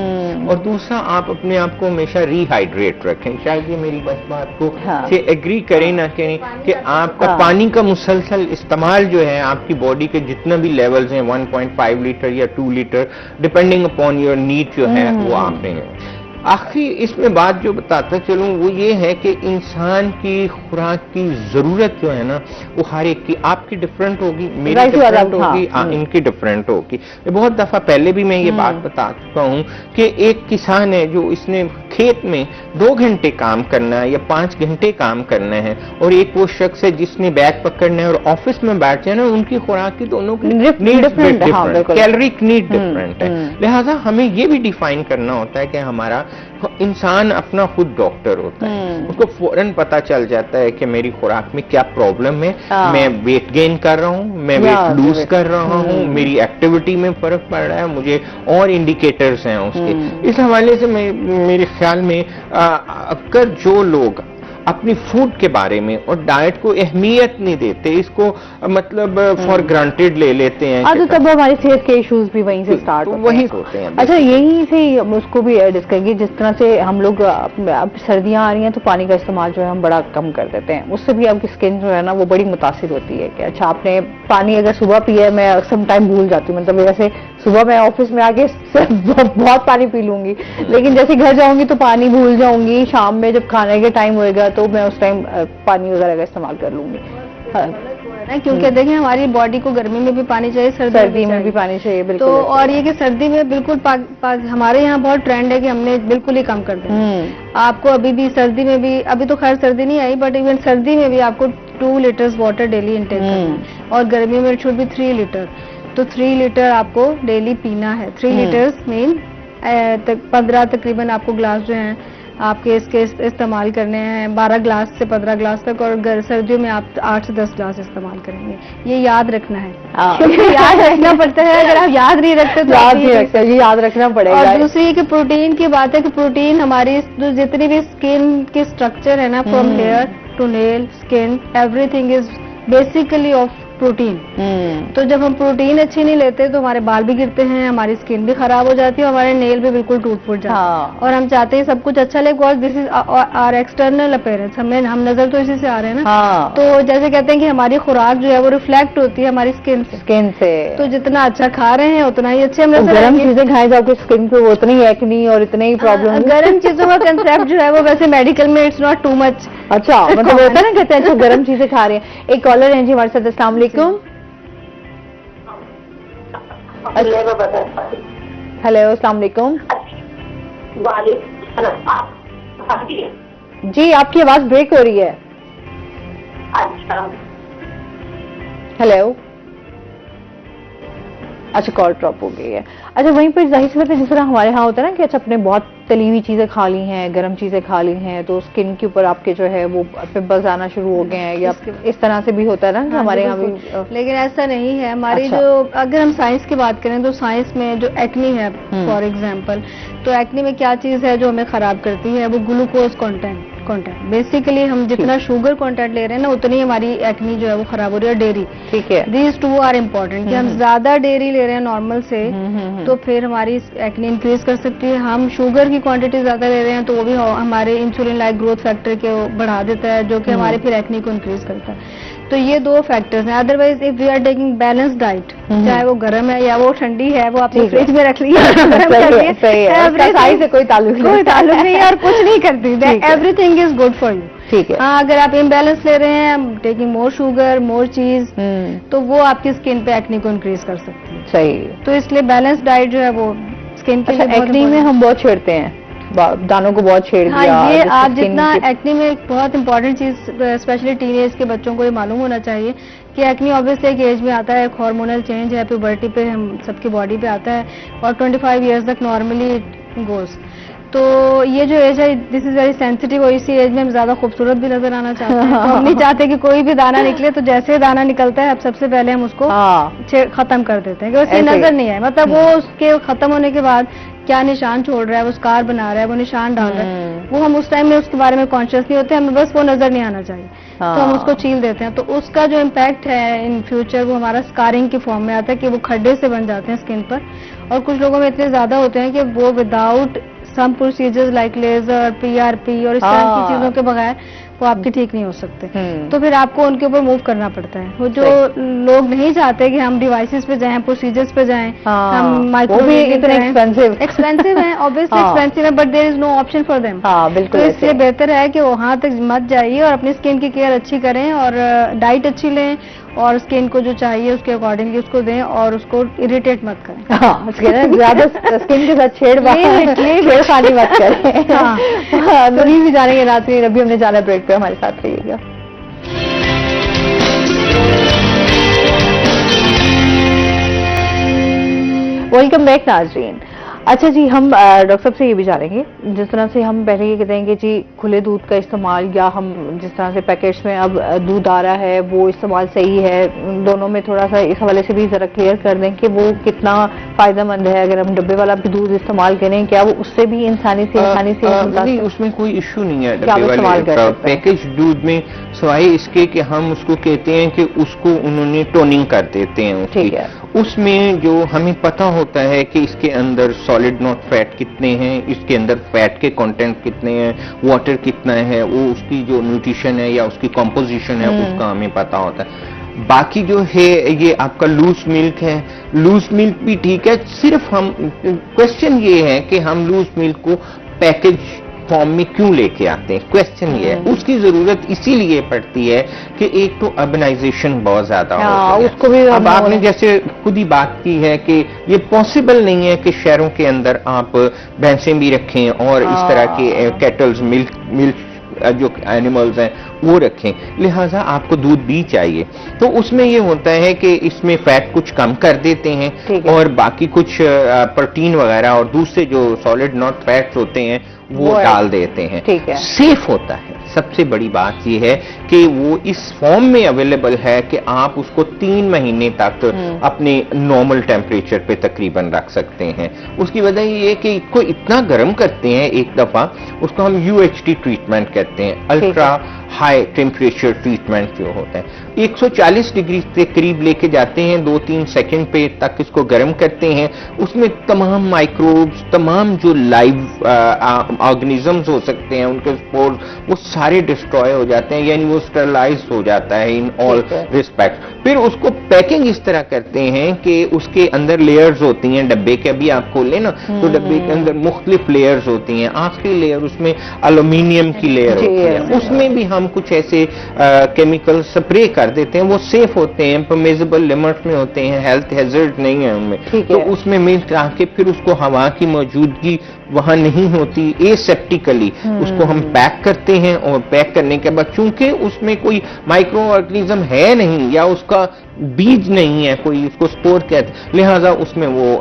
और दूसरा आप अपने आप को हमेशा रिहाइड्रेट रखें। शायद ये मेरी बात को से एग्री करें ना करें कि आपका पानी का मुसलसल इस्तेमाल जो है आपकी बॉडी के जितना भी लेवल्स हैं 1.5 लीटर या 2 litre depending upon your need जो है वो आपने आखिर इसमें बात जो बताता चलूं वो ये है कि इंसान की खुराक की जरूरत जो है ना वो हर एक की, आपकी डिफरेंट होगी, मेरी डिफरेंट होगी, इनकी डिफरेंट होगी। बहुत दफा पहले भी मैं ये बात बता चुका हूँ कि एक किसान है जो इसने खेत में 2 घंटे काम करना है या 5 घंटे काम करना है, और एक वो शख्स है जिसने बैग पकड़ना है और ऑफिस में बैठ जाना है, उनकी खुराक की दोनों की डिफरेंट, कैलोरिक नीड डिफरेंट है। लिहाजा हमें ये भी डिफाइन करना होता है कि हमारा इंसान अपना खुद डॉक्टर होता है, उसको फौरन पता चल जाता है कि मेरी खुराक में क्या प्रॉब्लम है, मैं वेट गेन कर रहा हूँ, मैं वेट लूज कर रहा हूँ, मेरी एक्टिविटी में फर्क पड़ रहा है, मुझे और इंडिकेटर्स हैं उसके। इस हवाले से मेरे ख्याल में अक्सर जो लोग अपनी फूड के बारे में और डाइट को अहमियत नहीं देते, इसको मतलब फॉर ग्रांटेड ले लेते हैं, तो तब हमारी सेहत के इश्यूज भी वहीं से स्टार्ट होते हैं। अच्छा, यहीं से हम उसको भी डिस्कस करेंगे, जिस तरह से हम लोग अब सर्दियां आ रही हैं तो पानी का इस्तेमाल जो है हम बड़ा कम कर देते हैं, उससे भी आपकी स्किन जो है ना वो बड़ी मुतासिर होती है। कि अच्छा आपने पानी अगर सुबह पिया है, मैं सम टाइम भूल जाती हूँ, मतलब वैसे सुबह मैं ऑफिस में आके बहुत पानी पी लूंगी, लेकिन जैसे घर जाऊंगी तो पानी भूल जाऊंगी, शाम में जब खाने के टाइम होएगा तो मैं उस टाइम पानी वगैरह का इस्तेमाल कर लूंगी। क्योंकि देखिए हमारी बॉडी को गर्मी में भी पानी चाहिए, सर्दी में भी पानी चाहिए, बिल्कुल। तो और ये कि सर्दी में बिल्कुल हमारे यहाँ बहुत ट्रेंड है कि हमने बिल्कुल ही कम कर दिया। आपको अभी भी सर्दी में भी, अभी तो खैर सर्दी नहीं आई, बट इवन सर्दी में भी आपको 2 लीटर्स वाटर डेली इंटेक करना है, और गर्मी में शुड भी 3 लीटर। तो 3 लीटर आपको डेली पीना है। 3 लीटर्स मीन 15 तकरीबन आपको ग्लास जो है आपके इसके इस्तेमाल करने हैं, 12 ग्लास से 15 ग्लास तक, और सर्दियों में आप 8 से 10 ग्लास इस्तेमाल करेंगे। ये याद रखना है, क्योंकि याद रखना पड़ता है, अगर आप याद नहीं रखते तो ये याद रखना पड़ेगा। और दूसरी कि प्रोटीन की बात है कि प्रोटीन हमारी जितनी भी स्किन की स्ट्रक्चर है ना, from hair to nail skin, everything is basically of protein. तो जब हम प्रोटीन अच्छी नहीं लेते तो हमारे बाल भी गिरते हैं, हमारी स्किन भी खराब हो जाती है, हमारे नेल भी बिल्कुल टूट फूट जाते हैं। और हम चाहते हैं सब कुछ अच्छा लगे, because this is our external appearance, हम नजर तो इसी से आ रहे हैं ना। तो जैसे कहते हैं कि हमारी खुराक जो है वो रिफ्लेक्ट होती है हमारी स्किन से। तो जितना अच्छा खा रहे हैं उतना ही अच्छे हम गर्म चीजें खाएं तो आपकी स्किन पे उतनी एक्नी और इतनी ही प्रॉब्लम। गर्म चीजों का कंसेप्ट जो है वो वैसे मेडिकल में इट्स नॉट टू मच। अच्छा, मतलब होता है ना, कहते हैं अच्छा गर्म चीजें खा रहे हैं। एक कॉलर है जी हमारे साथ। अस्सलाम वालेकुम। हेलो, अस्सलाम वालेकुम। जी आपकी आवाज ब्रेक हो रही है। अच्छा, हेलो। अच्छा, कॉल ड्रॉप हो गई है। अच्छा, वहीं पर जाहिर सी बात है जिस तरह हमारे यहाँ होता है ना कि अच्छा आपने बहुत तली हुई चीजें खा ली हैं, गर्म चीजें खा ली हैं, तो स्किन के ऊपर आपके जो है वो पिंपल्स आना शुरू हो गए हैं, या इस तरह से भी होता है ना कि हमारे यहाँ भी। लेकिन ऐसा नहीं है हमारी जो, अगर हम साइंस की बात करें तो साइंस में जो एक्नी है फॉर एग्जाम्पल, तो एक्नी में क्या चीज है जो हमें खराब करती है, वो ग्लूकोज कंटेंट। बेसिकली हम जितना शुगर कंटेंट ले रहे हैं ना उतनी हमारी एक्नी जो है वो खराब हो रही है। डेयरी, ठीक है, दीज 2 आर इम्पोर्टेंट। कि हम ज्यादा डेयरी ले रहे हैं नॉर्मल से तो फिर हमारी एक्नी इंक्रीज कर सकती है। हम शुगर की क्वांटिटी ज्यादा ले रहे हैं तो वो भी हमारे इंसुलिन लाइक ग्रोथ फैक्टर के बढ़ा देता है, जो कि हमारे फिर एक्नी को इंक्रीज करता है। तो ये 2 फैक्टर्स हैं। Otherwise if we are taking balance diet, चाहे वो गर्म है या वो ठंडी है, वो आपने फ्रिज में रख लिया, कोई ताल्लुक नहीं है और कुछ नहीं करती, everything is good for you. ठीक है। हाँ, अगर आप इम्बैलेंस ले रहे हैं, टेकिंग मोर शुगर, मोर चीज, तो वो आपकी स्किन पे एक्ने को इंक्रीज कर सकती है। सही। तो इसलिए बैलेंस डाइट जो है वो स्किन के लिए बहुत एक्ने में हम बहुत छेड़ते हैं, दानों को बहुत छेड़ दिया। हाँ, ये आप जितना एक्ने में एक बहुत इंपॉर्टेंट चीज स्पेशली टीनेज के बच्चों को ये मालूम होना चाहिए कि एक्ने ऑब्वियसली एक एज में आता है, एक हार्मोनल चेंज है, प्यूबर्टी पे हम सबकी बॉडी पे आता है और 25 इयर्स तक नॉर्मली गोज। तो ये जो एज है दिस इज वेरी सेंसिटिव, और इसी एज में हम ज्यादा खूबसूरत भी नजर आना चाहते हैं। तो हम नहीं चाहते कि कोई भी दाना निकले, तो जैसे दाना निकलता है अब सबसे पहले हम उसको खत्म कर देते हैं कि उसे नजर नहीं आए, मतलब वो उसके खत्म होने के बाद क्या निशान छोड़ रहा है, वो स्कार बना रहा है, वो निशान डाल रहा है, वो हम उस टाइम में उसके बारे में कॉन्शियस नहीं होते, हमें बस वो नजर नहीं आना चाहिए, तो हम उसको छील देते हैं। तो उसका जो इम्पैक्ट है इन फ्यूचर वो हमारा स्कारिंग की फॉर्म में आता है कि वो खड्डे से बन जाते हैं स्किन पर, और कुछ लोगों में इतने ज्यादा होते हैं कि वो without some procedures like laser, PRP और इस तरह की चीजों के बगैर वो आपके ठीक नहीं हो सकते। तो फिर आपको उनके ऊपर मूव करना पड़ता है। वो जो लोग नहीं चाहते कि हम डिवाइसेस पे जाएं, प्रोसीजर्स पे जाएं, हम माइक्रोवेव एक्सपेंसिव है, ऑब्वियसली एक्सपेंसिव है, but there is no option for them. बिल्कुल। तो इसलिए बेहतर है कि वहां तक मत जाइए और अपनी स्किन की केयर अच्छी करें और डाइट अच्छी लें और स्किन को जो चाहिए उसके अकॉर्डिंगली उसको दें और उसको इरिटेट मत करें। हाँ, ज्यादा स्किन के साथ छेड़खानी मत करें। हाँ, नबी भी जानेंगे रात्रि, अभी हमने जाना ब्रेक पे, हमारे साथ रहिएगा। वेलकम बैक नाज़रीन। अच्छा जी, हम डॉक्टर साहब से ये भी जानेंगे, जिस तरह से हम पहले ये कहते हैं कि जी खुले दूध का इस्तेमाल, या हम जिस तरह से पैकेट्स में अब दूध आ रहा है वो इस्तेमाल सही है, दोनों में थोड़ा सा इस हवाले से भी जरा क्लियर कर दें कि वो कितना फायदेमंद है। अगर हम डब्बे वाला भी दूध इस्तेमाल करें, क्या वो उससे भी इंसानी से नहीं, उसमें कोई इश्यू नहीं है। डब्बे वाले पैकेज दूध में सिवाय इसके कि हम उसको कहते हैं कि उसको उन्होंने टोनिंग कर देते हैं उसकी, उसमें जो हमें पता होता है कि इसके अंदर सॉलिड नॉट फैट कितने हैं, इसके अंदर फैट के कंटेंट कितने हैं, वाटर कितना है, वो उसकी जो न्यूट्रिशन है या उसकी कंपोजिशन है उसका हमें पता होता है। बाकी जो है ये आपका लूज मिल्क है, लूज मिल्क भी ठीक है, सिर्फ हम क्वेश्चन ये है कि हम लूज मिल्क को पैकेज फॉर्म में क्यों लेके आते हैं, क्वेश्चन ये है। उसकी जरूरत इसीलिए पड़ती है कि एक तो अर्बनाइजेशन बहुत ज्यादा हो गई है। अब आपने जैसे खुद ही बात की है कि ये पॉसिबल नहीं है कि शहरों के अंदर आप भैंसें भी रखें और इस तरह के कैटल्स, मिल्क जो एनिमल्स हैं वो रखें, लिहाजा आपको दूध भी चाहिए। तो उसमें ये होता है कि इसमें फैट कुछ कम कर देते हैं और बाकी कुछ प्रोटीन वगैरह और दूसरे जो सॉलिड नॉट फैट्स होते हैं वो डाल देते हैं। सेफ होता है। सबसे बड़ी बात यह है कि वो इस फॉर्म में अवेलेबल है कि आप उसको 3 महीने तक अपने नॉर्मल टेम्परेचर पे तकरीबन रख सकते हैं। उसकी वजह ये है कि इसको इतना गर्म करते हैं एक दफा, उसको हम UHT ट्रीटमेंट कहते हैं, अल्ट्रा हाई टेम्परेचर ट्रीटमेंट जो होता है। 140 डिग्री के करीब लेके जाते हैं, 2-3 सेकंड पे तक इसको गर्म करते हैं। उसमें तमाम माइक्रोब्स, तमाम जो लाइव ऑर्गेनिजम्स हो सकते हैं, उनके स्पोर्स, वो सारे डिस्ट्रॉय हो जाते हैं, यानी वो स्टरलाइज हो जाता है इन ऑल रिस्पेक्ट। फिर उसको पैकिंग इस तरह करते हैं कि उसके अंदर लेयर्स होती हैं डब्बे के, अभी आप खोलें ना तो डब्बे के अंदर मुख्तलिफ लेयर्स होती हैं। आखिरी लेयर उसमें एल्यूमिनियम की लेयर होती है, उसमें भी हम कुछ ऐसे केमिकल स्प्रे कर देते हैं, वो सेफ होते हैं, परमिसिबल लिमिट में होते हैं, हेल्थ हैजर्ड नहीं है उनमें। तो उसमें मिल्क आके फिर उसको हवा की मौजूदगी वहां नहीं होती, एसेप्टिकली उसको हम पैक करते हैं और पैक करने के बाद चूंकि उसमें कोई माइक्रो ऑर्गेनिज्म है नहीं या उसका बीज नहीं है कोई, उसको स्पोर कहते, लिहाजा उसमें वो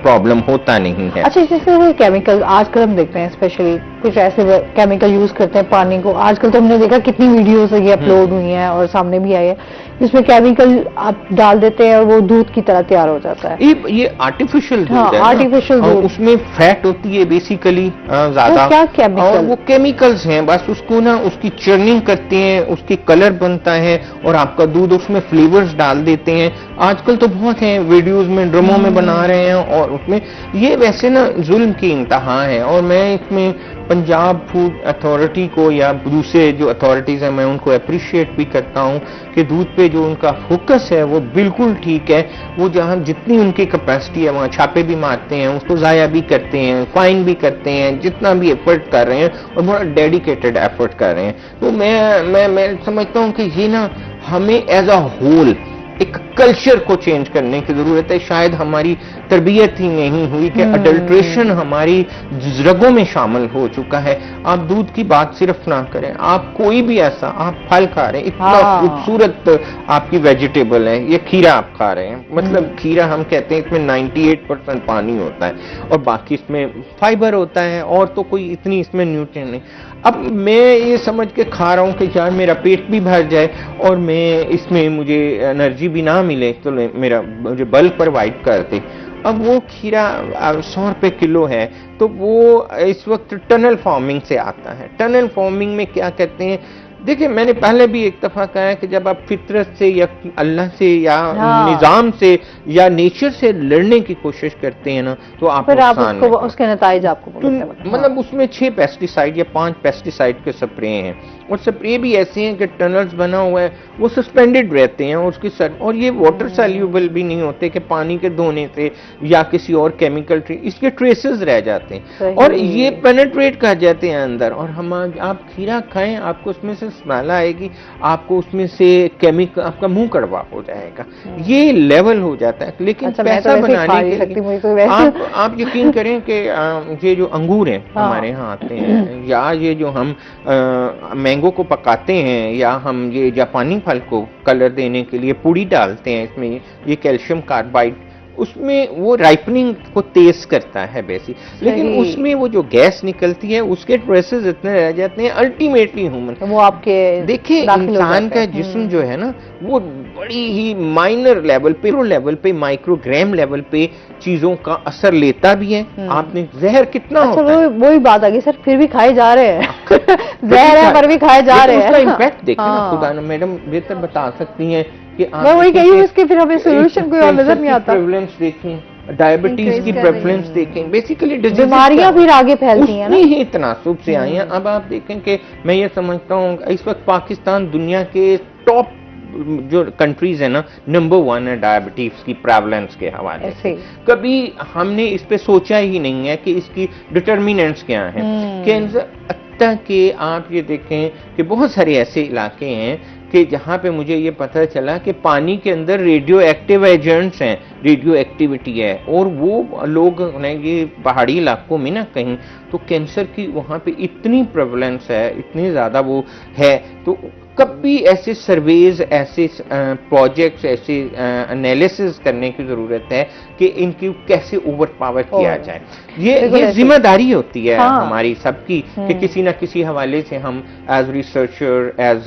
प्रॉब्लम होता नहीं है। अच्छा, जैसे वो केमिकल आजकल हम देखते हैं, स्पेशली कुछ ऐसे केमिकल यूज करते हैं पानी को, आजकल तो हमने देखा कितनी वीडियोस ये अपलोड हुई हैं और सामने भी आई है, जिसमें केमिकल आप डाल देते हैं और वो दूध की तरह तैयार हो जाता है। ये आर्टिफिशियल दूध है, आर्टिफिशियल दूध, उसमें फैट होती है बेसिकली ज्यादा, क्या केमिकल, और वो केमिकल्स हैं, बस उसको ना उसकी चर्निंग करते हैं, उसकी कलर बनता है और आपका दूध, उसमें फ्लेवर्स डाल देते हैं। आजकल तो बहुत हैं, वीडियोस में ड्रमों में बना रहे हैं और उसमें ये वैसे ना जुल्म की इंतहा है। और मैं इसमें पंजाब फूड अथॉरिटी को या दूसरे जो अथॉरिटीज हैं मैं उनको अप्रिशिएट भी करता हूं कि दूध पे पे जो उनका फोकस है वो बिल्कुल ठीक है। वो जहाँ जितनी उनकी कैपेसिटी है वहाँ छापे भी मारते हैं, उसको ज़ाया भी करते हैं, फाइन भी करते हैं, जितना भी एफर्ट कर रहे हैं और बड़ा डेडिकेटेड एफर्ट कर रहे हैं। तो मैं समझता हूँ कि ये ना हमें एज अ होल एक कल्चर को चेंज करने की जरूरत है। शायद हमारी तरबियत ही नहीं हुई कि अडल्ट्रेशन हमारी रगों में शामिल हो चुका है। आप दूध की बात सिर्फ ना करें, आप कोई भी ऐसा आप फल खा रहे हैं, इतना खूबसूरत आपकी वेजिटेबल है, ये खीरा आप खा रहे हैं, मतलब खीरा हम कहते हैं इसमें 98% पानी होता है और बाकी इसमें फाइबर होता है और तो कोई इतनी इसमें न्यूट्रिएंट नहीं। अब मैं ये समझ के खा रहा हूँ कि यार मेरा पेट भी भर जाए और मैं इसमें मुझे एनर्जी भी ना मिले तो मुझे बल्क प्रोवाइड कर दे। अब वो खीरा 100 रुपए किलो है, तो वो इस वक्त टनल फार्मिंग से आता है। टनल फार्मिंग में क्या कहते हैं, देखिए मैंने पहले भी एक दफा कहा है कि जब आप फितरत से या अल्लाह से या निजाम से या नेचर से लड़ने की कोशिश करते हैं ना, तो आप फिर आप उसके नतीजे आपको मतलब उसमें 6 पेस्टिसाइड या 5 पेस्टिसाइड के स्प्रे हैं और स्प्रे भी ऐसे हैं कि टनल्स बना हुआ है वो सस्पेंडेड रहते हैं और उसकी और ये वाटर सॉल्यूबल भी नहीं होते कि पानी के धोने से या किसी और केमिकल इसके ट्रेसेस रह जाते हैं और ये पेनेट्रेट कर जाते हैं अंदर। और हम आप खीरा खाएं, आपको उसमें से स्मेल आएगी, आपको उसमें से केमिकल, आपका मुंह कड़वा हो जाएगा, ये लेवल हो जाता है। लेकिन पैसा बनाने के लिए आप यकीन करें कि ये जो अंगूर हैं हमारे यहाँ आते हैं या ये जो हम मैंगो को पकाते हैं या हम ये जापानी फल को कलर देने के लिए पुड़ी डालते हैं, इसमें ये कैल्शियम कार्बाइड उसमें वो राइपनिंग को तेज करता है बेसिक, लेकिन उसमें वो जो गैस निकलती है उसके ट्रेसेस इतने रह जाते हैं अल्टीमेटली ह्यूमन। वो आपके देखिए इंसान का जिस्म जो है ना वो बड़ी ही माइनर लेवल पे माइक्रोग्राम लेवल पे चीजों का असर लेता भी है। आपने जहर कितना होता है, वही बात आ गई सर, फिर भी खाए जा रहे हैं जहर है पर भी खाए जा रहे हैं। उसका इम्पैक्ट देखिए ना, खुदा ने मैडम बेहतर बता सकती हैं कि मैं वही कही हूँ, इसके फिर हमें सोल्यूशन कोई और नजर नहीं आता। प्रेवलेंस देखें, डायबिटीज की प्रेवलेंस देखें, बेसिकली बीमारियां फिर आगे फैलती हैं ना, ही तनासुब से आई हैं। अब आप देखें कि मैं ये समझता हूँ इस वक्त पाकिस्तान दुनिया के टॉप जो कंट्रीज है ना नंबर 1 है डायबिटीज की प्रेवलेंस के हवाले से। कभी हमने इस पे सोचा ही नहीं है कि इसकी डिटर्मिनेंट्स क्या हैं। कैंसर तक के आप ये देखें कि बहुत सारे ऐसे इलाके हैं कि जहाँ पे मुझे ये पता चला कि पानी के अंदर रेडियो एक्टिव एजेंट्स हैं, रेडियो एक्टिविटी है, और वो लोग ये पहाड़ी इलाकों में ना कहीं तो कैंसर की वहाँ पे इतनी प्रेवलेंस है, इतनी ज़्यादा वो है। तो कभी ऐसे सर्वेज, ऐसे प्रोजेक्ट्स, ऐसे एनालिसिस करने की जरूरत है कि इनकी कैसे ओवर पावर किया जाए। ये जिम्मेदारी होती है हमारी सबकी कि किसी ना किसी हवाले से हम एज रिसर्चर, एज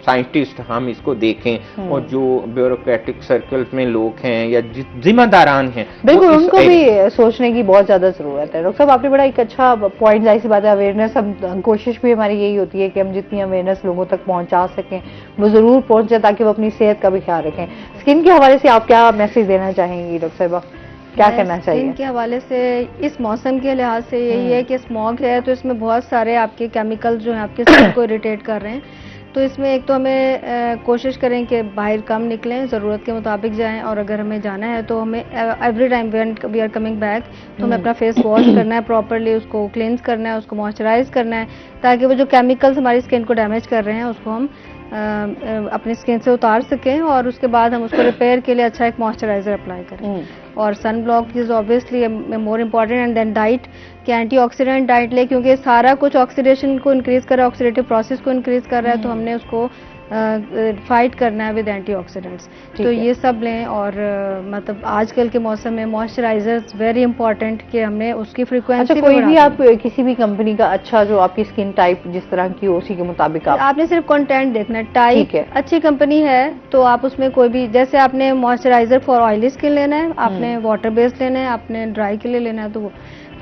साइंटिस्ट हम इसको देखें और जो ब्यूरोक्रेटिक सर्कल्स में लोग हैं या जिम्मेदारान हैं बिल्कुल उनको भी सोचने की बहुत ज्यादा जरूरत है। डॉक्टर साहब आपने बड़ा एक अच्छा पॉइंट, जाहिर सी बात है अवेयरनेस, हम कोशिश भी हमारी यही होती है कि हम जितनी अवेयरनेस लोगों तक पहुंचा सकें वो जरूर पहुंचे ताकि वो अपनी सेहत का भी ख्याल रखें। स्किन के हवाले से आप क्या मैसेज देना चाहेंगी डॉक्टर साहब, क्या करना चाहिए? स्किन के हवाले से इस मौसम के लिहाज से यही है कि स्मॉग है तो इसमें बहुत सारे आपके केमिकल जो हैं आपके स्किन को इरिटेट कर रहे हैं। तो इसमें एक तो हमें कोशिश करें कि बाहर कम निकलें, ज़रूरत के मुताबिक जाएं, और अगर हमें जाना है तो हमें every time we are coming back तो हमें अपना फेस वॉश करना है प्रॉपरली, उसको क्लींस करना है, उसको मॉइस्चराइज करना है ताकि वो जो केमिकल्स हमारी स्किन को डैमेज कर रहे हैं उसको हम अपनी स्किन से उतार सकें, और उसके बाद हम उसको रिपेयर के लिए अच्छा एक मॉइस्चराइजर अप्लाई करें। और sun block is obviously more important, and then diet कि एंटीऑक्सीडेंट डाइट ले, क्योंकि सारा कुछ ऑक्सीडेशन को इंक्रीज कर रहा है, ऑक्सीडेटिव प्रोसेस को इंक्रीज कर रहा है, तो हमने उसको फाइट करना है विद एंटीऑक्सीडेंट्स। तो ये सब लें, और मतलब आजकल के मौसम में मॉइस्चराइजर्स वेरी इंपॉर्टेंट कि हमने उसकी फ्रीक्वेंसी। अच्छा, कोई भी आप किसी भी कंपनी का अच्छा जो आपकी स्किन टाइप जिस तरह की उसी के मुताबिक आपने सिर्फ कंटेंट देखना है, टाइप अच्छी कंपनी है तो आप उसमें कोई भी, जैसे आपने मॉइस्चराइजर फॉर ऑयली स्किन लेना है, आपने वाटर बेस्ड लेना है, आपने ड्राई के लिए लेना है तो वो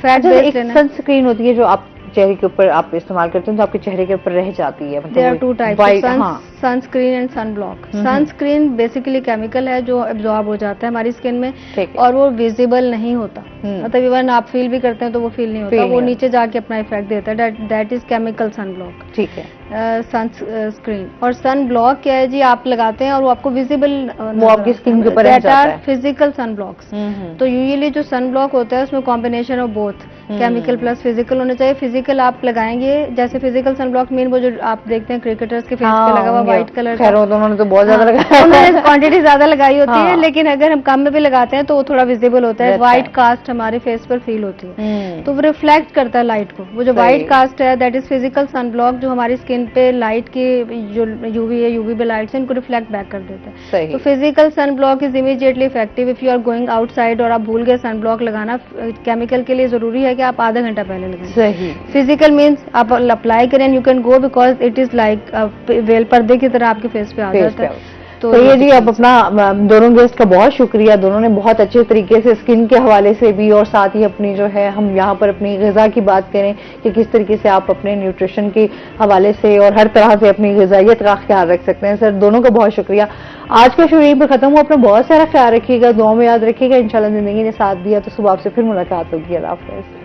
फैट बेस्ड लेना है। सनस्क्रीन होती है जो आप चेहरे के ऊपर आप इस्तेमाल करते हैं तो आपके चेहरे के ऊपर रह जाती है? देयर आर टू टाइप्स, हाँ, sunscreen and sunblock. Sunscreen basically chemical है जो एब्जॉर्ब हो जाता है हमारी स्किन में और वो विजिबल नहीं होता, मतलब इवन आप फील भी करते हैं तो वो फील नहीं होता, वो नीचे जाके अपना इफेक्ट देता है, दैट इज केमिकल सनब्लॉक। ठीक है। सनस्क्रीन और सन ब्लॉक क्या है जी, आप लगाते हैं और वो आपको विजिबल, वो आपकी स्किन के ऊपर रह जाता है। फिजिकल सन ब्लॉक्स। तो यूजुअली जो सन ब्लॉक होता है उसमें combination of both chemical plus physical होना चाहिए। फिजिकल आप लगाएंगे, जैसे फिजिकल सन ब्लॉक मीन वो जो आप देखते हैं क्रिकेटर्स के फेस पे लगा हुआ व्हाइट कलर का, उन्होंने तो बहुत ज्यादा लगाया, उन्होंने क्वांटिटी ज्यादा लगाई होती है, लेकिन अगर हम कम में भी लगाते हैं तो वो थोड़ा विजिबल होता है, व्हाइट कास्ट हमारे फेस पर फील होती है, तो वो रिफ्लेक्ट करता है लाइट को। वो जो व्हाइट कास्ट है that is physical sun block, जो हमारी स्किन पे लाइट की जो यूवी है, यूवी लाइट से इनको रिफ्लेक्ट बैक कर देता है। तो physical sun block is immediately effective if you are going outside और आप भूल गए सन ब्लॉक लगाना। केमिकल के लिए जरूरी है कि आप आधा घंटा पहले लगाएं। सही। फिजिकल मीन्स आप अप्लाई करें, you can go because it is like well पर्दे की तरह आपके फेस पे आ जाता है। तो ये जी अब अपना दोनों गेस्ट का बहुत शुक्रिया, दोनों ने बहुत अच्छे तरीके से स्किन के हवाले से भी और साथ ही अपनी जो है हम यहाँ पर अपनी ग़िज़ा की बात करें कि किस तरीके से आप अपने न्यूट्रिशन के हवाले से और हर तरह से अपनी ग़िज़ाइयत का ख्याल रख सकते हैं। सर दोनों का बहुत शुक्रिया। आज का शो यहीं पर खत्म हुआ। अपना बहुत सारा ख्याल रखिएगा, दुआ में याद रखिएगा। इंशाल्लाह ज़िंदगी ने साथ दिया तो सुबह आपसे फिर मुलाकात होगी। अल्लाह हाफ़िज़।